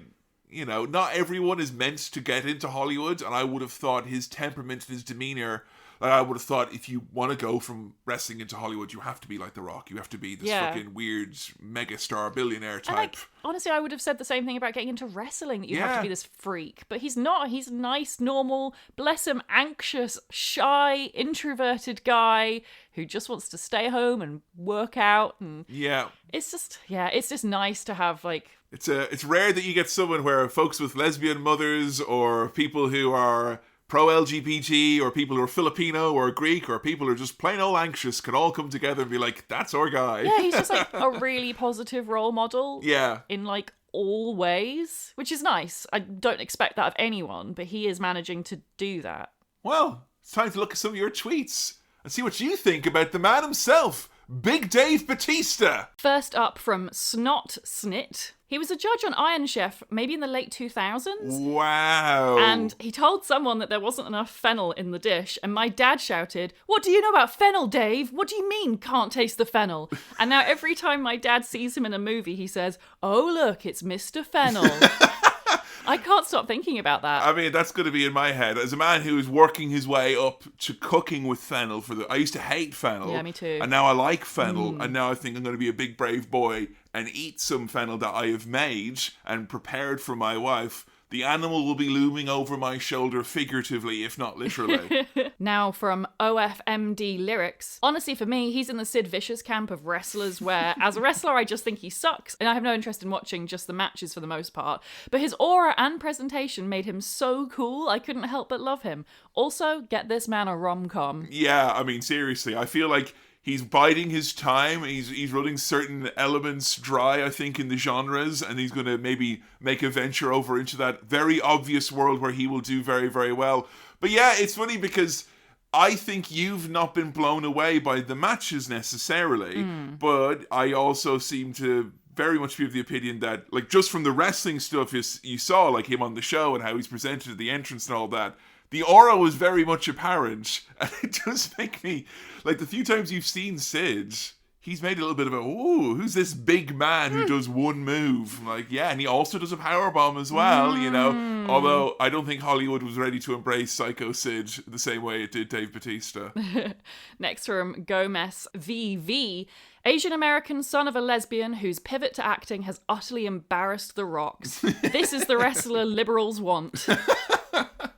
not everyone is meant to get into Hollywood, and I would have thought his temperament and his demeanor, like, I would have thought if you want to go from wrestling into Hollywood, you have to be like The Rock. You have to be this fucking weird megastar billionaire type. And, like, honestly, I would have said the same thing about getting into wrestling, that you have to be this freak. But he's not. He's a nice, normal, bless him, anxious, shy, introverted guy who just wants to stay home and work out. And it's just nice to have, like... It's rare that you get someone where folks with lesbian mothers or people who are pro-LGBT or people who are Filipino or Greek or people who are just plain old anxious can all come together and be like, that's our guy. Yeah, he's just like a really positive role model. Yeah. In like all ways, which is nice. I don't expect that of anyone, but he is managing to do that. Well, it's time to look at some of your tweets and see what you think about the man himself, Big Dave Batista. First up from Snot Snit. He was a judge on Iron Chef, maybe in the late 2000s. Wow. And he told someone that there wasn't enough fennel in the dish, and my dad shouted, "What do you know about fennel, Dave? What do you mean, can't taste the fennel?" And now every time my dad sees him in a movie, he says, "Oh, look, it's Mr. Fennel." I can't stop thinking about that. I mean, that's going to be in my head. As a man who is working his way up to cooking with fennel I used to hate fennel. Yeah, me too. And now I like fennel. And now I think I'm going to be a big brave boy and eat some fennel that I have made and prepared for my wife. The animal will be looming over my shoulder figuratively, if not literally. Now from OFMD Lyrics. Honestly, for me, he's in the Sid Vicious camp of wrestlers where, as a wrestler, I just think he sucks, and I have no interest in watching just the matches for the most part. But his aura and presentation made him so cool, I couldn't help but love him. Also, get this man a rom-com. Yeah, I mean, seriously, I feel like he's biding his time. He's running certain elements dry, I think, in the genres, and he's going to maybe make a venture over into that very obvious world where he will do very, very well. But yeah, it's funny because I think you've not been blown away by the matches necessarily, but I also seem to very much be of the opinion that, like, just from the wrestling stuff you saw, like him on the show and how he's presented at the entrance and all that, the aura was very much apparent, and it does make me, like, the few times you've seen Sid, he's made a little bit of a, ooh, who's this big man who does one move? I'm like, yeah, and he also does a powerbomb as well, although I don't think Hollywood was ready to embrace Psycho Sid the same way it did Dave Batista. Next from Gomez VV. Asian American son of a lesbian whose pivot to acting has utterly embarrassed the rocks. This is the wrestler liberals want.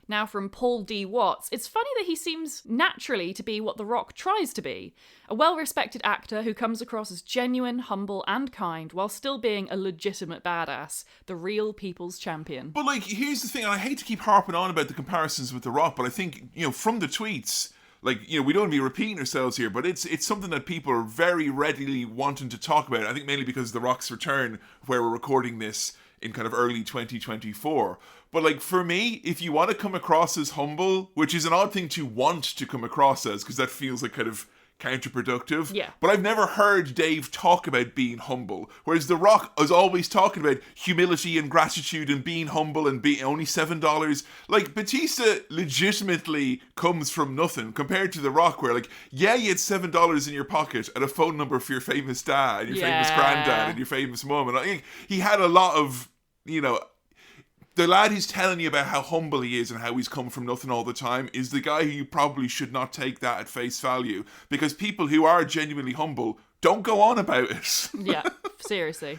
Now from Paul D. Watts, it's funny that he seems naturally to be what The Rock tries to be. A well-respected actor who comes across as genuine, humble and kind while still being a legitimate badass. The real people's champion. But, like, here's the thing, and I hate to keep harping on about the comparisons with The Rock, but I think, from the tweets, like, we don't want to be repeating ourselves here, but it's something that people are very readily wanting to talk about. I think mainly because of The Rock's return, where we're recording this in kind of early 2024. But, like, for me, if you want to come across as humble, which is an odd thing to want to come across as, because that feels like kind of counterproductive. Yeah. But I've never heard Dave talk about being humble, whereas The Rock is always talking about humility and gratitude and being humble and being only $7. Like, Batista legitimately comes from nothing compared to The Rock, where, like, yeah, you had $7 in your pocket and a phone number for your famous dad and your famous granddad and your famous mum, and I think he had a lot of, the lad who's telling you about how humble he is and how he's come from nothing all the time is the guy who you probably should not take that at face value, because people who are genuinely humble don't go on about it. Yeah, seriously.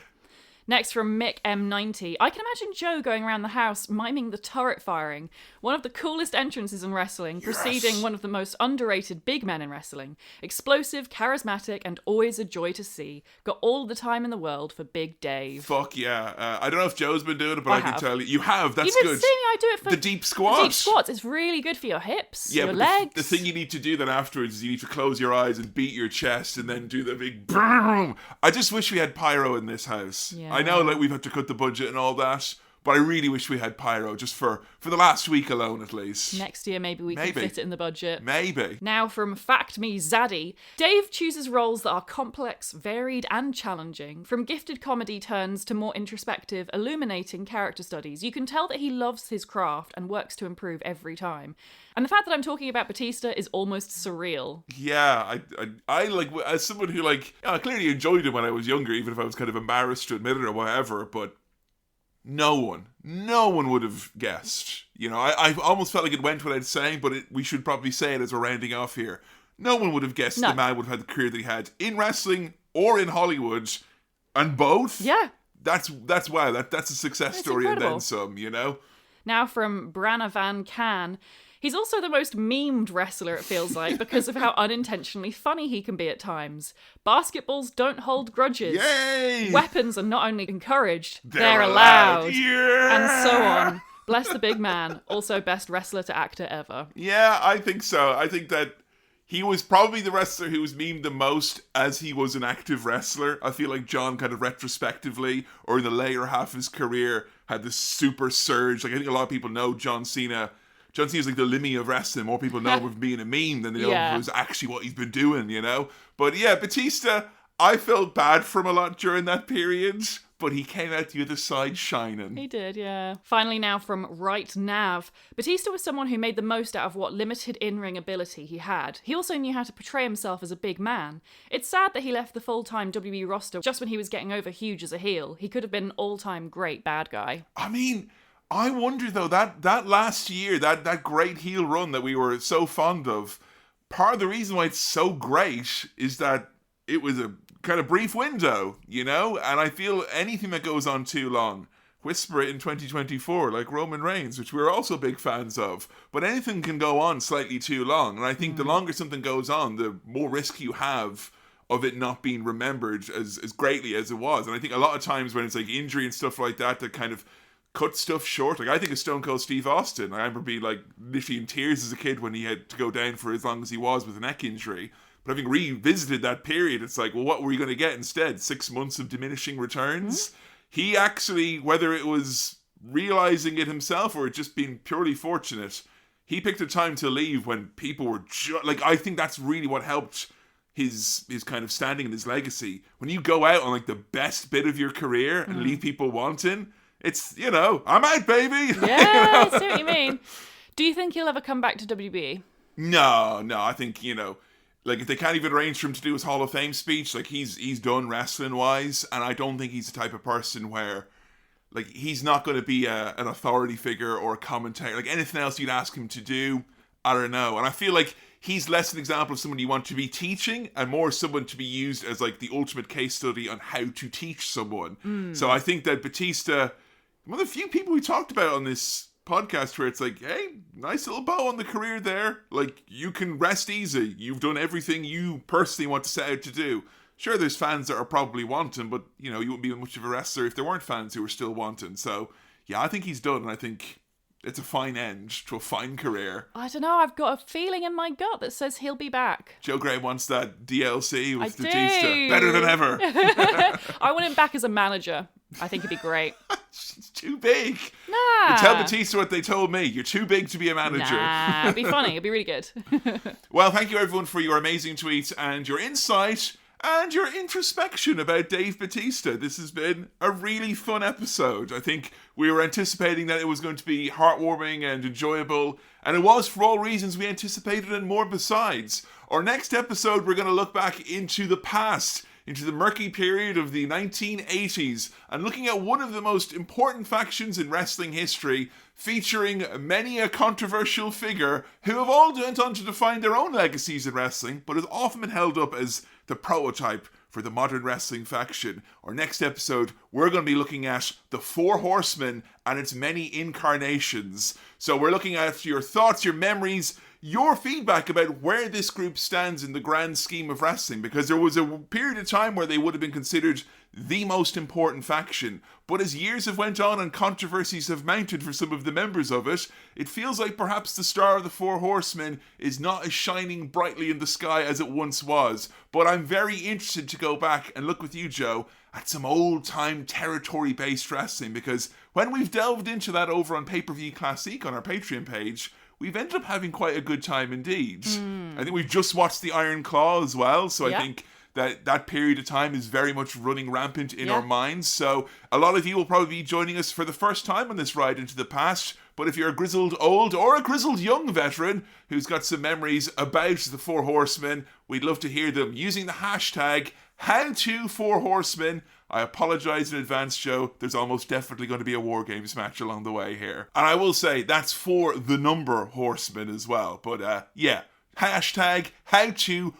Next from Mick M90. I can imagine Joe going around the house miming the turret firing. One of the coolest entrances in wrestling, preceding one of the most underrated big men in wrestling. Explosive, charismatic, and always a joy to see. Got all the time in the world for Big Dave. Fuck yeah. I don't know if Joe's been doing it, but I can tell you. You have, that's You've been good. seeing I do it for the deep squats. The deep squats. It's really good for your hips, your but legs. The thing you need to do then afterwards is you need to close your eyes and beat your chest and then do the big boom. I just wish we had pyro in this house. Yeah. I know like we've had to cut the budget and all that, but I really wish we had pyro just for the last week alone at least. Next year maybe we can fit it in the budget. Maybe. Now from Fact Me Zaddy. Dave chooses roles that are complex, varied and challenging. From gifted comedy turns to more introspective, illuminating character studies. You can tell that he loves his craft and works to improve every time. And the fact that I'm talking about Batista is almost surreal. Yeah, I like, as someone who like, I clearly enjoyed him when I was younger, even if I was kind of embarrassed to admit it or whatever, but no one would have guessed. You know, I almost felt like it went without saying, but we should probably say it as we're rounding off here. No one would have guessed the man would have had the career that he had in wrestling or in Hollywood, and both. Yeah. That's wow. That's a success story incredible. And then some, you know? Now from Branna Van Can. He's also the most memed wrestler, it feels like, because of how unintentionally funny he can be at times. Basketballs don't hold grudges. Yay! Weapons are not only encouraged, they're allowed. Yeah! And so on. Bless the big man. Also best wrestler to actor ever. Yeah, I think so. I think that he was probably the wrestler who was memed the most as he was an active wrestler. I feel like John kind of retrospectively, or in the later half of his career, had this super surge. Like I think a lot of people know John Cena's like the Limmy of wrestling. More people know him of being a meme than they know it was actually what he's been doing, you know? But yeah, Batista, I felt bad for him a lot during that period, but he came out the other side shining. He did, yeah. Finally now from Right Nav. Batista was someone who made the most out of what limited in-ring ability he had. He also knew how to portray himself as a big man. It's sad that he left the full-time WWE roster just when he was getting over huge as a heel. He could have been an all-time great bad guy. I mean, I wonder though, that last year, that great heel run that we were so fond of, part of the reason why it's so great is that it was a kind of brief window, you know? And I feel anything that goes on too long, whisper it in 2024, like Roman Reigns, which we're also big fans of. But anything can go on slightly too long. And I think the longer something goes on, the more risk you have of it not being remembered as greatly as it was. And I think a lot of times when it's like injury and stuff like that kind of cut stuff short. Like I think of Stone Cold Steve Austin. I remember being like literally in tears as a kid when he had to go down for as long as he was with a neck injury. But having revisited that period, it's like, well, what were you going to get instead? 6 months of diminishing returns? He actually, whether it was realizing it himself or just being purely fortunate, he picked a time to leave when people were like, I think that's really what helped his kind of standing and his legacy. When you go out on like the best bit of your career and leave people wanting, it's, you know, I'm out, baby. Yeah, I see what you mean. Do you think he'll ever come back to WWE? No, I think, you know, like if they can't even arrange for him to do his Hall of Fame speech, like he's done wrestling wise, and I don't think he's the type of person where, like, he's not going to be an authority figure or a commentator. Like anything else you'd ask him to do, I don't know. And I feel like he's less an example of someone you want to be teaching and more someone to be used as like the ultimate case study on how to teach someone. So I think that Batista, one of the few people we talked about on this podcast where it's like, hey, nice little bow on the career there. Like, you can rest easy. You've done everything you personally want to set out to do. Sure, there's fans that are probably wanting, but, you know, you wouldn't be much of a wrestler if there weren't fans who were still wanting. So, yeah, I think he's done, and I think it's a fine end to a fine career. I don't know, I've got a feeling in my gut that says he'll be back. Joe Graham wants that DLC with I Batista. do. Better than ever. I want him back as a manager. I think he'd be great. It's too big. Nah. You tell Batista what they told me. You're too big to be a manager. Nah, it'd be funny. It'd be really good. Well, thank you everyone for your amazing tweets and your insight and your introspection about Dave Batista. This has been a really fun episode. I think we were anticipating that it was going to be heartwarming and enjoyable, and it was for all reasons we anticipated and more besides. Our next episode, we're going to look back into the past, into the murky period of the 1980s, and looking at one of the most important factions in wrestling history, featuring many a controversial figure who have all went on to define their own legacies in wrestling, but has often been held up as the prototype for the modern wrestling faction. Our next episode, we're going to be looking at the Four Horsemen and its many incarnations. So we're looking at your thoughts, your memories, your feedback about where this group stands in the grand scheme of wrestling, because there was a period of time where they would have been considered the most important faction, but as years have went on and controversies have mounted for some of the members of it, it feels like perhaps the star of the Four Horsemen is not as shining brightly in the sky as it once was. But I'm very interested to go back and look with you, Joe, at some old-time territory-based wrestling, because when we've delved into that over on Pay-Per-View Classic on our Patreon page, we've ended up having quite a good time indeed. I think we've just watched the Iron Claw as well, so I think that period of time is very much running rampant in our minds. So a lot of you will probably be joining us for the first time on this ride into the past. But if you're a grizzled old or a grizzled young veteran who's got some memories about the Four Horsemen, we'd love to hear them using the hashtag #HowToFourHorsemen. I apologize in advance, Joe. There's almost definitely going to be a War Games match along the way here. And I will say that's for the number Horsemen as well. But hashtag #HowToFourHorsemen.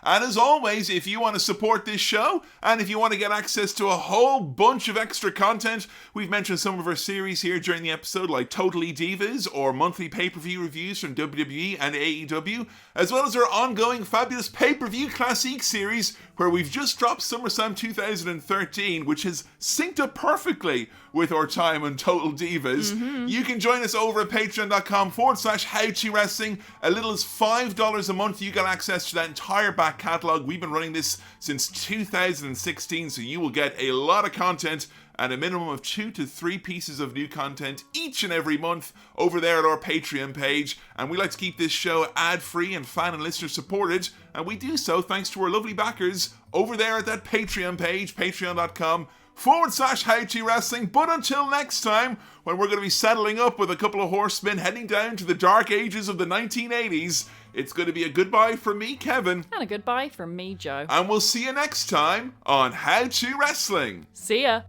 And as always, if you want to support this show and if you want to get access to a whole bunch of extra content, we've mentioned some of our series here during the episode, like Totally Divas or monthly pay-per-view reviews from WWE and AEW, as well as our ongoing fabulous pay-per-view classic series where we've just dropped SummerSlam 2013, which has synced up perfectly with our time on Total Divas. You can join us over at patreon.com/HowToWrestling. As little as $5 a month, you get access to that entire back catalogue. We've been running this since 2016, so you will get a lot of content and a minimum of 2 to 3 pieces of new content each and every month over there at our Patreon page. And we like to keep this show ad-free and fan and listener supported, and we do so thanks to our lovely backers over there at that Patreon page, patreon.com/HowToWrestling. But until next time, when we're going to be settling up with a couple of horsemen heading down to the dark ages of the 1980s, it's going to be a goodbye from me, Kevin. And a goodbye from me, Joe. And we'll see you next time on How To Wrestling. See ya.